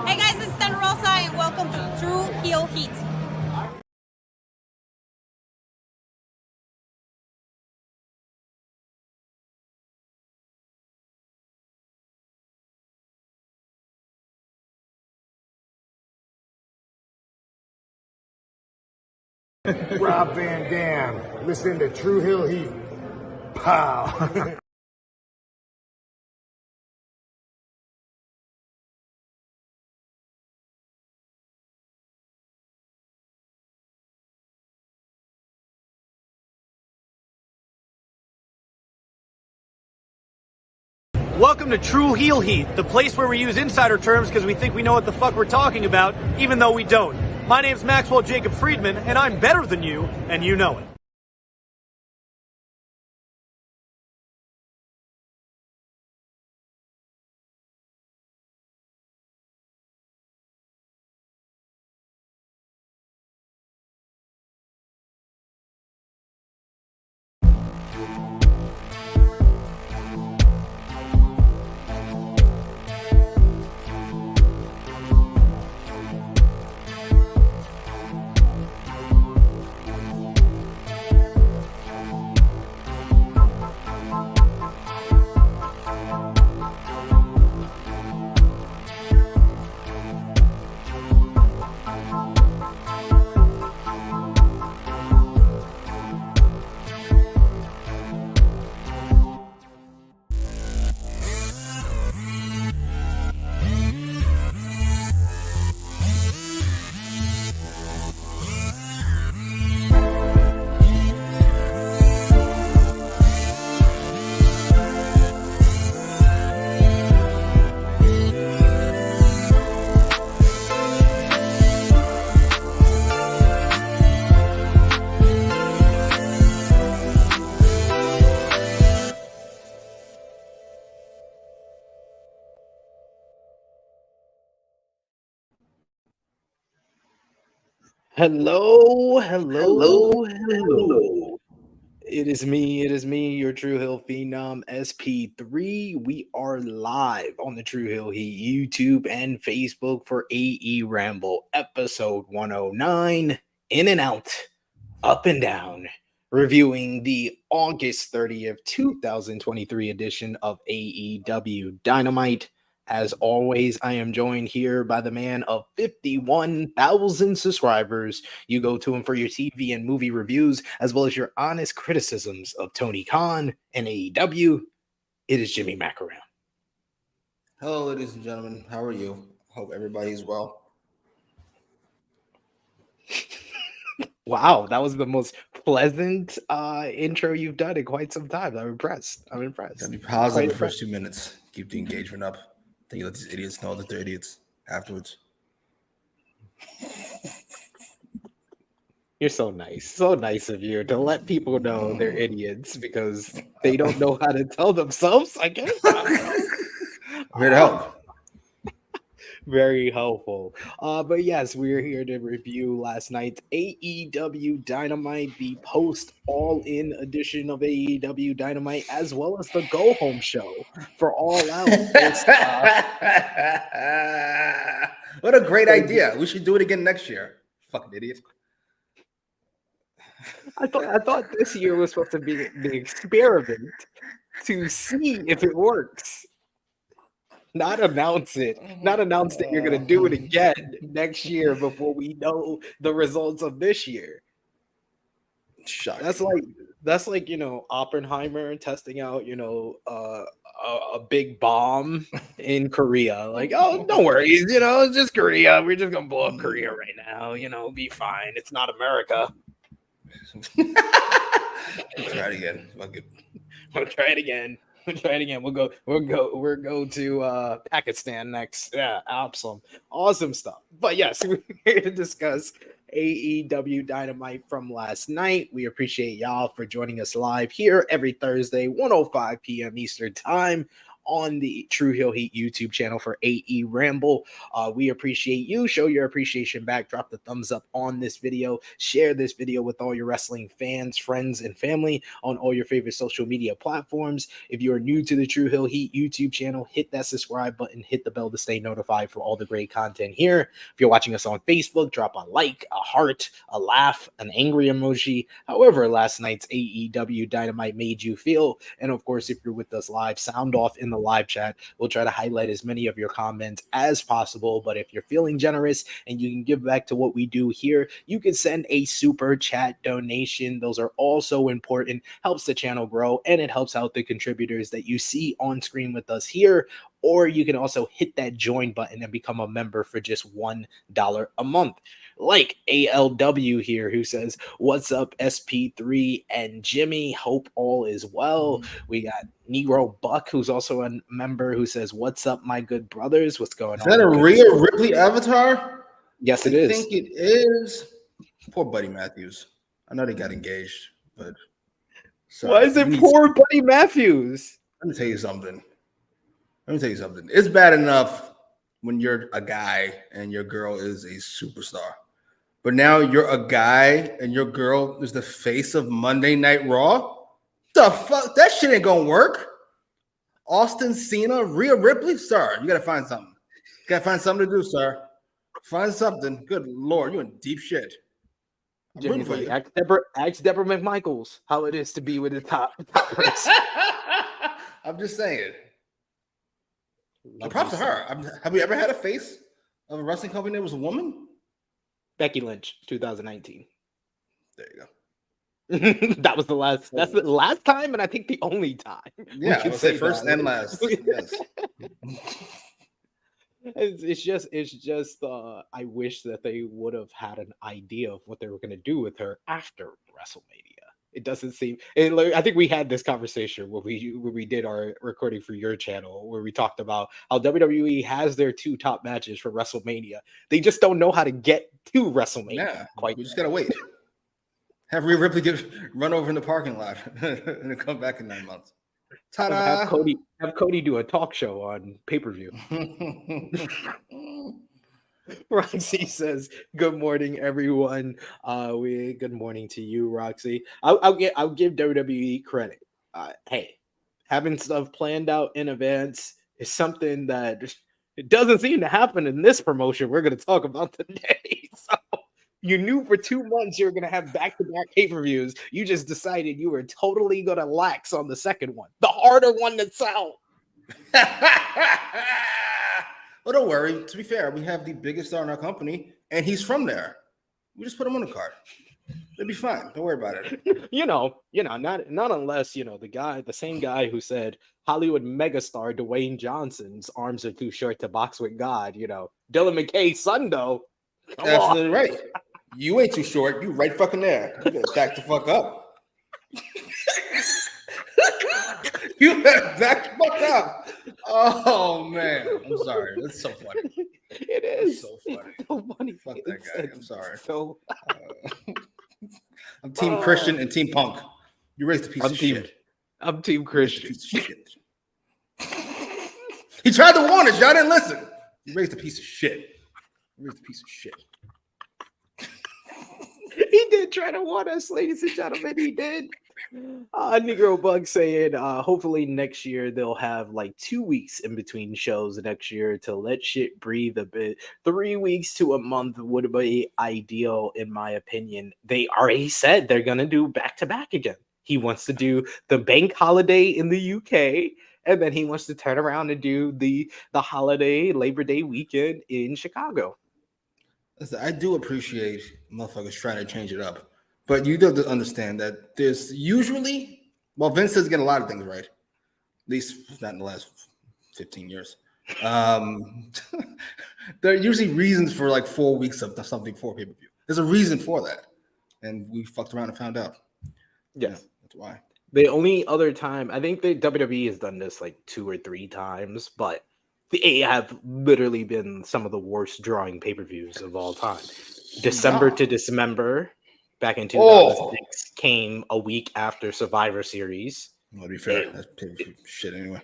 Hey guys, it's Thunder Rosa and welcome to True Heel Heat. Rob Van Dam, listening to True Heel Heat. Pow! Welcome to True Heel Heat, the place where we use insider terms because we think we know what the fuck we're talking about, even though we don't. My name's Maxwell Jacob Friedman, and I'm better than you, and you know it. Hello. It is me, your True Hill Phenom, SP3. We are live on the True Hill Heat YouTube and Facebook for AEWramble, episode 109, in and out, up and down, reviewing the August 30th, 2023 edition of AEW Dynamite. As always, I am joined here by the man of 51,000 subscribers. You go to him for your TV and movie reviews, as well as your honest criticisms of Tony Khan and AEW. It is Jimmy Macram. Hello, ladies and gentlemen. How are you? Hope everybody's well. Wow, that was the most pleasant intro you've done in quite some time. I'm impressed. Gotta be positive the first 2 minutes. Keep the engagement up. Then you let these idiots know that they're idiots afterwards. You're so nice. So nice of you to let people know they're idiots because they don't know how to tell themselves, I guess. I'm here to help. Very helpful. But yes, we're here to review last night's AEW Dynamite, the post all-in edition of AEW Dynamite, as well as the go-home show for All Out. What a great idea. We should do it again next year. Fucking idiot. I thought this year was supposed to be the experiment to see if it works. Not announce it. Not announce that you're going to do it again next year before we know the results of this year. Shocking. That's like Oppenheimer testing out a big bomb in Korea. Like, oh, no worries, it's just Korea. We're just gonna blow up Korea right now. Be fine. It's not America. Try it again. Fuck it. We'll try it again. We'll go to Pakistan next. Yeah, awesome stuff. But yes, we're here to discuss AEW Dynamite from last night. We appreciate y'all for joining us live here every Thursday, 1:05 p.m. Eastern Time on the True Heel Heat YouTube channel for AEWramble. We appreciate you. Show your appreciation back. Drop the thumbs up on this video. Share this video with all your wrestling fans, friends, and family on all your favorite social media platforms. If you are new to the True Heel Heat YouTube channel, hit that subscribe button, hit the bell to stay notified for all the great content here. If you're watching us on Facebook, drop a like, a heart, a laugh, an angry emoji, however last night's AEW Dynamite made you feel. And of course, if you're with us live, sound off in the live chat. We'll try to highlight as many of your comments as possible. But if you're feeling generous and you can give back to what we do here, you can send a super chat donation. Those are also important, helps the channel grow, and it helps out the contributors that you see on screen with us here. Or you can also hit that join button and become a member for just $1 a month. Like ALW here, who says, "What's up, SP3 and Jimmy? Hope all is well." We got Negro Buck, who's also a member, who says, "What's up, my good brothers? What's going on?" Is that a Rhea Ripley avatar? Yes, it is. I think it is. Poor Buddy Matthews. I know they got engaged, but why is it poor Buddy Matthews? Let me tell you something. It's bad enough when you're a guy and your girl is a superstar. But now you're a guy and your girl is the face of Monday Night Raw? The fuck? That shit ain't gonna work. Austin Cena, Rhea Ripley? Sir, you gotta find something. You gotta find something to do, sir. Find something. Good Lord, you're in deep shit. Jimmy's like, ask Deborah McMichaels how it is to be with the top person. I'm just saying. Props to her. Have we ever had a face of a wrestling company that was a woman? Becky Lynch, 2019. There you go. That was the last. That's the last time, and I think the only time. Yeah, I would say first and last. Yes. It's just. I wish that they would have had an idea of what they were going to do with her after WrestleMania. It doesn't seem. I think we had this conversation when we did our recording for your channel, where we talked about how WWE has their two top matches for WrestleMania. They just don't know how to get to WrestleMania. Yeah, we just gotta wait. Have Rhea Ripley run over in the parking lot and then come back in 9 months. Ta-da! Have Cody do a talk show on pay-per-view. Roxy says, "Good morning, everyone." Good morning to you, Roxy. I'll give WWE credit. Hey, having stuff planned out in advance is something that it doesn't seem to happen in this promotion we're going to talk about today. So you knew for 2 months you were going to have back-to-back pay-per-views. You just decided you were totally going to lax on the second one, the harder one to sell. Well, don't worry. To be fair, we have the biggest star in our company, and he's from there. We just put him on the card. It'll be fine. Don't worry about it. Not unless the same guy who said Hollywood megastar Dwayne Johnson's arms are too short to box with God. Dylan McKay's son, though. Absolutely right. You ain't too short. You right fucking there. You better back the fuck up. You better back the fuck up. Oh man, I'm sorry. That's so funny. It is so funny. It's so funny. Fuck that guy. I'm sorry. So I'm Team Christian and Team Punk. You raised a piece of shit. I'm Team Christian. He tried to warn us. Y'all didn't listen. You raised a piece of shit. He did try to warn us, ladies and gentlemen. He did. Negro Bug saying, hopefully next year they'll have like 2 weeks in between shows next year to let shit breathe a bit. 3 weeks to a month would be ideal, in my opinion. They already said they're gonna do back-to-back again. He wants to do the bank holiday in the UK, and then he wants to turn around and do the holiday Labor Day weekend in Chicago. Listen, I do appreciate motherfuckers trying to change it up. But you do have to understand that there's usually, Vince does get a lot of things right. At least not in the last 15 years. There are usually reasons for like 4 weeks of something for pay-per-view. There's a reason for that. And we fucked around and found out. Yes. That's why. The only other time, I think the WWE has done this like 2 or 3 times, but they have literally been some of the worst drawing pay-per-views of all time. December to Dismember. Back in 2006 came a week after Survivor Series. Well, to be fair, that's shit anyway.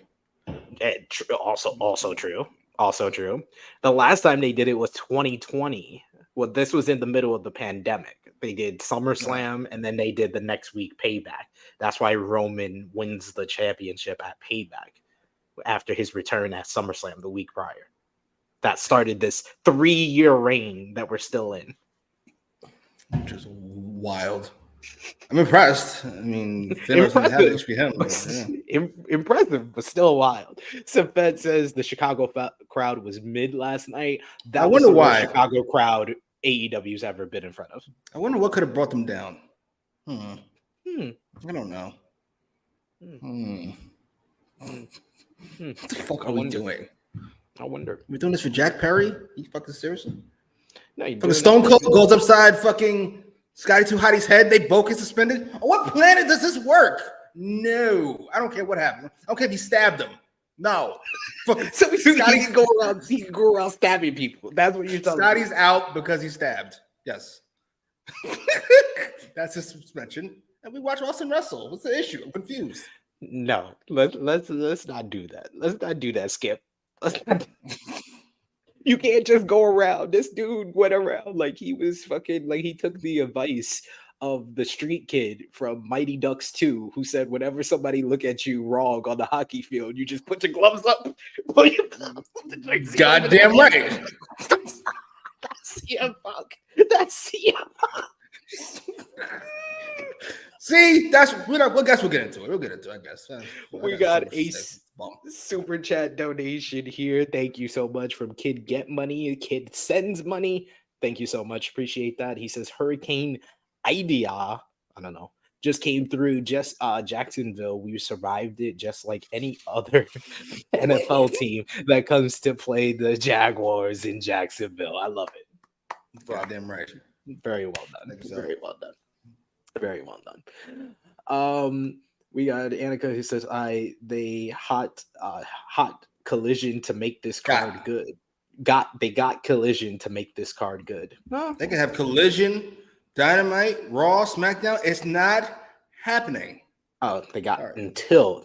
Also true. Also true. The last time they did it was 2020. Well, this was in the middle of the pandemic. They did SummerSlam and then they did the next week Payback. That's why Roman wins the championship at Payback after his return at SummerSlam the week prior. That started this 3-year reign that we're still in. Which is wild. I'm impressed. I mean, impressive. Impressive, but still wild. Safed says the Chicago crowd was mid last night. I wonder why Chicago crowd AEW's ever been in front of. I wonder what could have brought them down. I don't know. What the fuck are we doing? I wonder. We're doing this for Jack Perry? You fucking seriously? No, you. Fucking Stone Cold goes upside fucking Scotty Too Hotty's head. They both get suspended. On what planet does this work? No, I don't care what happened. I don't care if he stabbed him. No. So he can go around. He can go around stabbing people. That's what you're telling me. Scotty's out because he stabbed. Yes. That's his suspension. And we watch Austin wrestle. What's the issue? I'm confused. No, let's not do that. Let's not do that, Skip. You can't just go around. This dude went around like he was fucking, like he took the advice of the street kid from Mighty Ducks 2 who said whenever somebody look at you wrong on the hockey field, you just put your gloves up. Goddamn right. That's CM Punk. That's CM Punk. See, I guess we'll get into it. We'll get into it, I guess. We got a super chat donation here. Thank you so much from Kid Get Money. Kid Sends Money. Thank you so much. Appreciate that. He says Hurricane Idea, I don't know, just came through Jacksonville. We survived it just like any other NFL team that comes to play the Jaguars in Jacksonville. I love it. Goddamn right. Very well done. Very well done. Very well done. We got Annika who says they hot collision to make this card good. They got collision to make this card good. No. They can have collision, Dynamite, Raw, SmackDown. It's not happening. Oh, they got until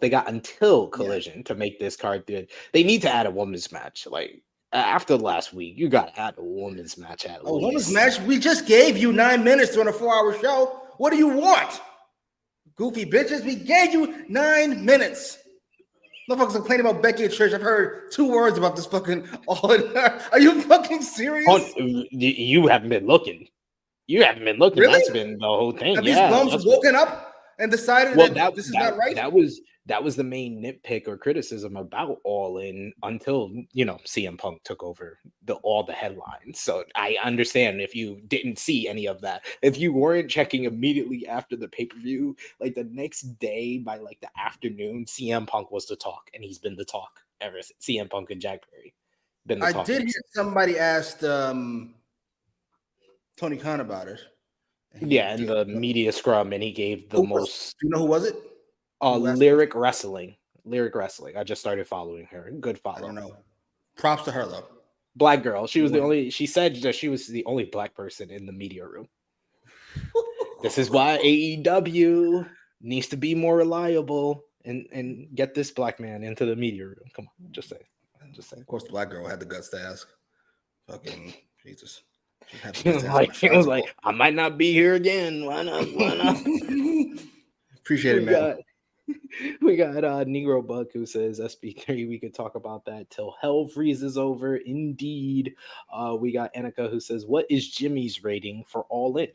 collision to make this card good. They need to add a women's match. Like after last week, you got to add a women's match at least. Women's match? We just gave you 9 minutes during a 4-hour show. What do you want? Goofy bitches, we gave you 9 minutes. Motherfuckers complaining about Becky and Trish. I've heard 2 words about this fucking all in her. Are you fucking serious? Oh, you haven't been looking. You haven't been looking. Really? That's been the whole thing. Have these bums woken up and decided that this is not right? That was the main nitpick or criticism about All In until CM Punk took over all the headlines. So I understand if you didn't see any of that. If you weren't checking immediately after the pay-per-view, like the next day by like the afternoon, CM Punk was the talk, and he's been the talk ever since. CM Punk and Jack Perry been the talk. I did hear somebody asked Tony Khan about it. Yeah, in the media scrum, and he gave the most. Do you know who was it? Lyric Wrestling. I just started following her. Good follow. I don't know. Props to her though. Black girl. She was the only. She said that she was the only black person in the media room. This is why AEW needs to be more reliable and get this black man into the media room. Come on, just say. Of course, the black girl had the guts to ask. Fucking Jesus. She was like, I might not be here again. Why not? Appreciate it, man. We got Negro Buck who says SP3. We could talk about that till hell freezes over. Indeed. We got Annika who says, what is Jimmy's rating for All In?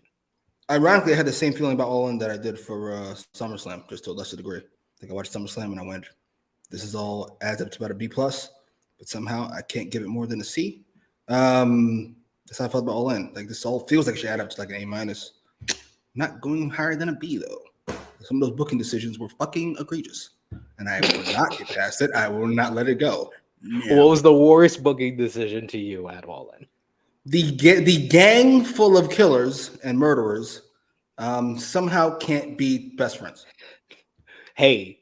Ironically, I had the same feeling about All In that I did for SummerSlam, just to a lesser degree. I think I watched SummerSlam and I went, this is all adds up to about a B+, but somehow I can't give it more than a C. That's how I felt about All In. Like this all feels like it should add up to like an A-. Not going higher than a B though. Some of those booking decisions were fucking egregious, and I will not get past it. I will not let it go. No. What was the worst booking decision to you at All In? The gang full of killers and murderers somehow can't be best friends. Hey,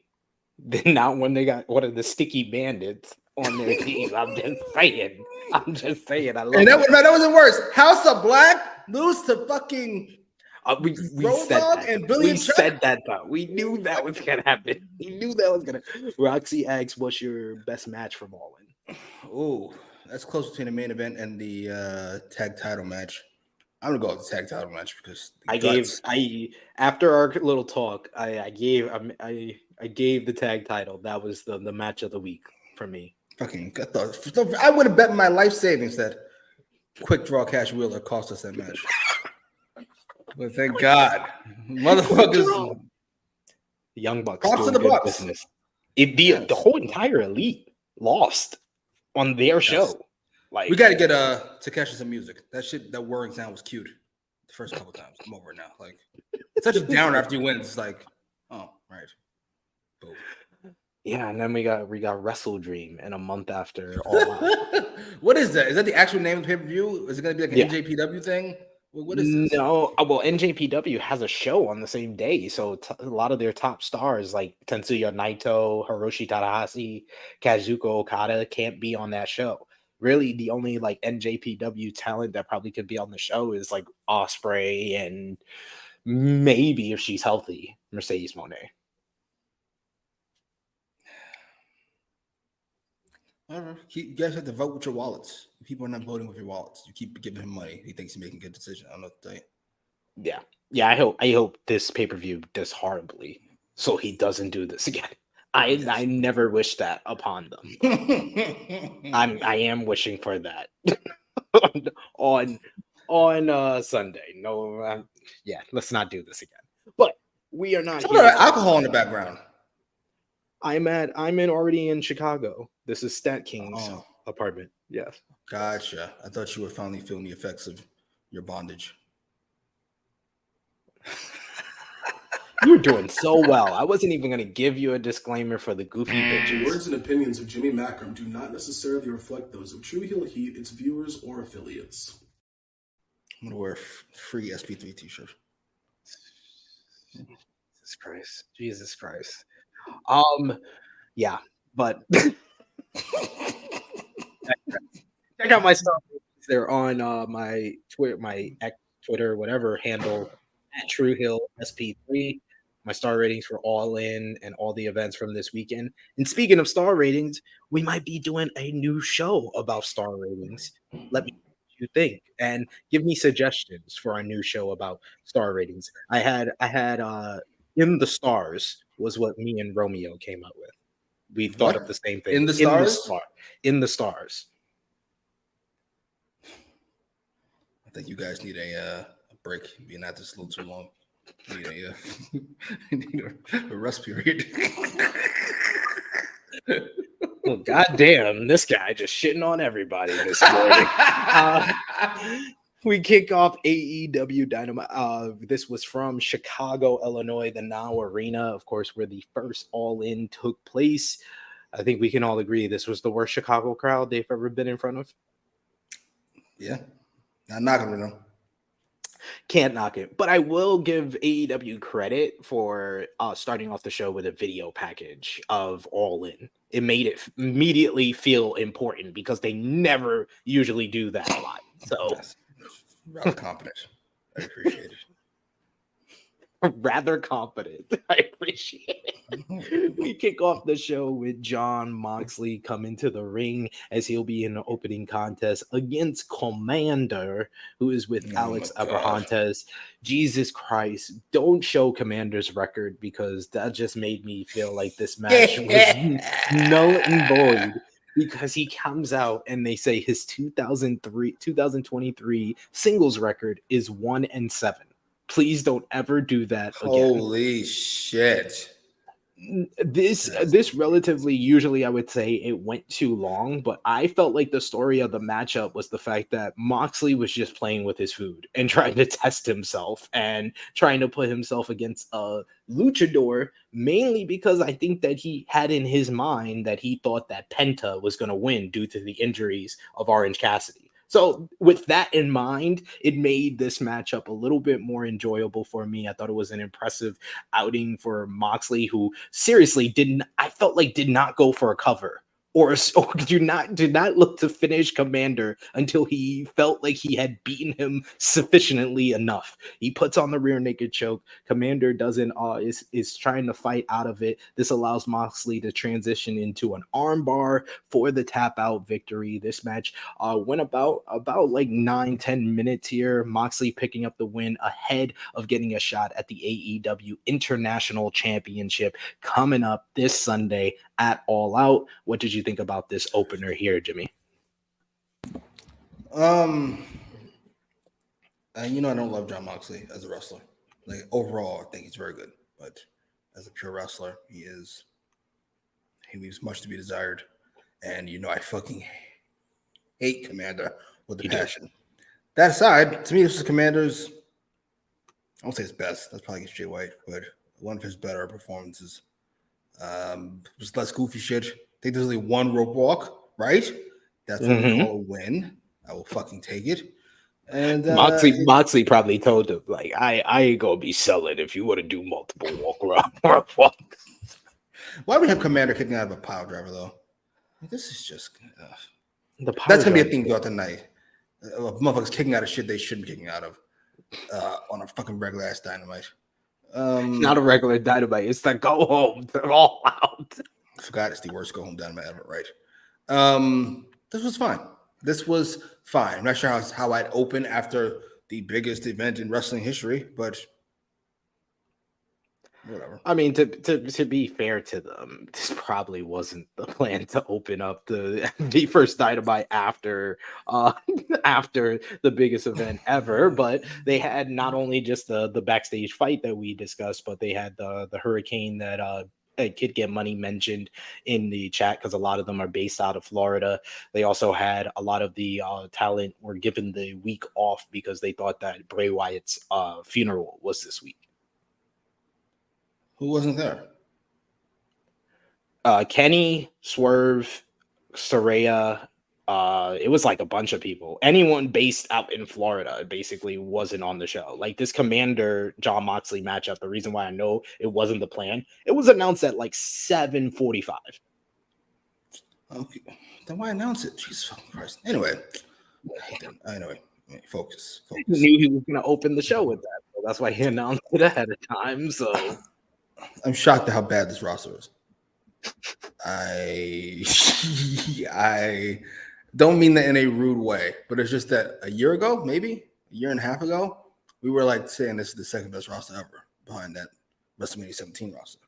not when they got one of the sticky bandits on their team. I'm just saying. I love and that wasn't worse. House of Black lose to fucking We Road said Dogg that. and Billy We and Chuck? said that though. We knew that was gonna happen. We knew that was gonna. Roxy asks, "What's your best match from All In?" Oh, that's close between the main event and the tag title match. I'm gonna go with the tag title match because After our little talk, I gave the tag title. That was the match of the week for me. I would have bet my life savings that Quick Draw Cash Wheeler cost us that match. But thank God, motherfuckers. The Young Bucks Props to doing the good Bucks. business. The whole entire elite lost on their show. Like, we got to get Takeshi some music. That whirring sound was cute the first couple times. I'm over it now. Like, it's such a downer after you win. It's like, oh, right. Boom. Yeah, and then we got Wrestle Dream in a month after All Out. What is that? Is that the actual name of the pay-per-view? Is it going to be like an NJPW thing? What is this? No, well, NJPW has a show on the same day, so a lot of their top stars like Tetsuya Naito, Hiroshi Tanahashi, Kazuchika Okada can't be on that show. Really, the only like NJPW talent that probably could be on the show is like Osprey and maybe, if she's healthy, Mercedes Moné. Whatever. You guys have to vote with your wallets. People are not voting with your wallets. You keep giving him money. He thinks he's making good decisions. I don't know what to tell you. Yeah. I hope this pay-per-view does horribly, so he doesn't do this again. I never wish that upon them. I am wishing for that on Sunday. No, let's not do this again. But we are not. Talk about alcohol in the background. I'm already in Chicago. This is Stat King's apartment. Yes. Gotcha. I thought you were finally feeling the effects of your bondage. You're doing so well. I wasn't even going to give you a disclaimer for the goofy bitches. The words and opinions of Jimmy Macram do not necessarily reflect those of True Heel Heat, its viewers, or affiliates. I'm going to wear free SP3 t-shirt. Jesus Christ. Yeah, but check out my stuff. They're on my Twitter, whatever handle at True Hill SP3. My star ratings for All In and all the events from this weekend. And speaking of star ratings, we might be doing a new show about star ratings. Let me know what you think and give me suggestions for our new show about star ratings. I had In the Stars was what me and Romeo came up with. We thought of the same thing. In the Stars? In the Stars. I think you guys need a break. Being at this a little too long. You need a rest period. Well, goddamn, this guy just shitting on everybody this morning. We kick off AEW Dynamite. This was from Chicago, Illinois, the Now Arena, of course, where the first All In took place. I think we can all agree this was the worst Chicago crowd they've ever been in front of. Yeah, not knocking it though. Can't knock it, but I will give AEW credit for starting off the show with a video package of All In. It made it immediately feel important because they never usually do that a lot. So. Yes. Rather competent. I appreciate it. Rather competent. I appreciate it. We kick off the show with Jon Moxley coming to the ring as he'll be in the opening contest against Commander, who is with Alex Abrahantes. Jesus Christ, don't show Commander's record because that just made me feel like this match was null and void. Because he comes out and they say his 2023 singles record is 1-7. Please don't ever do that again. Holy shit. This relatively, usually I would say it went too long, but I felt like the story of the matchup was the fact that Moxley was just playing with his food and trying to test himself and trying to put himself against a luchador, mainly because I think that he had in his mind that he thought that Penta was going to win due to the injuries of Orange Cassidy. So with that in mind, it made this matchup a little bit more enjoyable for me. I thought it was an impressive outing for Moxley, who seriously did not go for a cover or do not look to finish Commander until he felt like he had beaten him sufficiently enough. He puts on the rear naked choke. Commander doesn't is trying to fight out of it. This allows Moxley to transition into an armbar for the tap out victory. This match went about like 9-10 minutes here. Moxley picking up the win ahead of getting a shot at the AEW International Championship coming up this Sunday at All Out. What did you think about this opener here, Jimmy? I don't love Jon Moxley as a wrestler. Like overall, I think he's very good, but as a pure wrestler, he leaves much to be desired. And I fucking hate Commander with the passion. That aside, to me, this is Commander's, I won't say his best. That's probably against Jay White, but one of his better performances. Just less goofy shit. I think there's only one rope walk, right? That's what we call a win. I will fucking take it. And Moxley probably told him, like, I ain't gonna be selling if you want to do multiple walk walks. Why do we have Commander kicking out of a pile driver though? This is just that's gonna be a thing throughout the night. Motherfuckers kicking out of shit they shouldn't be kicking out of on a fucking regular ass Dynamite. Not a regular Dynamite. It's the go home. They're all out. I forgot it's the worst go home Dynamite ever. Right. This was fine. I'm not sure how I'd open after the biggest event in wrestling history, but whatever. I mean, to be fair to them, this probably wasn't the plan to open up the first Dynamite after the biggest event ever. But they had not only just the backstage fight that we discussed, but they had the hurricane that Kid Get Money mentioned in the chat, because a lot of them are based out of Florida. They also had a lot of the talent were given the week off because they thought that Bray Wyatt's funeral was this week. Who wasn't there? Kenny, Swerve, Saraya. It was like a bunch of people. Anyone based out in Florida basically wasn't on the show. Like this Commander Jon Moxley matchup, the reason why I know it wasn't the plan, it was announced at like 7:45. Okay, then why announce it? Jesus fucking Christ. Anyway, focus. He knew he was going to open the show with that, so that's why he announced it ahead of time. So I'm shocked at how bad this roster is. I don't mean that in a rude way, but it's just that a year ago, maybe a year and a half ago, we were like saying this is the second best roster ever behind that WrestleMania 17 roster.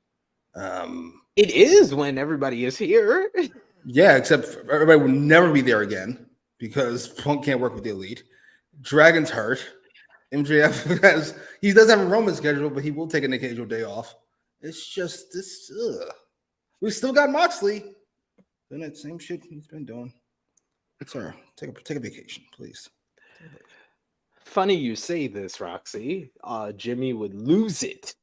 It is when everybody is here. Yeah, except everybody will never be there again because Punk can't work with the Elite. Dragon's hurt. MJF does have a Roman schedule, but he will take an occasional day off. It's just this. We still got Moxley doing that same shit he's been doing. Sir, take a vacation, please. Funny you say this, Roxy. Jimmy would lose it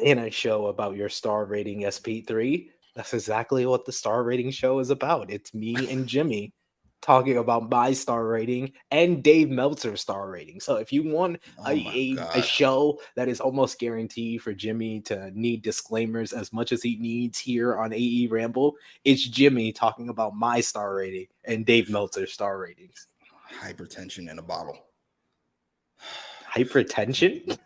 in a show about your star rating SP3. That's exactly what the star rating show is about. It's me and Jimmy talking about my star rating and Dave Meltzer's star rating. So if you want a show that is almost guaranteed for Jimmy to need disclaimers as much as he needs here on AEWramble, it's Jimmy talking about my star rating and Dave Meltzer's star ratings. Hypertension in a bottle. Hypertension?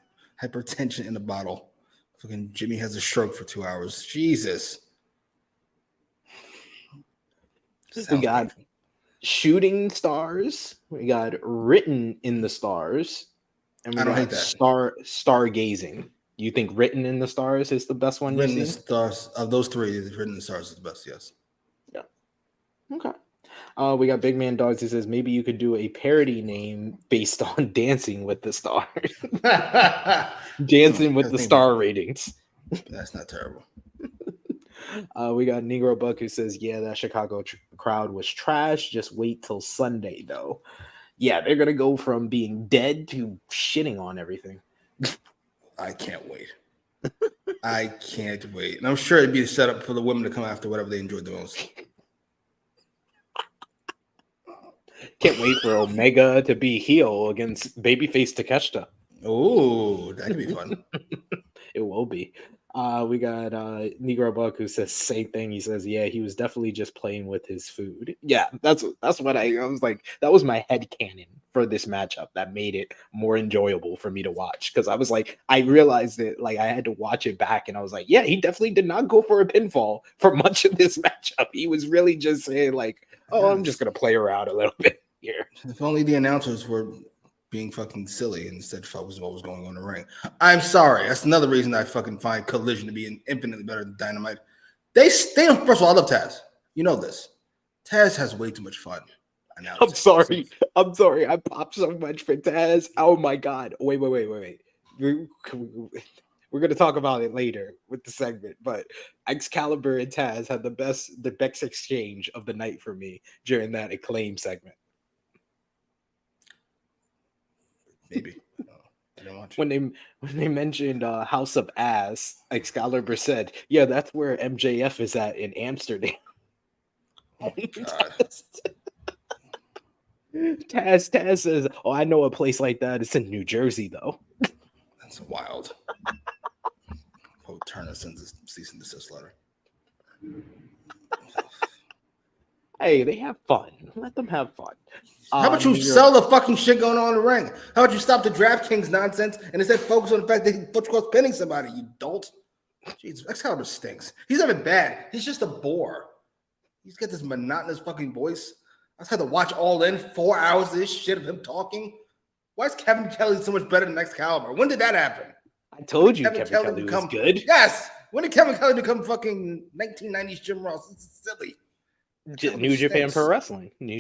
Hypertension in a bottle. Fucking Jimmy has a stroke for 2 hours. Jesus. We got shooting stars. We got written in the stars. And we got stargazing. You think written in the stars is the best one? Written in the stars of those three, written in the stars is the best, yes. Yeah. Okay. We got Big Man Dogs. He says maybe you could do a parody name based on Dancing with the Stars. Dancing with the Star ratings. That's not terrible. We got Negro Buck who says, yeah, that Chicago crowd was trash. Just wait till Sunday, though. Yeah, they're going to go from being dead to shitting on everything. I can't wait. I can't wait. And I'm sure it'd be a setup for the women to come after whatever they enjoyed the most. Can't wait for Omega to be heel against babyface Takeshita. Oh, that could be fun. It will be. We got Negro Buck who says same thing. He says, yeah, he was definitely just playing with his food. Yeah, that's what I was like. That was my head canon for this matchup that made it more enjoyable for me to watch. Because I was like, I realized that like I had to watch it back and I was like, yeah, he definitely did not go for a pinfall for much of this matchup. He was really just saying like, oh, I'm just gonna play around a little bit here. If only the announcers were being fucking silly and instead focused on what was going on in the ring. I'm sorry. That's another reason I fucking find Collision to be infinitely better than Dynamite. They first of all, I love Taz. You know this. Taz has way too much fun. I'm sorry. I popped so much for Taz. Oh my god. Wait. We're gonna talk about it later with the segment, but Excalibur and Taz had the best exchange of the night for me during that Acclaim segment. Maybe. I don't want When they mentioned House of Ass, Excalibur said, "Yeah, that's where MJF is at in Amsterdam." Oh my god. Taz says, "Oh, I know a place like that. It's in New Jersey, though." That's wild. Hope Turner sends a cease and desist letter. Hey, they have fun. Let them have fun. How about you sell the fucking shit going on in the ring? How about you stop the DraftKings nonsense and instead focus on the fact that he was pinning somebody, you dolt? Jeez, Excalibur stinks. He's not even bad. He's just a bore. He's got this monotonous fucking voice. I just had to watch All In 4 hours of this shit of him talking. Why is Kevin Kelly so much better than Excalibur? When did that happen? I told you Kevin Kelly was good. Yes. When did Kevin Kelly become fucking 1990s Jim Ross? This is silly. New Japan Pro Wrestling. We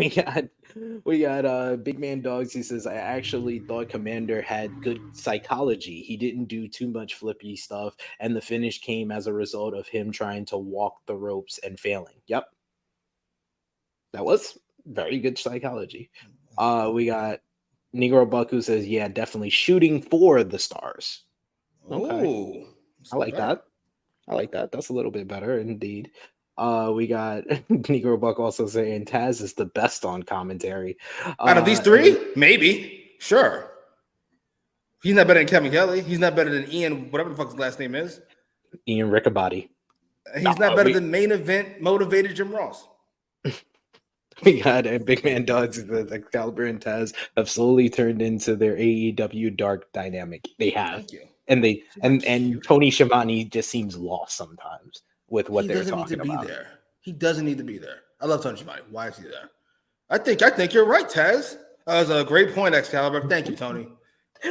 got Big Man Dogs. He says, I actually thought Commander had good psychology. He didn't do too much flippy stuff, and the finish came as a result of him trying to walk the ropes and failing. Yep. That was very good psychology. We got Negro Buck who says, yeah, definitely shooting for the stars. Okay. Ooh, I like that. That's a little bit better indeed. We got Negro Buck also saying Taz is the best on commentary. Out of these three, maybe. Sure. He's not better than Kevin Kelly. He's not better than Ian, whatever the fuck his last name is. Ian Riccaboni. He's not better than main event motivated Jim Ross. We got a Big Man Dogs that Excalibur and Taz have slowly turned into their AEW dark dynamic. They have. Thank you. And they and Tony Schiavone just seems lost sometimes with what they're talking about. He doesn't need to be there. I love Tony Schiavone. Why is he there? I think you're right, Taz. That was a great point, Excalibur. Thank you, Tony.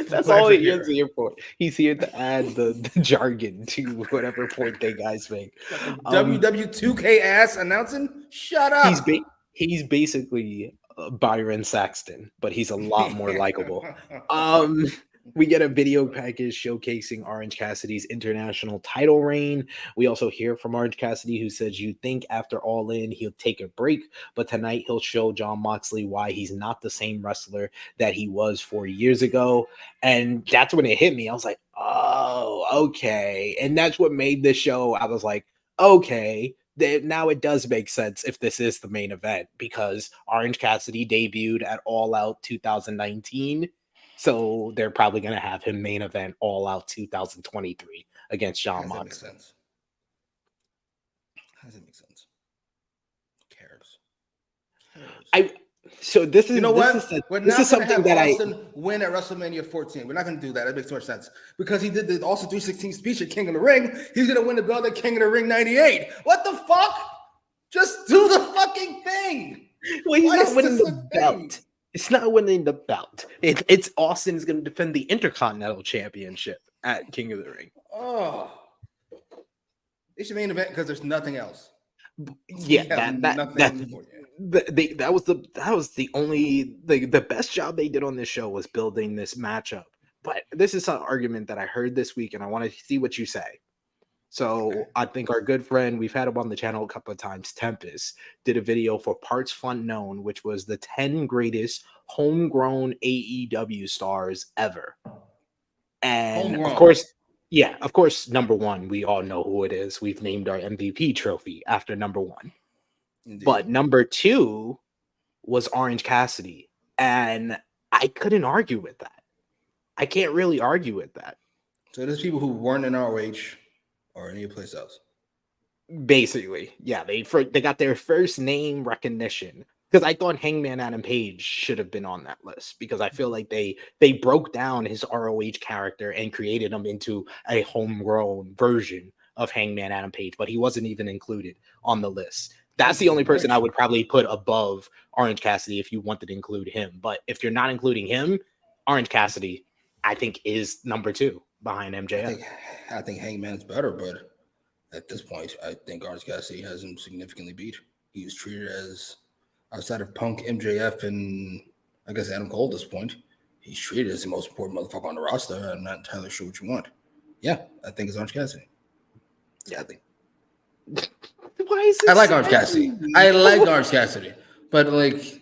That's all he is here for. He's here to add the jargon to whatever point they guys make. WW2K ass announcing? Shut up. He's basically Byron Saxton, but he's a lot more likable. We get a video package showcasing Orange Cassidy's international title reign. We also hear from Orange Cassidy, who says you think after All In he'll take a break, but tonight he'll show Jon Moxley why he's not the same wrestler that he was 4 years ago. And that's when it hit me. I was like, oh, okay. And that's what made this show. I was like, okay, now it does make sense if this is the main event, because Orange Cassidy debuted at All Out 2019. So they're probably going to have him main event All Out 2023 against Jon Moxley. How does it make sense? Who cares? So this is, you know what? This is something that Austin win at WrestleMania 14. We're not going to do that. That makes too much sense because he did the Austin 316 speech at King of the Ring. He's going to win the belt at King of the Ring 98. What the fuck? Just do the fucking thing. Well, he's not winning the belt. It's not winning the belt. It's Austin is going to defend the Intercontinental Championship at King of the Ring. Oh, it's your main event because there's nothing else. Yeah, that was the best job they did on this show was building this matchup. But this is an argument that I heard this week, and I want to see what you say. So okay. I think our good friend, we've had him on the channel a couple of times, Tempest, did a video for Parts Unknown, which was the 10 greatest homegrown AEW stars ever. And of course, number one, we all know who it is. We've named our MVP trophy after number one. Indeed. But number two was Orange Cassidy. And I couldn't argue with that. I can't really argue with that. So there's people who weren't in ROH or any place else. Basically, yeah, they got their first name recognition, because I thought Hangman Adam Page should have been on that list, because I feel like they broke down his ROH character and created him into a homegrown version of Hangman Adam Page, but he wasn't even included on the list. That's the only person I would probably put above Orange Cassidy if you wanted to include him. But if you're not including him, Orange Cassidy, I think, is number 2 behind MJF. I think Hangman's better, but at this point, I think Orange Cassidy has him significantly beat. He was treated as, outside of Punk, MJF, and I guess Adam Cole at this point, he's treated as the most important motherfucker on the roster. I'm not entirely sure what you want. Yeah, I think it's Orange Cassidy. Yeah, I think. Why is it I like Orange Cassidy. I like Orange Cassidy. But, like,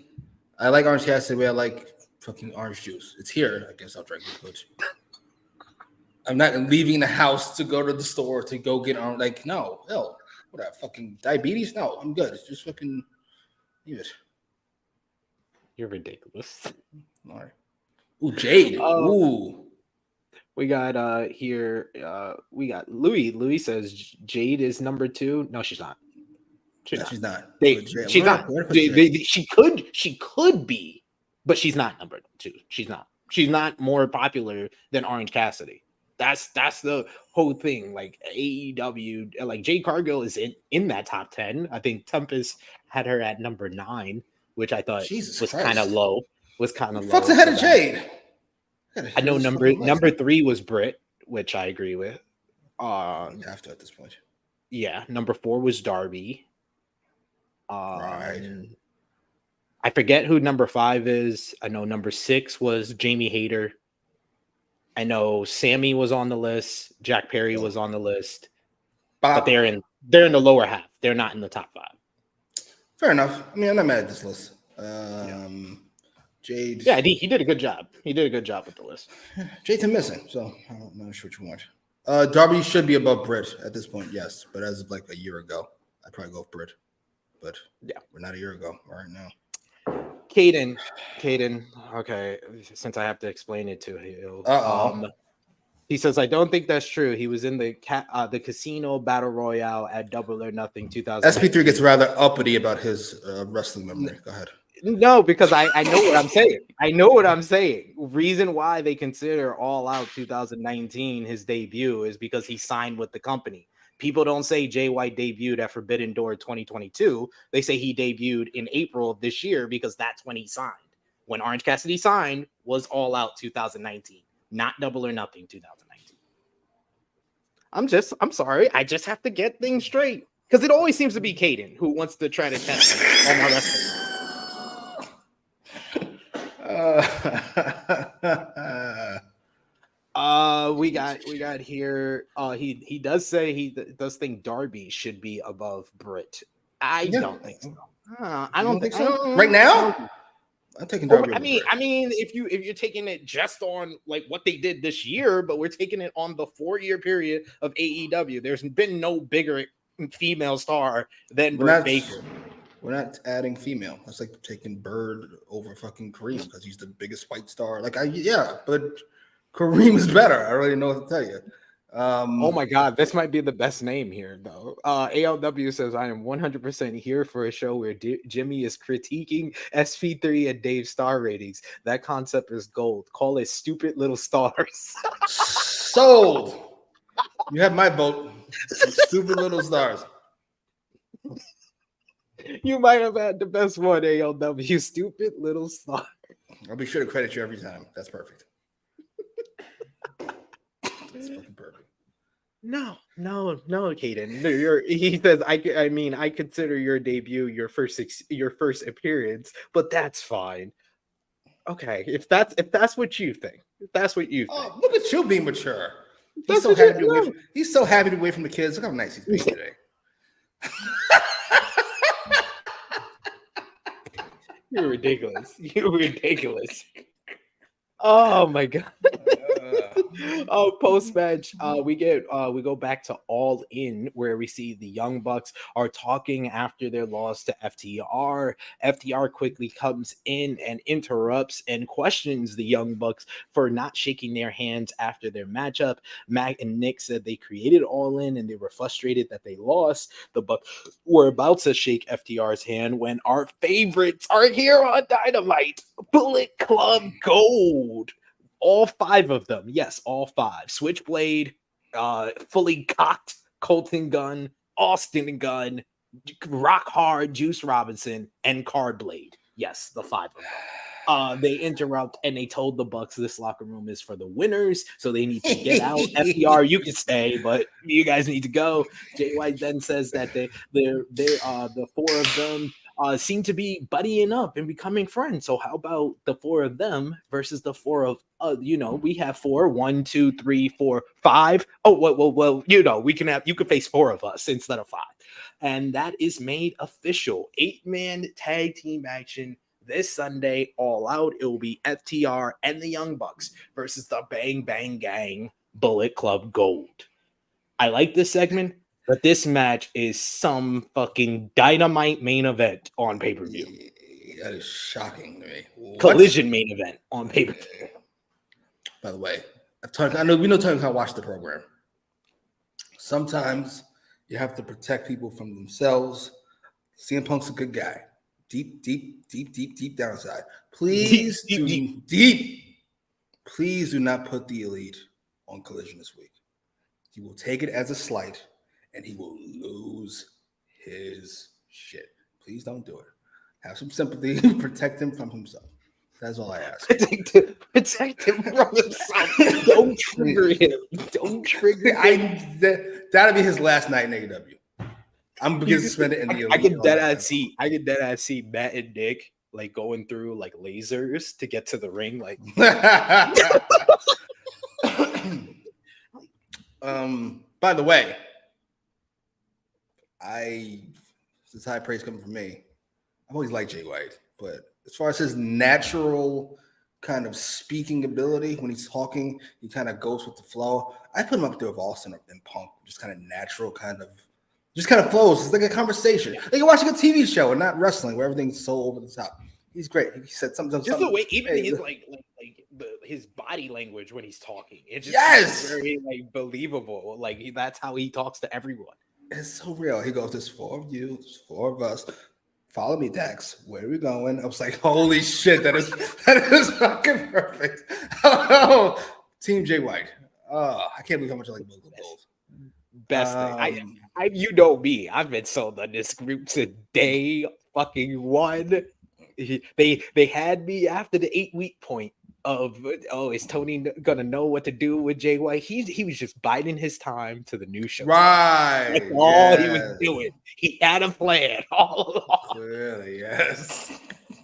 I like Orange Cassidy the way I like fucking orange juice. It's here. I guess I'll drink it, but I'm not leaving the house to go to the store to go get on. Like, no, hell, what that fucking diabetes? No, I'm good. It's just fucking leave it. You're ridiculous. All right. Ooh, Jade. Ooh. We got here. We got Louis. Louis says Jade is number 2. No, she's not. She's not. She's not. She could be, but she's not number 2. She's not. She's not more popular than Orange Cassidy. That's the whole thing. Like AEW, like Jade Cargill is in that top 10. I think Tempest had her at number 9, which I thought was kind of low. Fuck's ahead of Jade. I know number 3 was Britt, which I agree with. You have to at this point. Yeah, number 4 was Darby. Right. I forget who number 5 is. I know number 6 was Jamie Hayter. I know Sammy was on the list. Jack Perry was on the list. But they're in the lower half. They're not in the top 5. Fair enough. I mean, I'm not mad at this list. Jade. Yeah, he did a good job. He did a good job with the list. Jade's missing, so I'm not sure what you want. Darby should be above Britt at this point, yes. But as of like a year ago, I'd probably go with Britt. But yeah, we're not a year ago right now. Caden. Okay, since I have to explain it to you. He says, I don't think that's true. He was in the casino battle royale at Double or Nothing 2000. SP3 gets rather uppity about his wrestling memory. Go ahead. No, because I know what I'm saying. I know what I'm saying. Reason why they consider All Out 2019 his debut is because he signed with the company. People don't say Jay White debuted at Forbidden Door 2022. They say he debuted in April of this year because that's when he signed. When Orange Cassidy signed was All Out 2019, not Double or Nothing 2019. I'm sorry. I just have to get things straight because it always seems to be Caden who wants to try to test me on my wrestling. We got here. He does say he does think Darby should be above Britt. I don't think so. I don't think so. Right now, I'm taking Darby. I mean, if you're taking it just on like what they did this year, but we're taking it on the 4-year period of AEW. There's been no bigger female star than Britt Baker. We're not adding female. That's like taking Bird over fucking Kareem because he's the biggest white star. But Kareem is better. I already know what to tell you. Oh my God, this might be the best name here, though. ALW says, I am 100% here for a show where Jimmy is critiquing SP3 and Dave's star ratings. That concept is gold. Call it stupid little stars. Sold. You have my vote. Stupid little stars. You might have had the best one, ALW. Stupid little star. I'll be sure to credit you every time. That's perfect. That's fucking perfect. No, Caden. He says, I consider your debut your first appearance, but that's fine. Okay, if that's what you think. If that's what you think. Oh, look at you being mature. He's so happy to be away from the kids. Look how nice he's being today. You're ridiculous. Oh my God. Post match, we go back to All In, where we see the Young Bucks are talking after their loss to FTR. FTR quickly comes in and interrupts and questions the Young Bucks for not shaking their hands after their matchup. Mac and Nick said they created All In and they were frustrated that they lost. The Bucks were about to shake FTR's hand when our favorites are here on Dynamite. Bullet Club Gold. All 5 of them. Yes, all 5. Switchblade, fully cocked Colton Gunn, Austin Gunn, Rock Hard, Juice Robinson, and Cardblade. Yes, the 5 of them. They interrupt and they told the Bucks this locker room is for the winners, so they need to get out. FDR, you can stay, but you guys need to go. Jay White then says that the 4 of them seem to be buddying up and becoming friends. So how about the 4 of them versus the 4 of we have 4, 1, 2, 3, 4, 5. Oh, well, you can face 4 of us instead of 5. And that is made official. 8-man tag team action this Sunday, All Out. It will be FTR and the Young Bucks versus the Bang Bang Gang Bullet Club Gold. I like this segment, but this match is some fucking Dynamite main event on pay-per-view. That is shocking to me. Collision main event on pay-per-view. By the way, we know Tony can't watch the program. Sometimes you have to protect people from themselves. CM Punk's a good guy. Deep downside. Please please do not put the Elite on Collision this week. He will take it as a slight and he will lose his shit. Please don't do it. Have some sympathy. Protect him from himself. That's all I ask. Protect him from himself. Don't trigger him. Don't trigger him. That'll be his last night in AEW. I'm beginning to spend it in the Elite. I can dead ass see Matt and Nick like going through like lasers to get to the ring. Like, by the way, this high praise coming from me. I've always liked Jay White, but as far as his natural kind of speaking ability, when he's talking, he kind of goes with the flow. I put him up there with Austin and Punk, just kind of natural, just kind of flows. It's like a conversation. Like you're watching a TV show and not wrestling, where everything's so over the top. He's great. He said something. Just the way, even his his body language when he's talking, it's just very like believable. Like that's how he talks to everyone. It's so real. He goes, "There's 4 of you, there's 4 of us. Follow me, Dax. Where are we going?" I was like, "Holy shit, that is fucking perfect." Oh, Team Jay White. Oh, I can't believe how much I like both of those. Best thing. You know me. I've been sold on this group since day fucking 1. They had me after the 8-week point of is Tony gonna know what to do with Jay White? He was just biding his time to the new show. Right. That's all he was doing. He had a plan all along. Clearly, yes.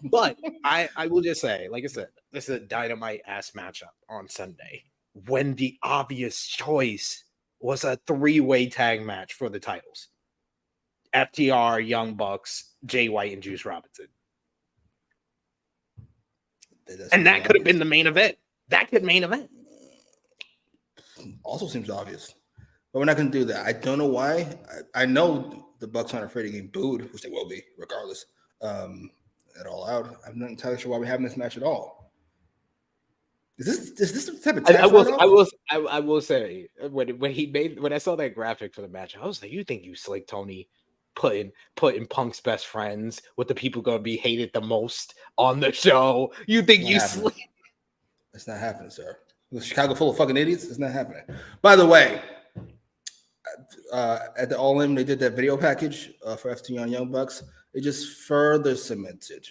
But I will just say, like I said, this is a Dynamite ass matchup on Sunday when the obvious choice was a 3-way tag match for the titles. FTR, Young Bucks, Jay White, and Juice Robinson. And that could have been the main event. That could main event. Also seems obvious. But we're not going to do that. I don't know why. I know the Bucks aren't afraid of getting booed, which they will be, regardless. At All Out. I'm not entirely sure why we're having this match at all. Is this the type of tag I will say when I saw that graphic for the match, I was like, you think you slick Tony putting Punk's best friends with the people gonna be hated the most on the show? You think you slick? It's not happening, sir. The Chicago full of fucking idiots. It's not happening. By the way, at the All In, they did that video package for FTR and Young Bucks. It just further cemented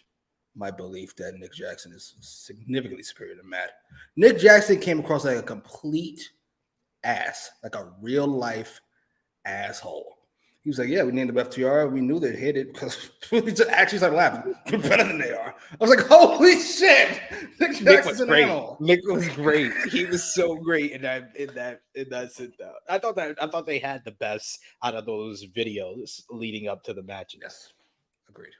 my belief that Nick Jackson is significantly superior to Matt. Nick Jackson came across like a complete ass, like a real life asshole. He was like, "Yeah, we named them FTR. We knew they'd hit it because we just actually started laughing. We're better than they are." I was like, "Holy shit!" Nick Jackson's an animal. Nick was great. He was so great in that sit down. I thought they had the best out of those videos leading up to the matches. Yes, agreed.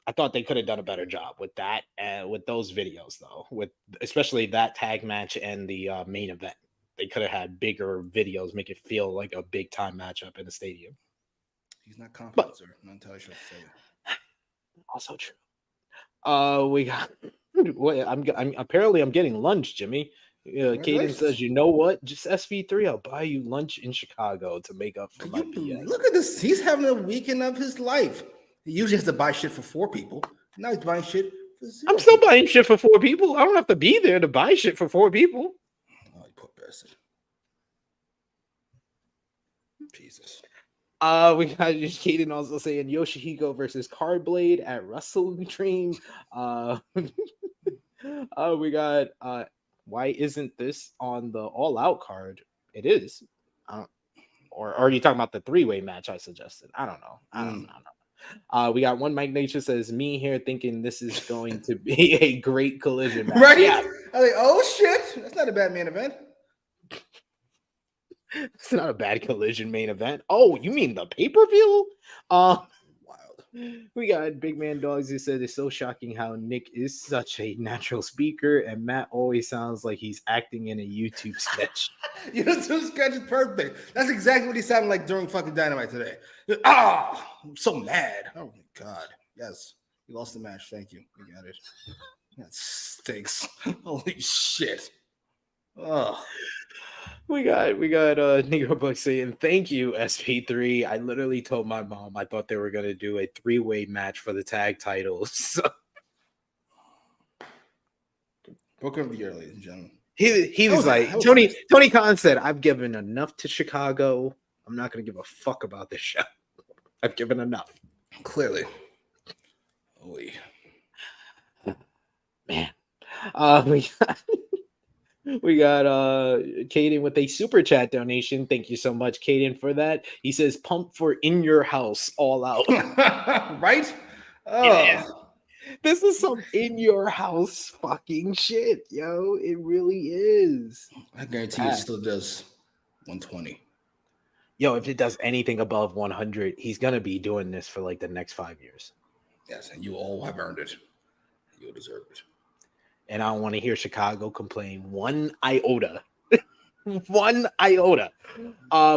I thought they could have done a better job with that and with those videos, though, with especially that tag match and the main event. They could have had bigger videos, make it feel like a big time matchup in the stadium. He's not confident, sir. I'm not entirely sure to say that. Also true. We got. Wait, I'm apparently I'm getting lunch, Jimmy. Caden says, "You know what? Just SP3. I'll buy you lunch in Chicago to make up for my BS." Look at this. He's having a weekend of his life. He usually has to buy shit for 4 people. Now he's buying shit for 0. I'm still buying shit for 4 people. I don't have to be there to buy shit for 4 people. Oh, you poor person. Jesus. We got Caden also saying Yoshihiko versus Cardblade at Wrestling Dream. We got why isn't this on the All Out card? It is. Or are you talking about the 3-way match I suggested? I don't know. We got one Mike Nature says, me here thinking this is going to be a great collision match. Right? Yeah. I'm like, oh shit. That's not a bad main event. It's not a bad collision main event. Oh, you mean the pay-per-view? Wild. We got Big Man Dogs who said it's so shocking how Nick is such a natural speaker and Matt always sounds like he's acting in a YouTube sketch. YouTube sketch is perfect. That's exactly what he sounded like during fucking Dynamite today. I'm so mad. Oh my god. Yes. You lost the match. Thank you. We got it. That stinks. Holy shit. Oh. We got Negro Buck saying thank you SP3. I literally told my mom I thought they were gonna do a 3-way match for the tag titles. Booker of the year, ladies and gentlemen. He was like Tony Khan said, I've given enough to Chicago. I'm not gonna give a fuck about this show. I've given enough. Clearly. Oy. Man. We got Caden with a super chat donation. Thank you so much, Caden, for that. He says, "Pump for In Your House All Out." Right? Oh. Yeah. This is some in your house fucking shit, yo. It really is. I guarantee it still does 120. Yo, if it does anything above 100, he's gonna be doing this for like the next 5 years. Yes, and you all have earned it. You'll deserve it. And I don't want to hear Chicago complain one iota. One iota.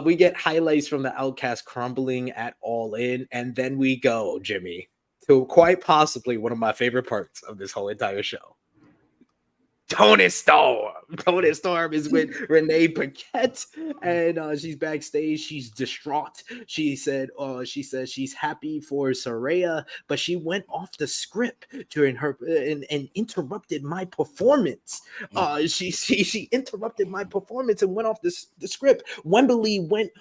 We get highlights from the Outcast crumbling at All In, and then we go, Jimmy, to quite possibly one of my favorite parts of this whole entire show. Toni Storm. Toni Storm is with Renee Paquette, and she's backstage. She's distraught. She says she's happy for Saraya, but she went off the script during her and interrupted my performance. She interrupted my performance and went off the script. Wembley went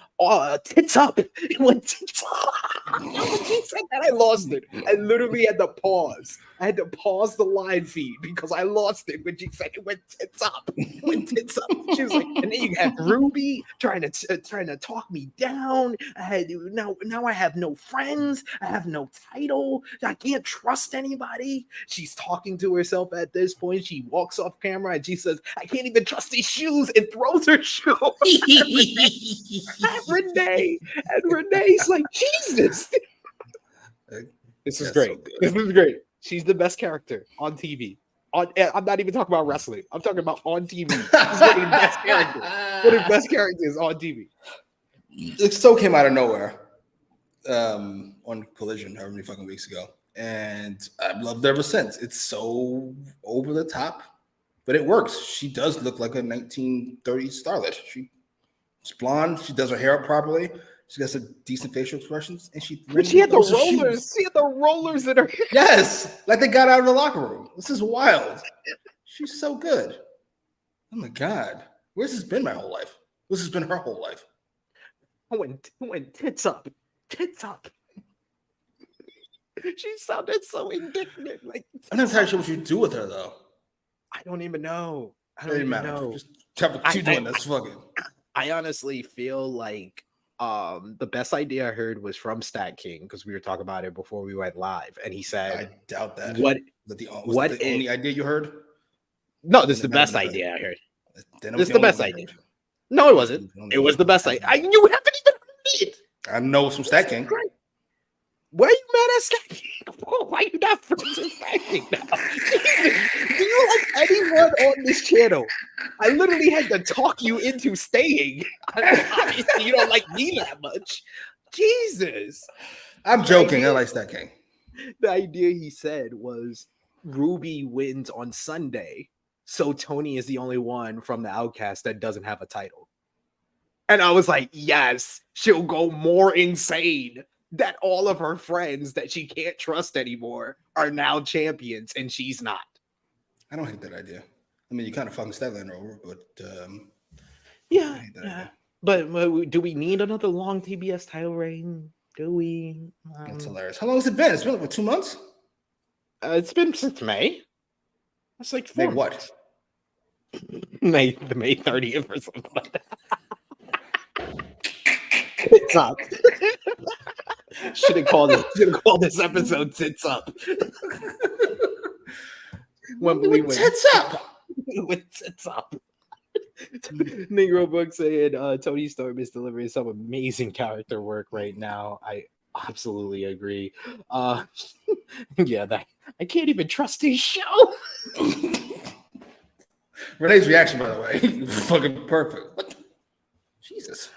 tits up. It went tits up. When she said that, I lost it. I literally had to pause. I had to pause the live feed because I lost it when she said it went tits up. It went tits up. She was like, and then you have Ruby trying to talk me down. Now I have no friends. I have no title. I can't trust anybody. She's talking to herself at this point. She walks off camera and she says, I can't even trust these shoes, and throws her shoe at Renee. And Renee's like, Jesus. This is great. So this is great. She's the best character on TV. I'm not even talking about wrestling. I'm talking about on TV. She's one of the best characters. One of the best characters on TV. It still came out of nowhere on Collision however many fucking weeks ago. And I've loved it ever since. It's so over the top, but it works. She does look like a 1930s starlet. She's blonde. She does her hair up properly. She got some decent facial expressions, and she had the rollers. She had the rollers in her hair. Yes, like they got out of the locker room. This is wild. She's so good. Oh my god, where's this been my whole life? This has been her whole life. Went tits up, tits up. She sounded so indignant. Like I'm not entirely sure what you do with her though. I don't even know. I don't even know. Just tell me what you're doing. That's fucking. I honestly feel like. The best idea I heard was from Stat King because we were talking about it before we went live, and he said, "I doubt that." What the only idea you heard? No, this is the best idea I heard. This is the best idea. No, it wasn't. It was the best idea. You haven't even heard it. I know it's from Stat King. Why are you mad at Stat King? Why are you not friends with Stat King now? Jesus. Do you like anyone on this channel? I literally had to talk you into staying. Obviously, you don't like me that much. Jesus. I'm joking. I like that King. The idea he said was Ruby wins on Sunday, so Toni is the only one from the Outcast that doesn't have a title. And I was like, yes, she'll go more insane that all of her friends that she can't trust anymore are now champions and she's not. I don't hate that idea. I mean, you kind of fucking Statlander over, but yeah. But do we need another long TBS title reign? Do we? That's hilarious. How long has it been? It's been like 2 months? It's been since May. That's like 4 months. May 30th or something like that. It's up. Should have called this episode "Tits Up." Wembley wins. Tits up. With tits up. Negro Book saying Toni Storm is delivering some amazing character work right now. I absolutely agree. Yeah, that I can't even trust his show. Renee's reaction, by the way, fucking perfect. What? Jesus.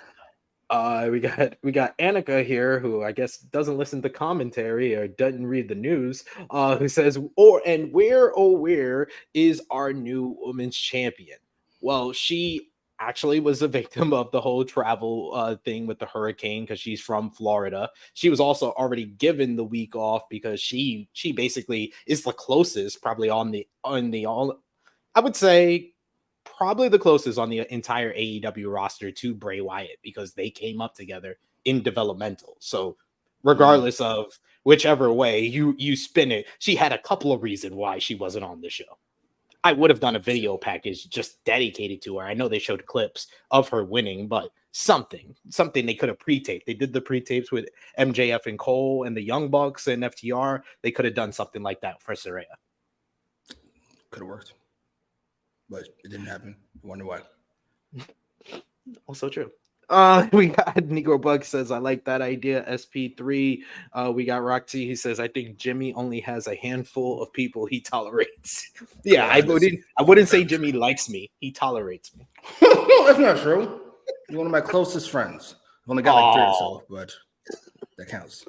We got Annika here, who I guess doesn't listen to commentary or doesn't read the news. Who says, where is our new women's champion? Well, she actually was a victim of the whole travel thing with the hurricane because she's from Florida. She was also already given the week off because she basically is the closest, probably I would say probably the closest on the entire AEW roster to Bray Wyatt because they came up together in developmental. So regardless of whichever way you spin it, she had a couple of reasons why she wasn't on the show. I would have done a video package just dedicated to her. I know they showed clips of her winning, but something they could have pre-taped. They did the pre-tapes with MJF and Cole and the Young Bucks and FTR. They could have done something like that for Saraya. Could have worked, but it didn't happen. I wonder why. Also true. We got Negro Bug says, I like that idea. SP3. We got Roxy. He says, I think Jimmy only has a handful of people he tolerates. Yeah, I wouldn't say Jimmy likes me. He tolerates me. That's not true. You're one of my closest friends. I've only got like 3 or so, but that counts.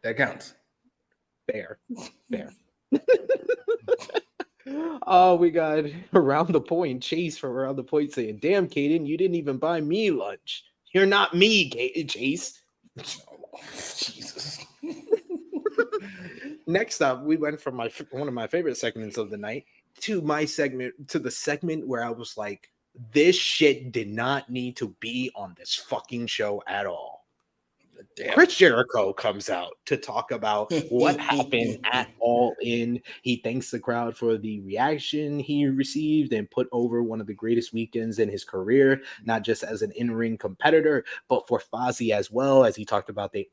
That counts. Fair. We got Around the Point, Chase from Around the Point saying, damn, Caden, you didn't even buy me lunch. You're not me, Chase. Jesus. Next up, we went from one of my favorite segments of the night to the segment where I was like, this shit did not need to be on this fucking show at all. Damn. Chris Jericho comes out to talk about what happened at All In. He thanks the crowd for the reaction he received and put over one of the greatest weekends in his career, not just as an in-ring competitor, but for Fozzy as well. As he talked about, they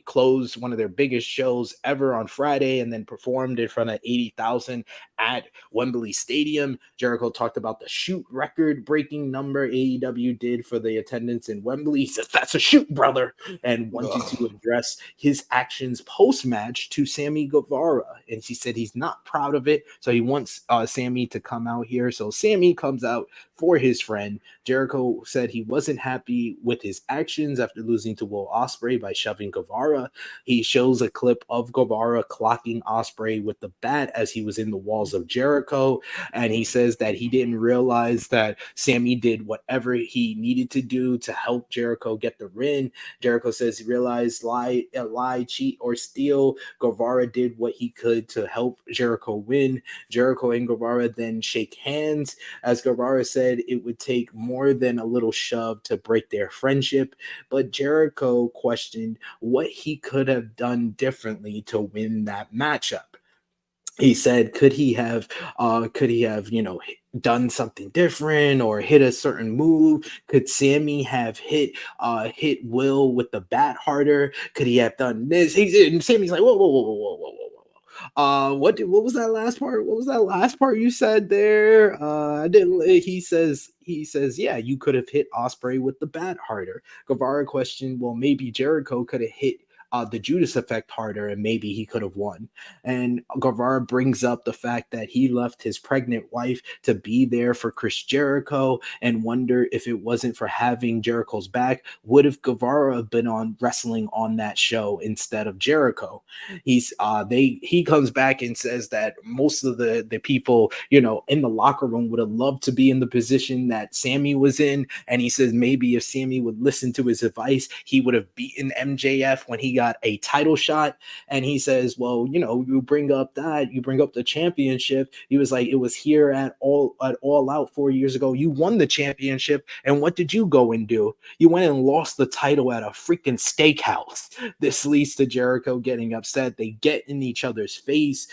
closed one of their biggest shows ever on Friday and then performed in front of 80,000 at Wembley Stadium. Jericho talked about the shoot record-breaking number AEW did for the attendance in Wembley. He says, that's a shoot, brother, and wanted to address his actions post-match to Sammy Guevara. And she said he's not proud of it, so he wants Sammy to come out here. So Sammy comes out for his friend. Jericho said he wasn't happy with his actions after losing to Will Ospreay by shoving Guevara. He shows a clip of Guevara clocking Ospreay with the bat as he was in the walls of Jericho, and he says that he didn't realize that Sammy did whatever he needed to do to help Jericho get the win. Jericho says he realized lie, cheat, or steal. Guevara did what he could to help Jericho win. Jericho and Guevara then shake hands. As Guevara said, it would take more than a little shove to break their friendship, but Jericho questioned what he could have done differently to win that matchup. He said, could he have, done something different or hit a certain move? Could Sammy have hit Will with the bat harder? Could he have done this? Sammy's like, whoa. What was that last part? What was that last part you said there? I didn't. He says, yeah, you could have hit Ospreay with the bat harder. Guevara questioned, well, maybe Jericho could have hit the Judas effect harder, and maybe he could have won. And Guevara brings up the fact that he left his pregnant wife to be there for Chris Jericho, and wonder if it wasn't for having Jericho's back, would have Guevara been on wrestling on that show instead of Jericho? He comes back and says that most of the people, in the locker room would have loved to be in the position that Sammy was in. And he says maybe if Sammy would listen to his advice, he would have beaten MJF when he got a title shot. And he says, well, you bring up the championship. He was like, it was here at All Out 4 years ago. You won the championship. And what did you go and do? You went and lost the title at a freaking steakhouse. This leads to Jericho getting upset. They get in each other's face.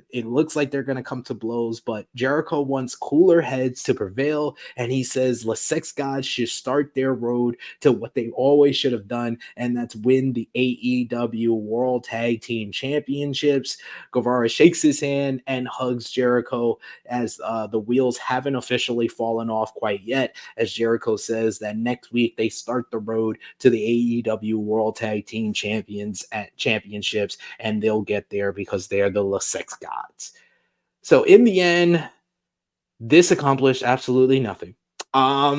It looks like they're going to come to blows, but Jericho wants cooler heads to prevail, and he says the sex gods should start their road to what they always should have done, and that's win the AEW World Tag Team Championships. Guevara shakes his hand and hugs Jericho as the wheels haven't officially fallen off quite yet, as Jericho says that next week they start the road to the AEW World Tag Team Championships, and they'll get there because they're the sex gods. So in the end, this accomplished absolutely nothing. I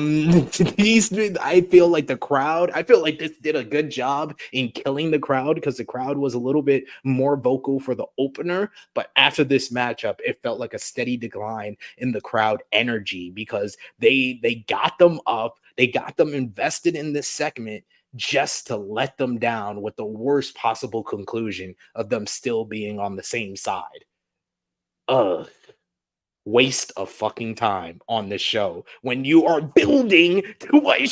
feel like this did a good job in killing the crowd, because the crowd was a little bit more vocal for the opener, but after this matchup, it felt like a steady decline in the crowd energy, because they got them up, they got them invested in this segment just to let them down with the worst possible conclusion of them still being on the same side. Waste of fucking time on this show when you are building to a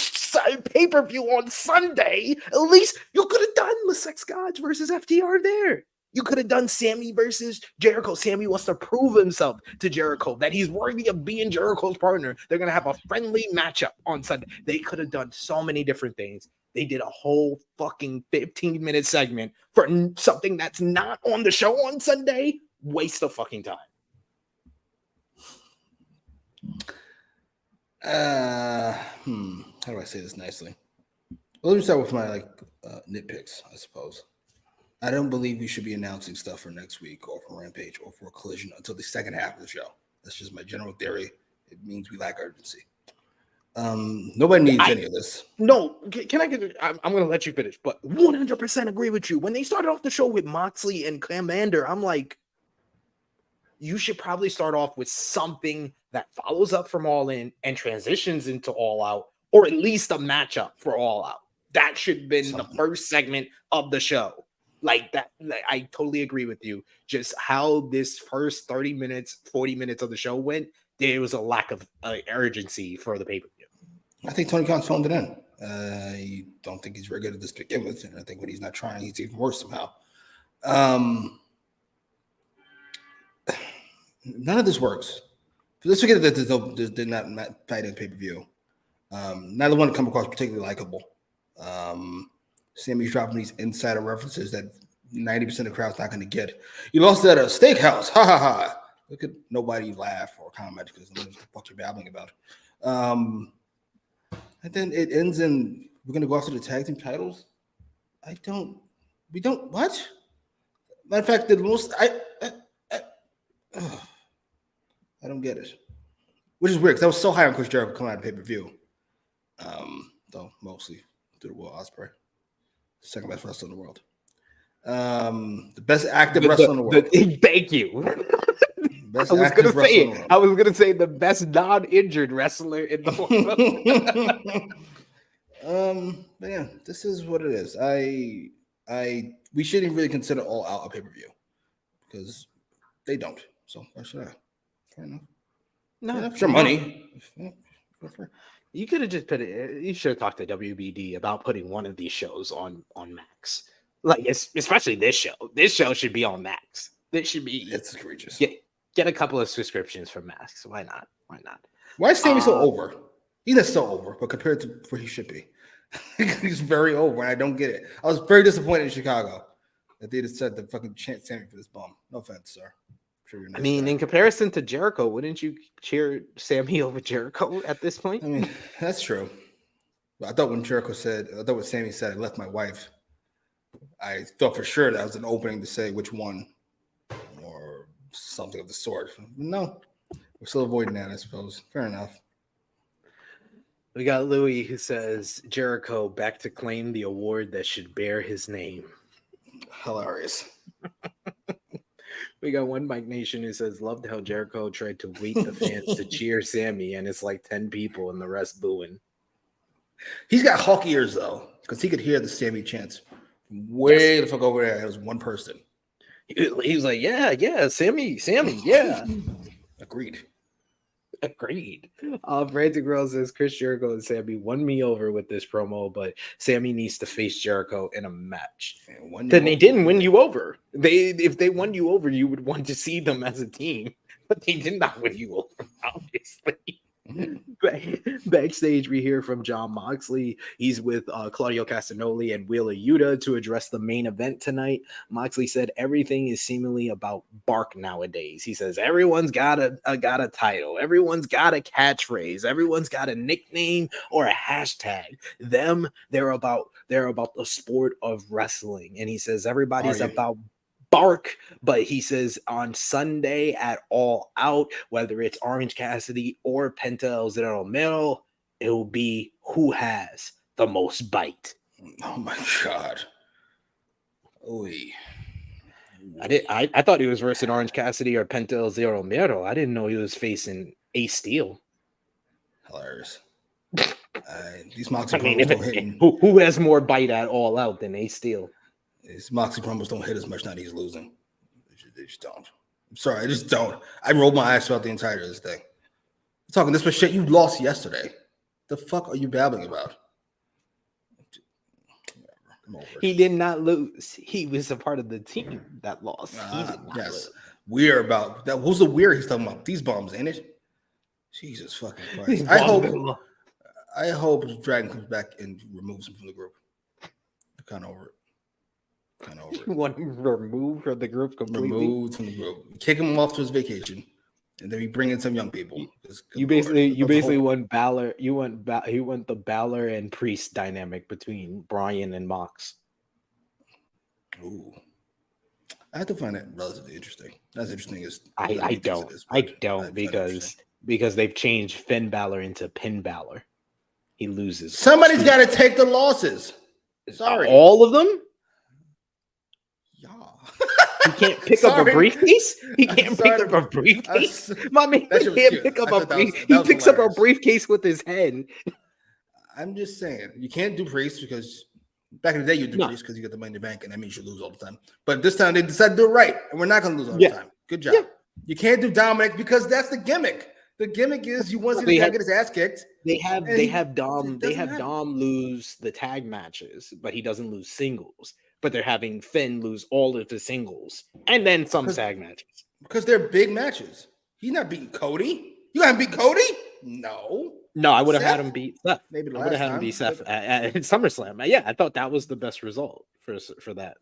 pay-per-view on Sunday. At least you could have done the Sex Gods versus FTR there. You could have done Sammy versus Jericho. Sammy wants to prove himself to Jericho that he's worthy of being Jericho's partner. They're going to have a friendly matchup on Sunday. They could have done so many different things. They did a whole fucking 15-minute segment for something that's not on the show on Sunday. Waste of fucking time. How do I say this nicely? Well, let me start with my nitpicks, I suppose. I don't believe we should be announcing stuff for next week or for Rampage or for Collision until the second half of the show. That's just my general theory. It means we lack urgency. Nobody needs any of this. No, can I get? I'm going to let you finish, but 100% agree with you. When they started off the show with Moxley and Commander, I'm like, you should probably start off with something that follows up from All In and transitions into All Out, or at least a matchup for All Out. That should have been the first segment of the show. Like that, I totally agree with you. Just how this first 30 minutes, 40 minutes of the show went, there was a lack of urgency for the pay-per-view. I think Tony Khan's phoned it in. I don't think he's very good at this to begin with, and I think when he's not trying, he's even worse somehow. None of this works. Let's forget that they did not fight at pay-per-view. Neither one come across particularly likable. Sammy's dropping these insider references that 90% of the crowd's not going to get. You lost at a steakhouse. Ha ha ha. Look at nobody laugh or comment because I don't know what the fuck you're babbling about. And then it ends in we're going to go after the tag team titles. We don't, what? Matter of fact, I don't get it. Which is weird because I was so high on Chris Jericho coming out of pay-per-view. Though mostly through the Will Ospreay. Second best wrestler in the world. The best active wrestler in the world. Thank you. I was going to say the best non-injured wrestler in the world. But yeah, this is what it is. We shouldn't really consider All Out a pay-per-view because they don't. So why should I? Fair enough. No, for money. You could have just put it. You should have talked to WBD about putting one of these shows on Max. Like, especially this show. This show should be on Max. This should be. It's egregious. Get a couple of subscriptions for Max. Why not? Why is Sammy so over? He's not so over, but compared to where he should be, he's very over, and I don't get it. I was very disappointed in Chicago that they just said the fucking chant Sammy for this bum. No offense, sir. Sure I mean, in comparison to Jericho, wouldn't you cheer Sammy over Jericho at this point? I mean, that's true. But I thought when Sammy said, I left my wife. I thought for sure that was an opening to say which one or something of the sort. No, we're still avoiding that, I suppose. Fair enough. We got Louis who says Jericho back to claim the award that should bear his name. Hilarious. We got one Mike Nation who says loved how Jericho tried to wait the fans to cheer Sammy, and it's like 10 people and the rest booing. He's got hawk ears though, because he could hear the Sammy chants way the fuck over there. It was one person. He was like, yeah, Sammy, yeah. Agreed. Frantic Girl says Chris Jericho and Sammy won me over with this promo, but Sammy needs to face Jericho in a match. Then they didn't win you over. If they won you over, you would want to see them as a team, but they did not win you over, obviously. Backstage, we hear from John Moxley. He's with Claudio Castagnoli and Wheeler Yuta to address the main event tonight. Moxley said everything is seemingly about bark nowadays. He says everyone's got a title, everyone's got a catchphrase, everyone's got a nickname or a hashtag. They're about the sport of wrestling, and he says everybody's about bark, but he says on Sunday at All Out, whether it's Orange Cassidy or Penta El Zero Miedo, it will be who has the most bite. Oh my god! Oy. I thought he was versus Orange Cassidy or Penta El Zero Miedo. I didn't know he was facing Ace Steel. Hilarious. These Moxley promos don't hit. Who has more bite at All Out than Ace Steel? These Moxley promos don't hit as much now that he's losing. They just don't. I'm sorry, I just don't. I rolled my eyes throughout the entirety of this thing. I'm talking this much shit. You lost yesterday. The fuck are you babbling about? He did not lose. He was a part of the team that lost. Yes. Lose. We're about that. Who's the weird he's talking about? These bums, ain't it? Jesus fucking Christ. I hope Dragon comes back and removes him from the group. I'm kind of over it. You want him removed from the group completely? Removed from the group. Kick him off to his vacation, and then we bring in some young people. You basically want Balor. You want the Balor and Priest dynamic between Bryan and Mox. Ooh, I have to find that relatively interesting. That's interesting as I don't because they've changed Finn Balor into Pin Balor. He loses. Somebody's got to take the losses. Sorry, all of them. He can't pick up a briefcase. He can't pick up a briefcase. My man can't pick up a briefcase. He picks up a briefcase with his head. I'm just saying, you can't do Priest because back in the day you do Priest because you get the money in the bank, and that means you lose all the time. But this time they decided to do it right, and we're not going to lose all the time. Good job. Yeah. You can't do Dominic because that's the gimmick. The gimmick is you want to see the guy get his ass kicked. They have Dom lose the tag matches, but he doesn't lose singles. But they're having Finn lose all of the singles and then some tag matches. Because they're big matches. He's not beating Cody. You got to beat Cody? No, I would have had him beat Seth. Maybe I would have had him beat Seth at SummerSlam. Yeah, I thought that was the best result for that.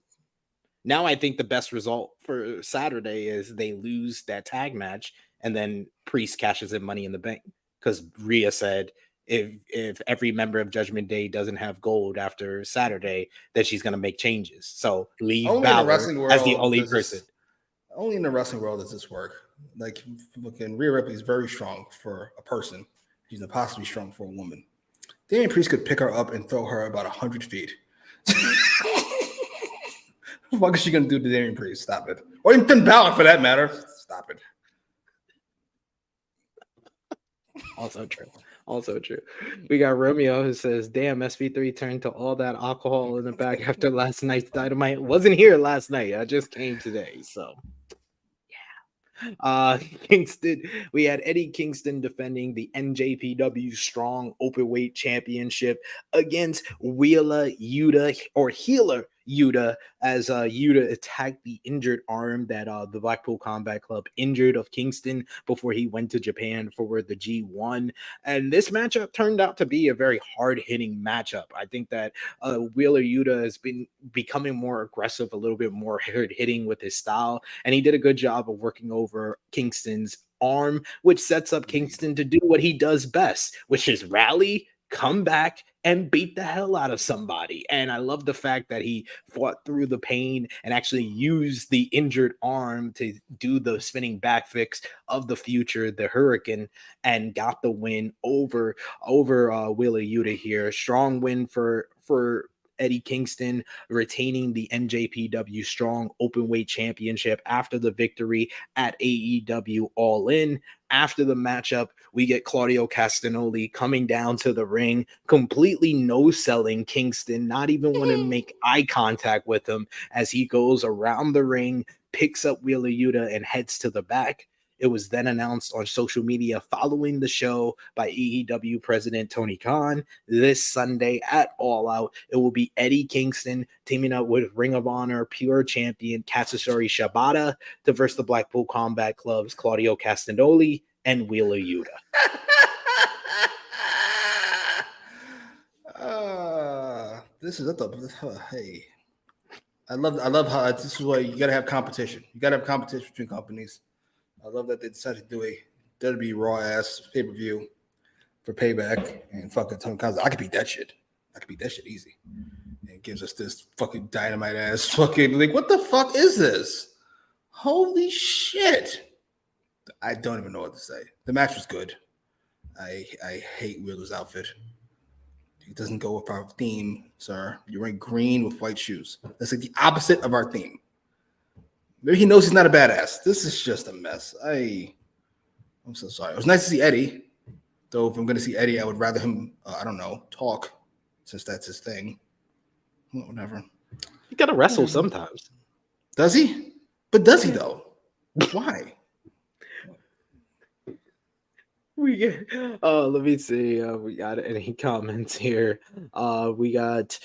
Now I think the best result for Saturday is they lose that tag match and then Priest cashes in Money in the Bank because Rhea said, if every member of Judgment Day doesn't have gold after Saturday, then she's going to make changes. So leave Balor as the only person. Only in the wrestling world does this work. Like, looking, Rhea Ripley is very strong for a person. She's impossibly strong for a woman. Damian Priest could pick her up and throw her about 100 feet. What the fuck is she going to do to Damian Priest? Stop it. Or even Finn Balor for that matter. Stop it. Also true. We got Romeo who says, damn, SP3 turned to all that alcohol in the back after last night's Dynamite. Wasn't here last night. I just came today. So, yeah. Kingston. We had Eddie Kingston defending the NJPW Strong Openweight Championship against Wheeler Yuda or Healer Yuda as Yuda attacked the injured arm that the Blackpool Combat Club injured of Kingston before he went to Japan for the G1. And this matchup turned out to be a very hard-hitting matchup. I think that Wheeler Yuda has been becoming more aggressive, a little bit more hard-hitting with his style, and he did a good job of working over Kingston's arm, which sets up Kingston to do what he does best, which is rally, come back and beat the hell out of somebody. And I love the fact that he fought through the pain and actually used the injured arm to do the spinning back fix of the future, the Hurricane, and got the win over Wheeler Yuta here. Strong win for Eddie Kingston, retaining the NJPW Strong Openweight Championship after the victory at AEW All In. After the matchup, we get Claudio Castagnoli coming down to the ring, completely no-selling Kingston, not even want to make eye contact with him as he goes around the ring, picks up Wheeler Yuta, and heads to the back. It was then announced on social media following the show by AEW President Tony Khan. This Sunday at All Out, it will be Eddie Kingston teaming up with Ring of Honor Pure Champion Katsuyori Shibata to versus the Blackpool Combat Club's Claudio Castagnoli and Wheeler Yuta. This is hey. I love how this is why you gotta have competition. You gotta have competition between companies. I love that they decided to do a WWE Raw ass pay-per-view for Payback and fucking Tony Khan. I could beat that shit. I could beat that shit easy. And it gives us this fucking Dynamite ass fucking like, what the fuck is this? Holy shit. I don't even know what to say. The match was good. I hate Wheeler's outfit. It doesn't go with our theme, sir. You're wearing green with white shoes. That's like the opposite of our theme. Maybe he knows he's not a badass. This is just a mess. I'm so sorry. It was nice to see Eddie. Though if I'm going to see Eddie, I would rather him, I don't know, talk, since that's his thing. Well, whatever. You got to wrestle sometimes. Does he? But does he, though? Why? We get, let me see. We got any comments here. We got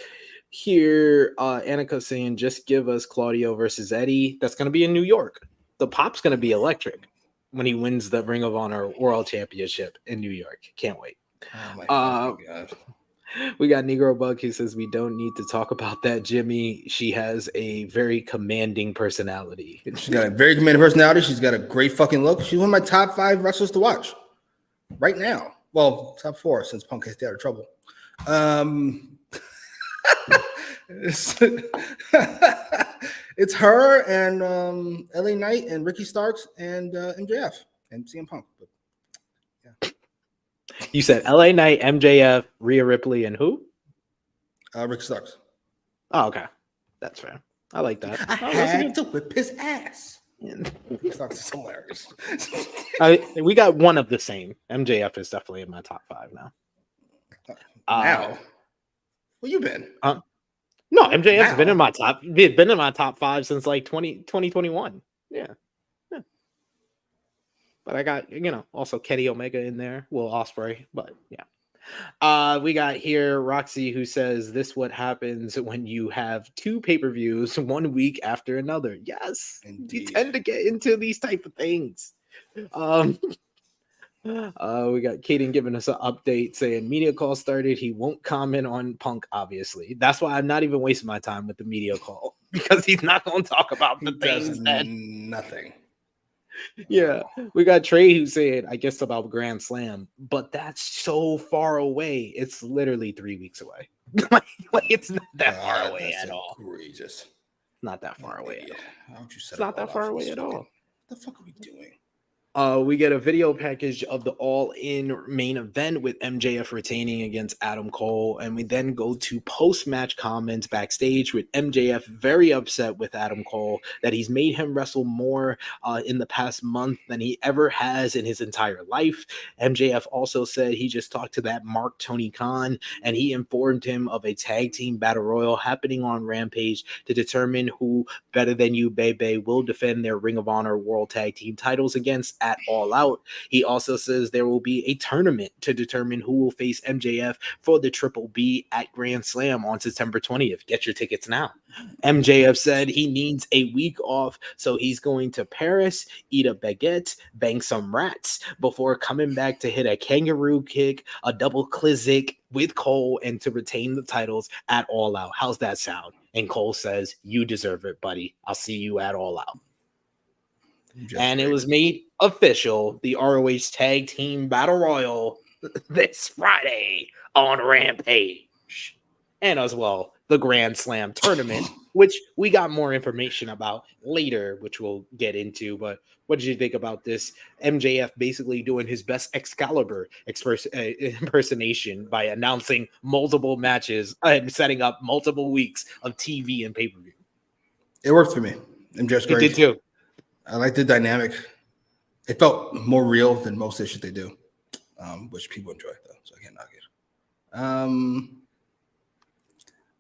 here Annika saying, just give us Claudio versus Eddie. That's going to be in New York. The pop's going to be electric when he wins the Ring of Honor World Championship in New York. Can't wait. Oh my God. We got Negro Bug. He says, we don't need to talk about that, Jimmy. She has a very commanding personality. She's got a very commanding personality. She's got a great fucking look. She's one of my top 5 wrestlers to watch right now. Well, top 4 since Punk has stayed out of trouble. It's her and LA Knight and Ricky Starks and MJF and CM Punk. But, yeah. You said LA Knight, MJF, Rhea Ripley, and who? Ricky Starks. Oh, okay. That's fair. I like that. I had to whip his ass. Ricky Starks is hilarious. We got one of the same. MJF is definitely in my top 5 now. Now, where you been? No, MJF's been in my top. Been in my top 5 since like 2021. Yeah. But I got, also Kenny Omega in there, Will Ospreay. But yeah. We got here Roxy who says, this what happens when you have 2 pay-per-views 1 week after another. Yes. Indeed. You tend to get into these type of things. We got Kaden giving us an update saying media call started. He won't comment on Punk, obviously. That's why I'm not even wasting my time with the media call, because he's not going to talk about the things that nothing. Yeah, we got Trey who's saying, I guess, about Grand Slam, but that's so far away. It's literally 3 weeks away. like it's not that far away at all. Outrageous. Not that far away at all. It's not that far away at all. What the fuck are we doing? We get a video package of the All-In main event with MJF retaining against Adam Cole, and we then go to post-match comments backstage with MJF very upset with Adam Cole that he's made him wrestle more in the past month than he ever has in his entire life. MJF also said he just talked to that Mark Tony Khan, and he informed him of a tag team battle royal happening on Rampage to determine who Better Than You Bebe will defend their Ring of Honor World Tag Team titles against at All Out. He also says there will be a tournament to determine who will face MJF for the Triple B at Grand Slam on September 20th. Get your tickets now. MJF said he needs a week off, so he's going to Paris, eat a baguette, bang some rats before coming back to hit a kangaroo kick, a double clizic with Cole, and to retain the titles at All Out. How's that sound? And Cole says, you deserve it, buddy. I'll see you at All Out. And it was made official. The ROH Tag Team Battle Royal this Friday on Rampage. And as well, the Grand Slam tournament, which we got more information about later, which we'll get into. But what did you think about this? MJF basically doing his best Excalibur impersonation by announcing multiple matches and setting up multiple weeks of TV and pay-per-view. It worked for me. MJF's great. It did too. I like the dynamic. It felt more real than most of the shit they do, which people enjoy, though, so I can't knock it.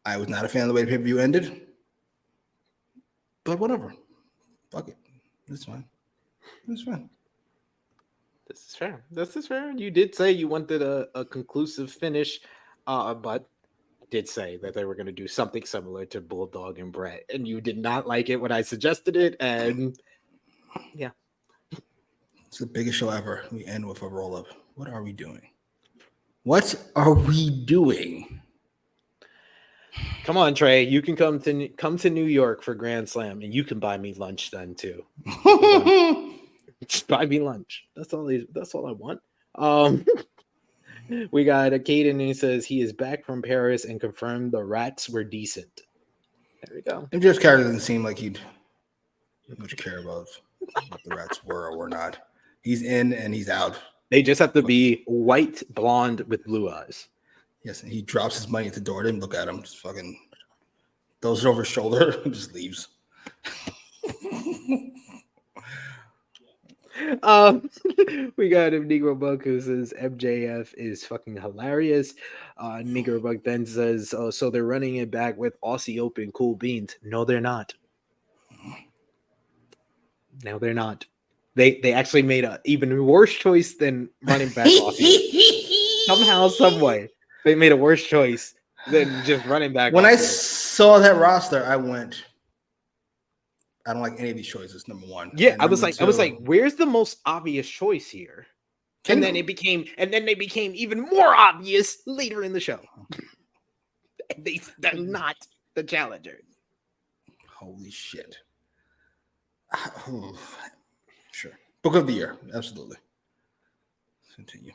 I was not a fan of the way the pay-per-view ended, but whatever. Fuck it. It's fine. It's fine. This is fair. This is fair. You did say you wanted a conclusive finish, but did say that they were going to do something similar to Bulldog and Brett, and you did not like it when I suggested it, and yeah. It's the biggest show ever. We end with a roll-up. What are we doing? What are we doing? Come on, Trey. You can come to New York for Grand Slam, and you can buy me lunch then too. Just buy me lunch. That's all I want. We got a Caden, and he says he is back from Paris and confirmed the rats were decent. There we go. MJF's character doesn't seem like he'd much care about what the rats were or were not. He's in and he's out. They just have to be white, blonde with blue eyes. Yes, and he drops his money at the door. Didn't look at him. Just fucking throws it over his shoulder and just leaves. We got a Negro Buck who says MJF is fucking hilarious. Negro Buck then says, "Oh, so they're running it back with Aussie Open Cool Beans." No, they're not. No, they're not. They actually made an even worse choice than running back Aussie. Somehow, some way, they made a worse choice than just running back. When I saw that roster, I went, I don't like any of these choices. Number one. Yeah, and I was number like, where's the most obvious choice here? And then they became even more obvious later in the show. They're not the challenger. Holy shit. Sure. Book of the year. Absolutely. Continue.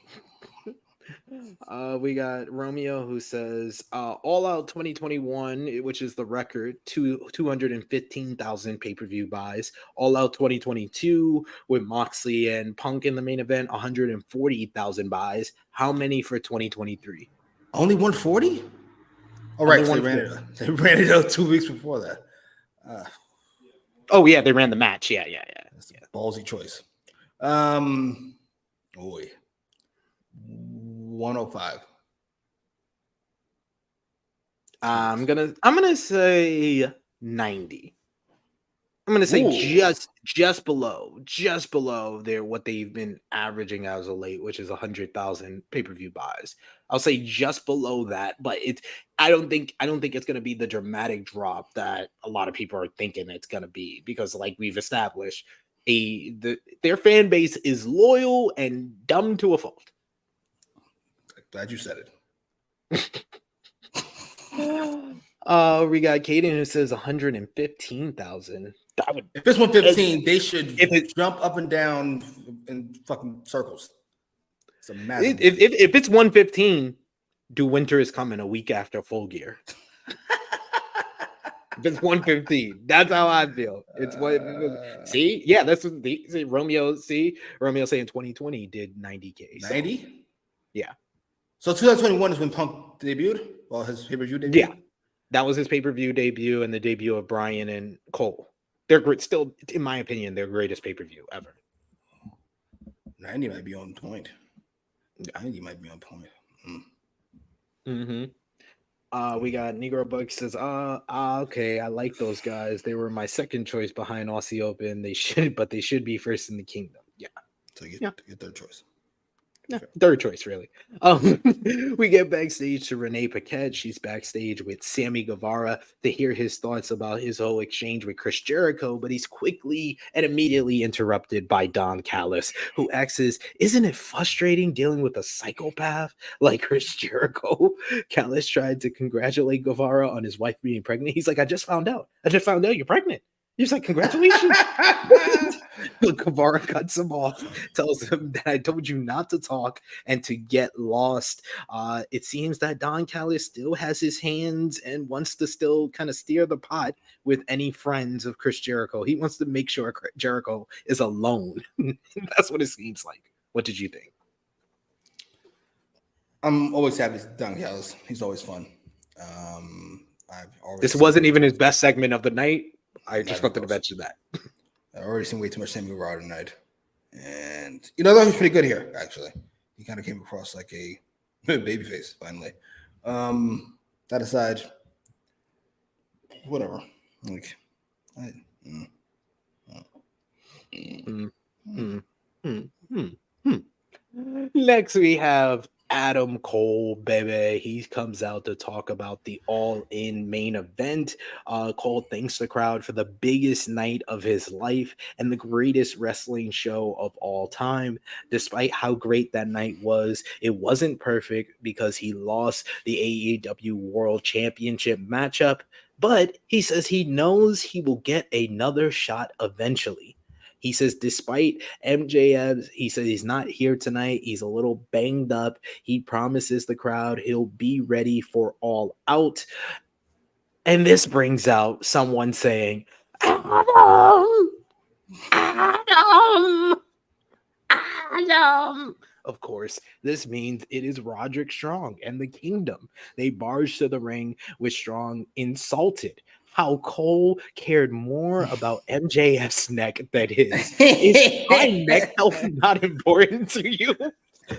We got Romeo who says All Out 2021, which is the record, 215,000 pay-per-view buys. All Out 2022 with Moxley and Punk in the main event, 140,000 buys. How many for 2023? Only 140? All right, they ran it out 2 weeks before that. Oh yeah, they ran the match. Yeah. That's a ballsy choice. 105. I'm gonna say 90. I'm gonna say just below there what they've been averaging as of late, which is 100,000 pay-per-view buys. I'll say just below that, but I don't think it's gonna be the dramatic drop that a lot of people are thinking it's gonna be, because like we've established, their fan base is loyal and dumb to a fault. Glad you said it. We got Caden who says 115,000. If it's 115, they should jump up and down in fucking circles. It's a massive. If it's 115, Do Winter Is Coming a week after Full Gear. If it's 115, that's how I feel. It's what. See, yeah, that's what Romeo. See, Romeo saying 2020 did 90K. 90? Yeah. So 2021 is when Punk debuted? Well, his pay-per-view debut? Yeah. That was his pay-per-view debut and the debut of Bryan and Cole. They're great. Still, in my opinion, their greatest pay-per-view ever. 90 might be on point. 90 might be on point. Mm-hmm. We got Negro Bug says, okay, I like those guys. They were my second choice behind Aussie Open. They should be first in the kingdom. Yeah. So you get third choice. Yeah, third choice, really. We get backstage to Renee Paquette. She's backstage with Sammy Guevara to hear his thoughts about his whole exchange with Chris Jericho, but he's quickly and immediately interrupted by Don Callis, who asks, isn't it frustrating dealing with a psychopath like Chris Jericho? Callis tried to congratulate Guevara on his wife being pregnant. He's like, I just found out you're pregnant. He's like, congratulations. Guevara cuts him off, tells him that I told you not to talk and to get lost. It seems that Don Callis still has his hands and wants to still kind of steer the pot with any friends of Chris Jericho. He wants to make sure Jericho is alone. That's what it seems like. What did you think? I'm always happy with Don Callis. He's always fun. This wasn't even his best segment of the night. I just wanted to mention that. I've already seen way too much Sammy Guevara tonight. And, I thought he was pretty good here, actually. He kind of came across like a babyface, finally. That aside, whatever. Like, Next, we have Adam Cole, baby. He comes out to talk about the all-in main event. Cole thanks the crowd for the biggest night of his life and the greatest wrestling show of all time. Despite how great that night was, it wasn't perfect because he lost the AEW World Championship matchup, but he says he knows he will get another shot eventually. He says, despite MJF, he says he's not here tonight. He's a little banged up. He promises the crowd he'll be ready for All Out. And this brings out someone saying, Adam! Adam! Adam! Of course, this means it is Roderick Strong and the Kingdom. They barged to the ring with Strong insulted. How Cole cared more about MJF's neck than his. Is my neck health not important to you?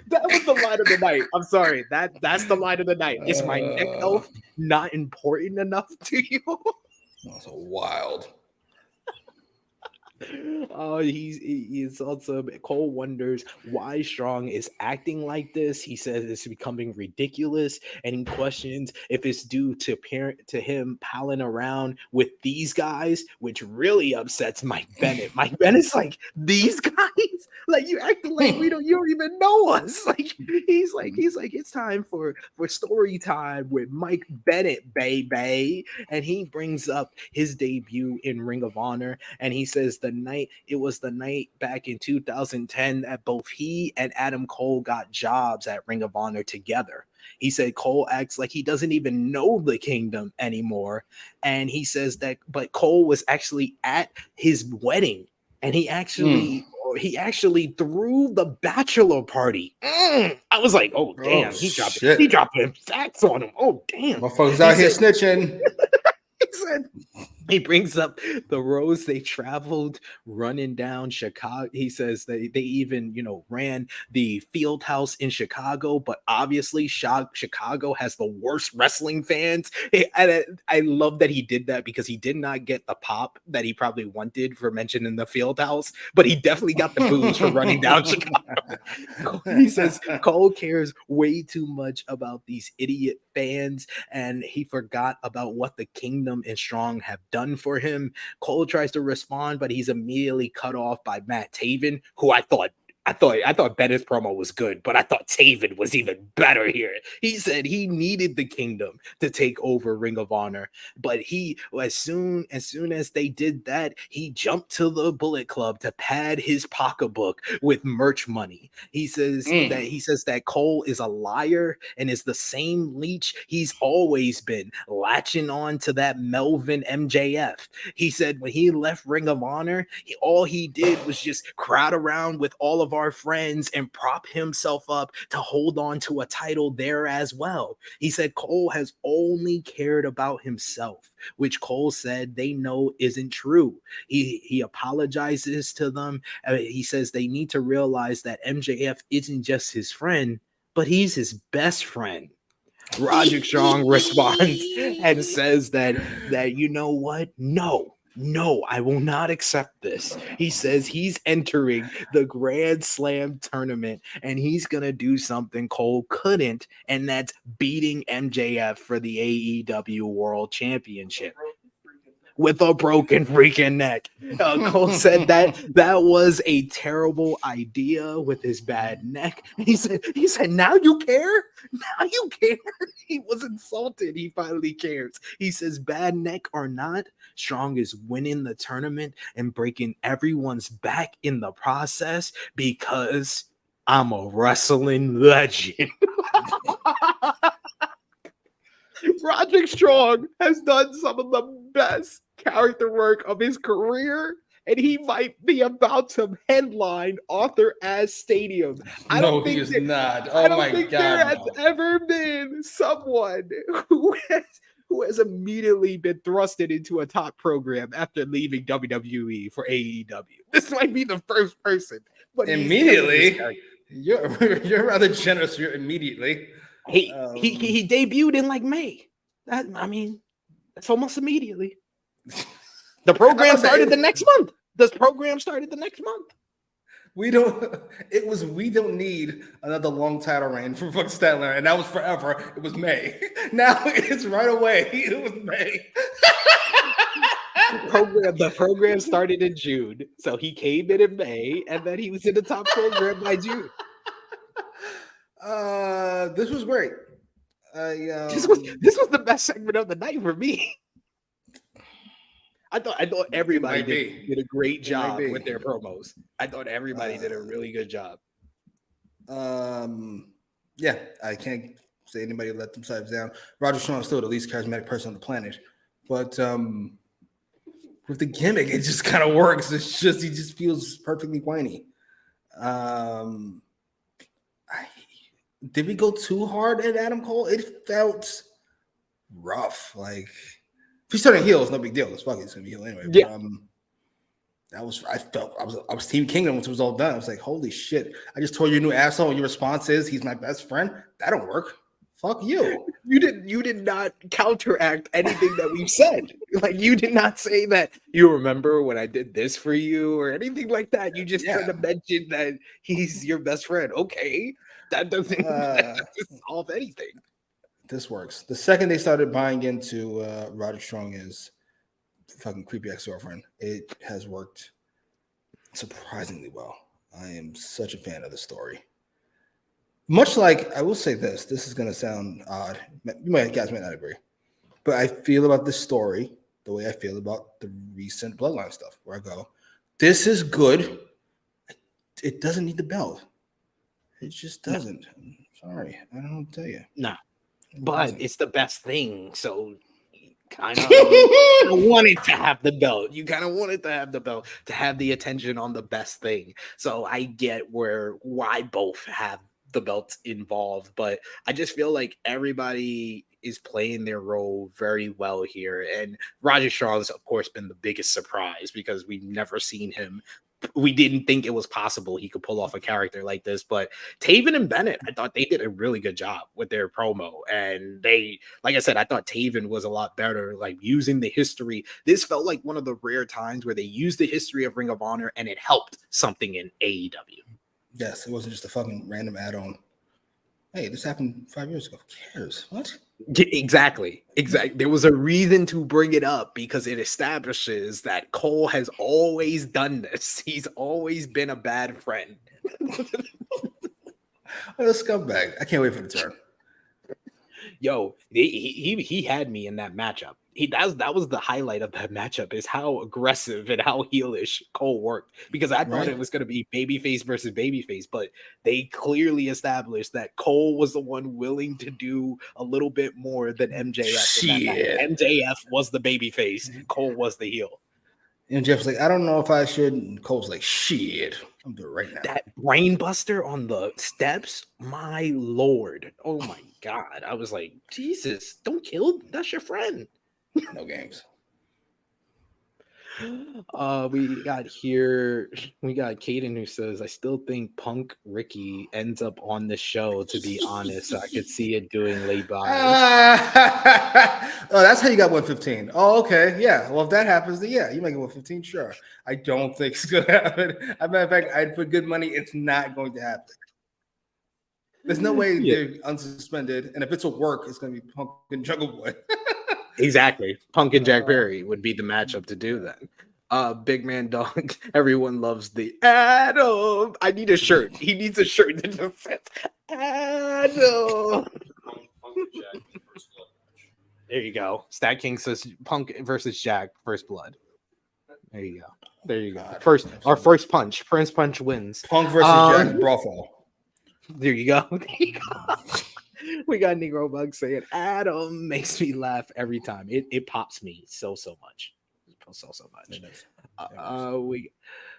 That was the line of the night. I'm sorry. That's the line of the night. Is my neck health not important enough to you? That's wild. He insults him. Cole wonders why Strong is acting like this. He says it's becoming ridiculous, and he questions if it's due to him palling around with these guys, which really upsets Mike Bennett. Mike Bennett's like, these guys? Like, you acting like you don't even know us. Like he's like, it's time for story time with Mike Bennett, baby. And he brings up his debut in Ring of Honor, and he says it was the night back in 2010 that both he and Adam Cole got jobs at Ring of Honor together. He said Cole acts like he doesn't even know the Kingdom anymore. And he says that, but Cole was actually at his wedding, and he actually threw the bachelor party. I was like, oh damn, he dropped him facts on him. Oh damn, motherfuckers out here snitching. He said he brings up the roads they traveled running down Chicago. He says they even, ran the field house in Chicago, but obviously Chicago has the worst wrestling fans. And I love that he did that because he did not get the pop that he probably wanted for mentioning the field house, but he definitely got the booze for running down Chicago. He says Cole cares way too much about these idiot fans, and he forgot about what the Kingdom and Strong have done for him. Cole tries to respond, but he's immediately cut off by Matt Taven, who I thought Bennett's promo was good, but I thought Taven was even better here. He said he needed the Kingdom to take over Ring of Honor, but as soon as they did that, he jumped to the Bullet Club to pad his pocketbook with merch money. He says that Cole is a liar and is the same leech he's always been, latching on to that Melvin MJF. He said when he left Ring of Honor, all he did was just crowd around with all of our friends and prop himself up to hold on to a title there as well. He said Cole has only cared about himself, which Cole said they know isn't true. He apologizes to them. He says they need to realize that MJF isn't just his friend, but he's his best friend. Roderick Strong responds and says that you know what? No, I will not accept this. He says he's entering the Grand Slam tournament and he's going to do something Cole couldn't, and that's beating MJF for the AEW World Championship. with a broken freaking neck. Cole said that was a terrible idea with his bad neck. He said, now you care? Now you care? He was insulted. He finally cares. He says, bad neck or not, Strong is winning the tournament and breaking everyone's back in the process because I'm a wrestling legend. Roderick Strong has done some of the best character work of his career, and he might be about to headline Arthur Ashe Stadium. I don't think there has ever been someone who has immediately been thrusted into a top program after leaving WWE for AEW. This might be the first person. But immediately, you're rather generous. You're immediately. He debuted in like May. That's almost immediately. The program started the next month. We don't need another long title reign for Buck Statler, and that was forever. It was May. Now it's right away. It was May. The program started in June, so he came in May, and then he was in the top program by June. This was great. This was the best segment of the night for me. I thought everybody did a great job with their promos. I thought everybody did a really good job. Yeah, I can't say anybody let themselves down. Roger Strong is still the least charismatic person on the planet, but with the gimmick, it just kind of works. It's just he just feels perfectly whiny. Did we go too hard at Adam Cole? It felt rough. Like if he's turning heel, it's no big deal. It's fucking gonna be heel anyway. Yeah. But I was Team Kingdom once it was all done. I was like, holy shit! I just told you a new asshole, and your response is he's my best friend. That don't work. Fuck you. You did not counteract anything that we've said. Like you did not say that you remember when I did this for you or anything like that. You just tried to mention that he's your best friend. Okay. That doesn't solve anything. This works. The second they started buying into Roderick Strong is fucking creepy ex-girlfriend, it has worked surprisingly well. I am such a fan of the story. Much like, I will say this is going to sound odd. You guys might not agree. But I feel about this story the way I feel about the recent Bloodline stuff, where I go, this is good. It doesn't need the belt. It just doesn't. I'm sorry. I don't know what to tell you. Nah. But it's the best thing. So kind of wanted to have the belt. You kind of wanted to have the belt to have the attention on the best thing. So I get why both have the belts involved, but I just feel like everybody is playing their role very well here. And Roger Strong's, of course, been the biggest surprise because we've never seen him. We didn't think it was possible he could pull off a character like this, but Taven and Bennett, I thought they did a really good job with their promo. And they, like I said, I thought Taven was a lot better, like using the history. This felt like one of the rare times where they used the history of Ring of Honor and it helped something in AEW. Yes, it wasn't just a fucking random add-on. Hey, this happened 5 years ago. Who cares? What? Exactly. There was a reason to bring it up because it establishes that Cole has always done this. He's always been a bad friend. What a scumbag. I can't wait for the turn. Yo, he had me in that matchup. That was the highlight of that matchup, is how aggressive and how heelish Cole worked, because I thought it was going to be babyface versus babyface, but they clearly established that Cole was the one willing to do a little bit more than MJF. Shit. MJF was the babyface. Cole was the heel. And Jeff's like, I don't know if I should. And Cole's like, shit, I'm doing it right now. That brainbuster on the steps, my lord. Oh my God. I was like, Jesus, don't kill. That's your friend. No games. We got Caden who says, I still think Punk Ricky ends up on the show, to be honest. So I could see it doing late by. Oh, that's how you got 115. Oh, okay. Yeah. Well, if that happens, then yeah, you make it 115. Sure. I don't think it's going to happen. As a matter of fact, I'd put good money. It's not going to happen. There's no way they're unsuspended. And if it's a work, it's going to be Punk and Jungle Boy. Exactly. Punk and Jack Perry would be the matchup to do that. Big Man Dog. Everyone loves the Adam. I need a shirt. He needs a shirt that just says Adam. There you go. Stat King says Punk versus Jack, first blood. There you go. There you go. Our first punch. First punch wins. Punk versus Jack Brawl. There you go. There you go. We got Negro Bug saying Adam makes me laugh every time. It pops me so much. So much.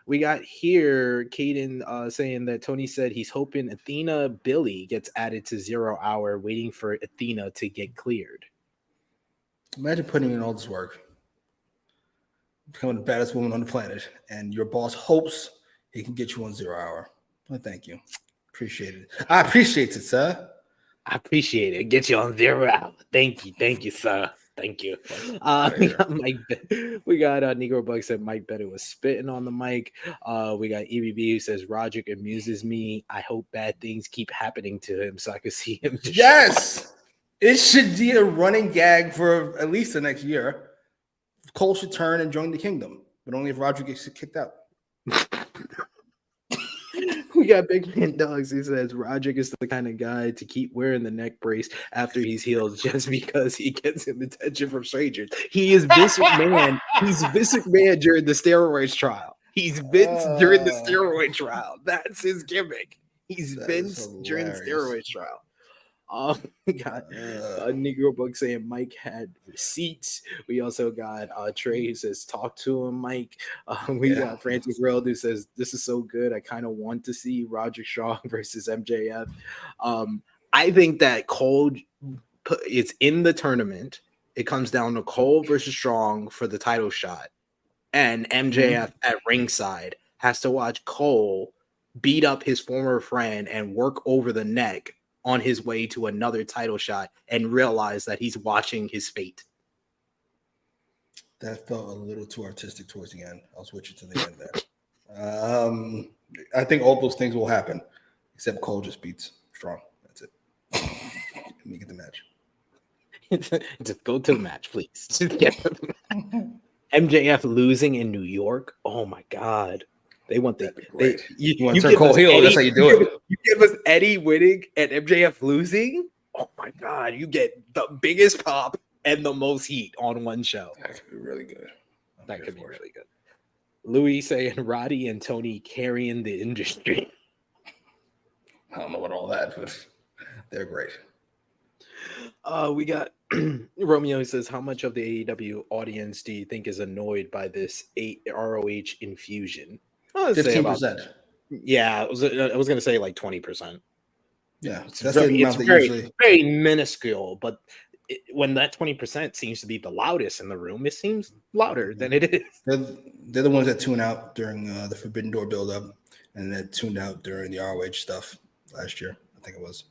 We got here Caden saying that Tony said he's hoping Athena Billy gets added to 0 Hour, waiting for Athena to get cleared. Imagine putting in all this work, becoming the baddest woman on the planet, and your boss hopes he can get you on 0 Hour. Well, thank you. Appreciate it. I appreciate it, sir. I appreciate it. Get you on 0 Hour. Thank you, sir. Thank you. We got Negro Bug said Mike Bennett was spitting on the mic. We got EBB who says Roderick amuses me. I hope bad things keep happening to him so I can see him. Yes, it should be a running gag for at least the next year. Cole should turn and join the kingdom, but only if Roderick gets kicked out. We got Big Man Dogs who says Roderick is the kind of guy to keep wearing the neck brace after he's healed just because he gets him attention from strangers. He is Vince McMahon. He's Vince McMahon during the steroids trial. He's Vince during the steroid trial. That's his gimmick. He's Vince during the steroid trial. We got a Negro Bug saying Mike had receipts. We also got Trey who says talk to him, Mike. We got Francis World who says this is so good. I kind of want to see Roger Shaw versus MJF. I think that Cole is in the tournament. It comes down to Cole versus Strong for the title shot, and MJF at ringside has to watch Cole beat up his former friend and work over the neck on his way to another title shot and realize that he's watching his fate. That felt a little too artistic towards the end. I'll switch it to the end there. I think all those things will happen, except Cole just beats Strong. That's it. Let me get the match. Just go to the match, please. Just get to the match. MJF losing in New York. Oh my God. They want the you want to turn Cole heel. That's how you do it. You give us Eddie winning and MJF losing. Oh my God! You get the biggest pop and the most heat on one show. That could be really good. That could be really good. Louis saying Roddy and Tony carrying the industry. I don't know about all that, but they're great. We got Romeo says, how much of the AEW audience do you think is annoyed by this ROH infusion? 15%. Yeah, I was going to say like 20%. Yeah, it's very minuscule, but when that 20% seems to be the loudest in the room, it seems louder than it is. They're the ones that tune out during the Forbidden Door build-up, and that tuned out during the ROH stuff last year, I think it was.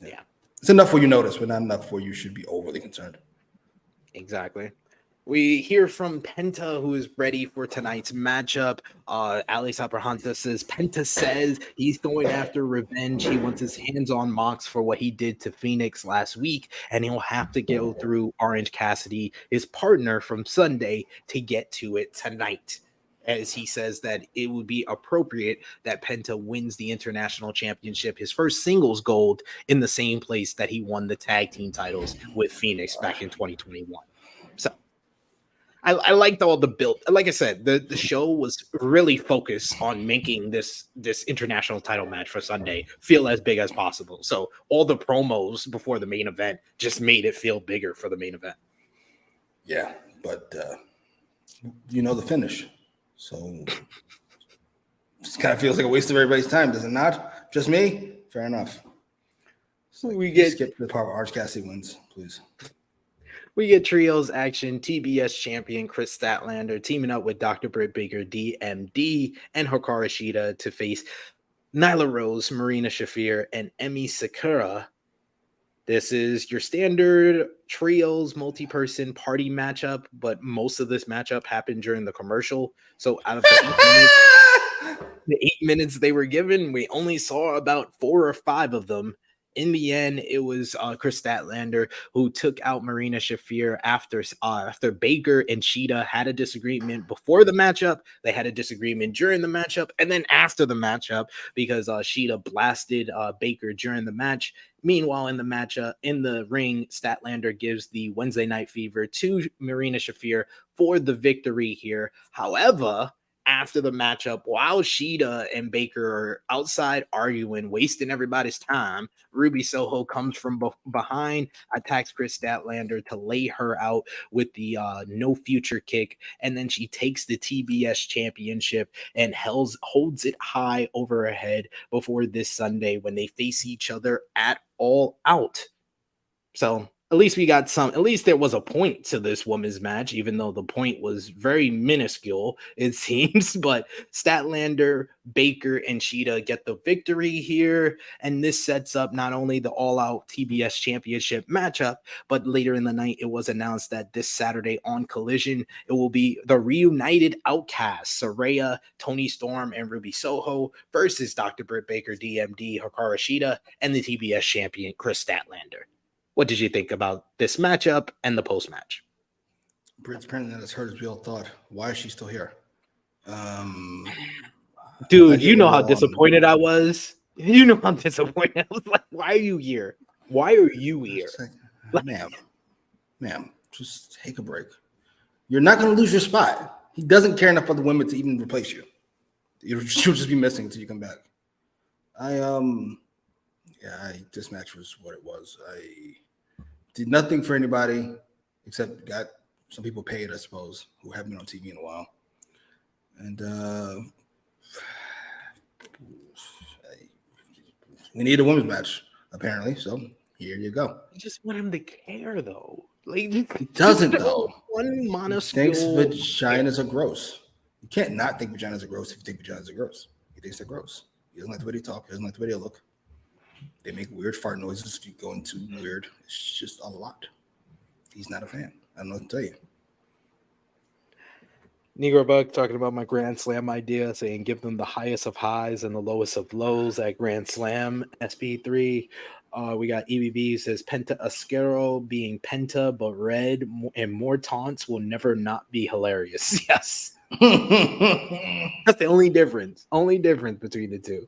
Yeah. It's enough where you notice, but not enough where you should be overly concerned. Exactly. We hear from Penta, who is ready for tonight's matchup. Alex Abrahanta says Penta says he's going after revenge. He wants his hands on Mox for what he did to Phoenix last week, and he'll have to go through Orange Cassidy, his partner from Sunday, to get to it tonight. As he says that it would be appropriate that Penta wins the International Championship, his first singles gold, in the same place that he won the tag team titles with Phoenix back in 2021. So I liked all the build. Like I said, the show was really focused on making this international title match for Sunday feel as big as possible. So all the promos before the main event just made it feel bigger for the main event. Yeah, but you know the finish. So this kind of feels like a waste of everybody's time, does it not? Just me? Fair enough. We get skip the part where Orange Cassidy wins, please. We get trios action. TBS champion Chris Statlander teaming up with Dr. Britt Baker, DMD, and Hikaru Shida to face Nyla Rose, Marina Shafir, and Emi Sakura. This is your standard trios multi-person party matchup, but most of this matchup happened during the commercial. So out of the 8 minutes they were given, we only saw about 4 or 5 of them in the end, it was Chris Statlander who took out Marina Shafir after Baker and Cheetah had a disagreement before the matchup. They had a disagreement during the matchup, and then after the matchup because Cheetah blasted Baker during the match. Meanwhile, in the matchup in the ring, Statlander gives the Wednesday Night Fever to Marina Shafir for the victory here. However, after the matchup, while Sheeta and Baker are outside arguing, wasting everybody's time, Ruby Soho comes from behind, attacks Chris Statlander to lay her out with the no future kick, and then she takes the TBS championship and holds it high over her head before this Sunday when they face each other at All Out. So at least there was a point to this women's match, even though the point was very minuscule, it seems. But Statlander, Baker, and Cheetah get the victory here. And this sets up not only the all-out TBS championship matchup, but later in the night, it was announced that this Saturday on Collision, it will be the reunited Outcasts, Saraya, Toni Storm, and Ruby Soho versus Dr. Britt Baker, DMD, Hikaru Shida, and the TBS champion, Chris Statlander. What did you think about this matchup and the post-match? Britt's apparently not as hurt as we all thought. Why is she still here? Dude, you know how disappointed I was. You know how disappointed I was. Like, why are you here? Why are you here? Like, ma'am, just take a break. You're not going to lose your spot. He doesn't care enough about the women to even replace you. You'll just be missing until you come back. This match was what it was. I did nothing for anybody except got some people paid, I suppose, who haven't been on TV in a while. And we need a women's match, apparently. So here you go. I just want him to care, though. Like, he doesn't, though. One minuscule. He thinks vaginas are gross. You can't not think vaginas are gross if you think vaginas are gross. He thinks they're gross. He doesn't like the way they talk. He doesn't like the way they look. They make weird fart noises if you go into weird. It's just a lot. He's not a fan. I don't know what to tell you. Negro Buck talking about my Grand Slam idea, saying give them the highest of highs and the lowest of lows at Grand Slam. SP3. We got EBB says Penta El Zero being Penta but red and more taunts will never not be hilarious. Yes. That's the only difference. Only difference between the two.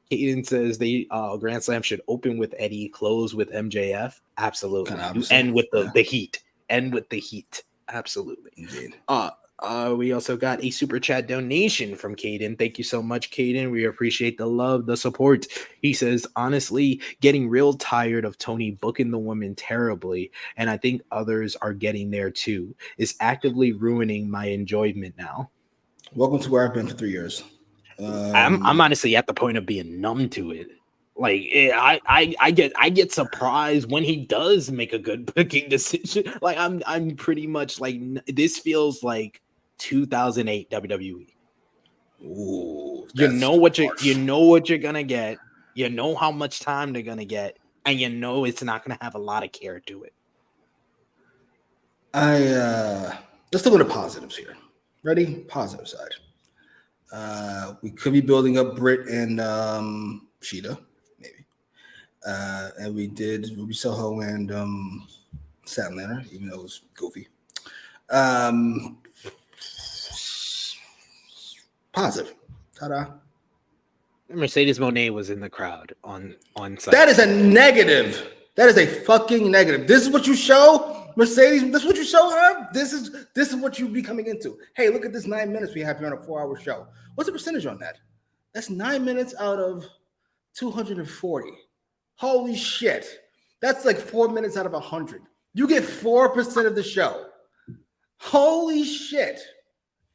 Hayden says the Grand Slam should open with Eddie, close with MJF. Absolutely. And with the heat. And with the heat. Absolutely. Indeed. We also got a super chat donation from Caden. Thank you so much, Caden. We appreciate the love, the support. He says, honestly, getting real tired of Tony booking the woman terribly, and I think others are getting there too. Is actively ruining my enjoyment now. Welcome to where I've been for 3 years. I'm honestly at the point of being numb to it. Like I get surprised when he does make a good booking decision. Like I'm pretty much like, this feels like 2008 WWE. Ooh, you know what you're gonna get. You know how much time they're gonna get, and you know it's not gonna have a lot of care to it. Let's look at the positives here. Ready? Positive side. We could be building up Britt and Sheeta, maybe. And we did Ruby Soho and Statlander, even though it was goofy. Positive. Ta-da. Mercedes Moné was in the crowd on site. That is a negative. That is a fucking negative. This is what you show, Mercedes. This is what you show her. This is what you be coming into. Hey, look at this 9 minutes we have here on a 4-hour show. What's the percentage on that? That's 9 minutes out of 240. Holy shit. That's like 4 minutes out of 100. You get 4% of the show. Holy shit.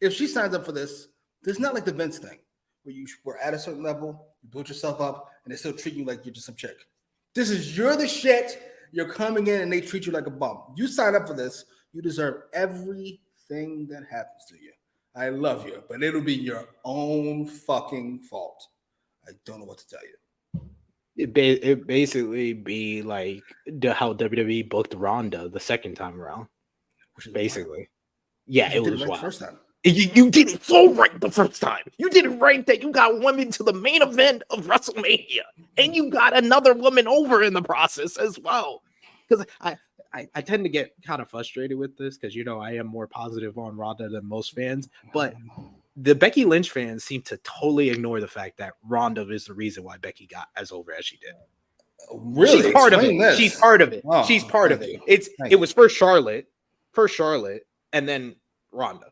If she signs up for this, it's not like the Vince thing where you were at a certain level, you built yourself up, and they still treat you like you're just some chick. This is you're the shit. You're coming in and they treat you like a bum. You sign up for this, you deserve everything that happens to you. I love you, but it'll be your own fucking fault. I don't know what to tell you. It basically be like how WWE booked Ronda the second time around. Basically. Yeah, it was wild. First time. You did it so right the first time. You did it right that you got women to the main event of WrestleMania, and you got another woman over in the process as well. Because I tend to get kind of frustrated with this because, you know, I am more positive on Ronda than most fans, but the Becky Lynch fans seem to totally ignore the fact that Ronda is the reason why Becky got as over as she did. Really? She's part of Explain it. this. She's part of it. Oh, She's part of it. thank It was first Charlotte, and then Ronda.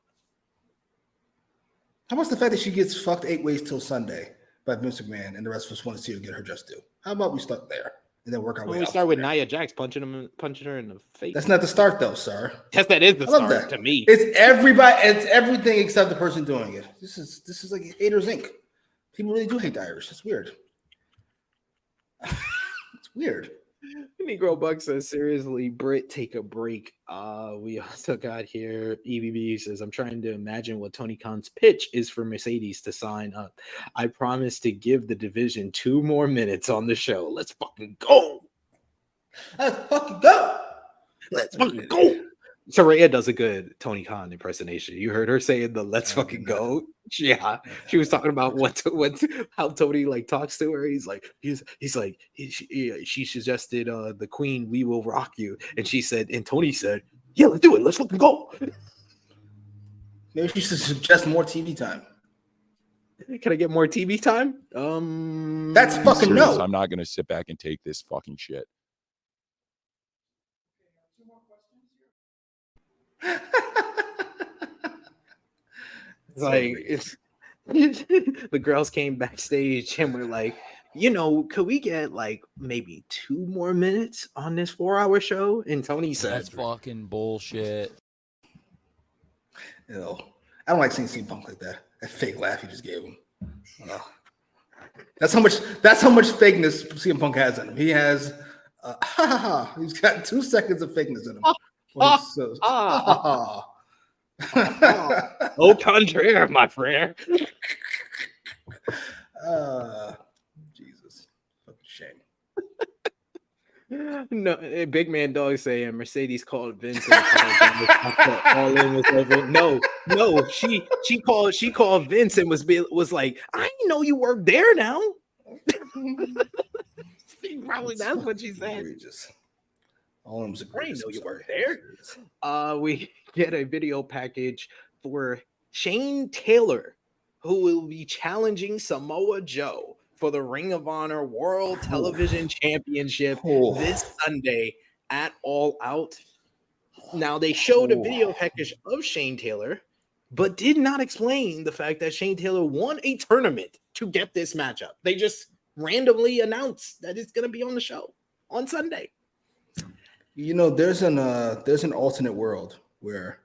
How about the fact that she gets fucked 8 ways till Sunday by Vince McMahon, and the rest of us want to see her get her just due? How about we start there and then work our way We out? start with Nia Jax punching her in the face. That's not the start, though, sir. Yes, that is the I love start that. to me. It's everybody. It's everything except the person doing it. This is like Haters Inc. People really do hate the Irish. It's weird. It's weird. Negro Buck says, seriously, Britt, take a break. We also got here, EBB says, I'm trying to imagine what Tony Khan's pitch is for Mercedes to sign up. I promise to give the division 2 more minutes on the show. Let's fucking go. Let's fucking go. Let's fucking go. Saraya does a good Tony Khan impersonation. You heard her saying the "Let's fucking go." Yeah, she was talking about how Tony like talks to her. He's like, she suggested the Queen, "We will rock you," and she said, and Tony said, "Yeah, let's do it. Let's fucking go." Maybe she should suggest more TV time. Can I get more TV time? That's fucking serious. no. I'm not gonna sit back and take this fucking shit. It's the girls came backstage and were like, you know, could we get like maybe 2 more minutes on this 4-hour show? And Tony said, That's fucking bullshit. You know, I don't like seeing CM Punk like that. That fake laugh he just gave him. That's how much fakeness CM Punk has in him. He has he's got 2 seconds of fakeness in him. Au contraire, my friend. Jesus. Fucking shame. No, Big Man Dog saying Mercedes called Vince and all in was over. No, she called Vince and was like, I didn't know you worked there now. Probably that's what she said. All of them's I didn't know you worked there. We get a video package for Shane Taylor, who will be challenging Samoa Joe for the Ring of Honor World Television Championship this Sunday at All Out. Now, they showed a video package of Shane Taylor, but did not explain the fact that Shane Taylor won a tournament to get this matchup. They just randomly announced that it's going to be on the show on Sunday. You know, there's an alternate world where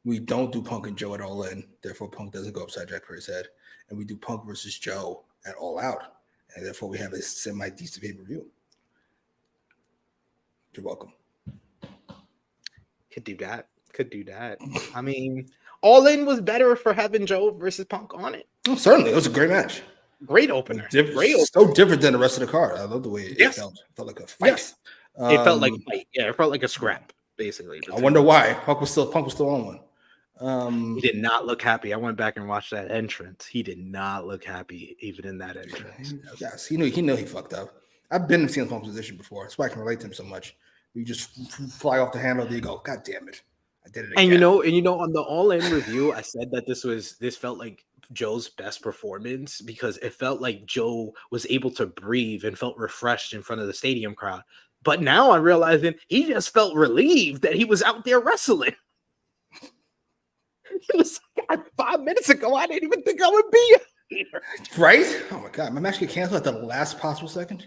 we don't do Punk and Joe at All In, therefore Punk doesn't go upside Jack Perry's head, and we do Punk versus Joe at All Out, and therefore we have a semi-decent pay-per-view. You're welcome. Could do that. I mean, All In was better for having Joe versus Punk on it. Oh, certainly, it was a great match. Great opener. So different than the rest of the card. I love the way it felt. It felt like a fight. Yes. It felt like a fight. Yeah, it felt like a scrap, basically. I wonder why. Punk was still on one. He did not look happy. I went back and watched that entrance. He did not look happy even in that entrance. Yes, he knew he fucked up. I've been in CM Punk's position before. That's why I can relate to him so much. You just fly off the handle, there you go. God damn it. I did it again. And you know, on the All In review, I said that this felt like Joe's best performance because it felt like Joe was able to breathe and felt refreshed in front of the stadium crowd. But now I'm realizing he just felt relieved that he was out there wrestling. It was like 5 minutes ago. I didn't even think I would be here. Right? Oh my god, my match got canceled at the last possible second.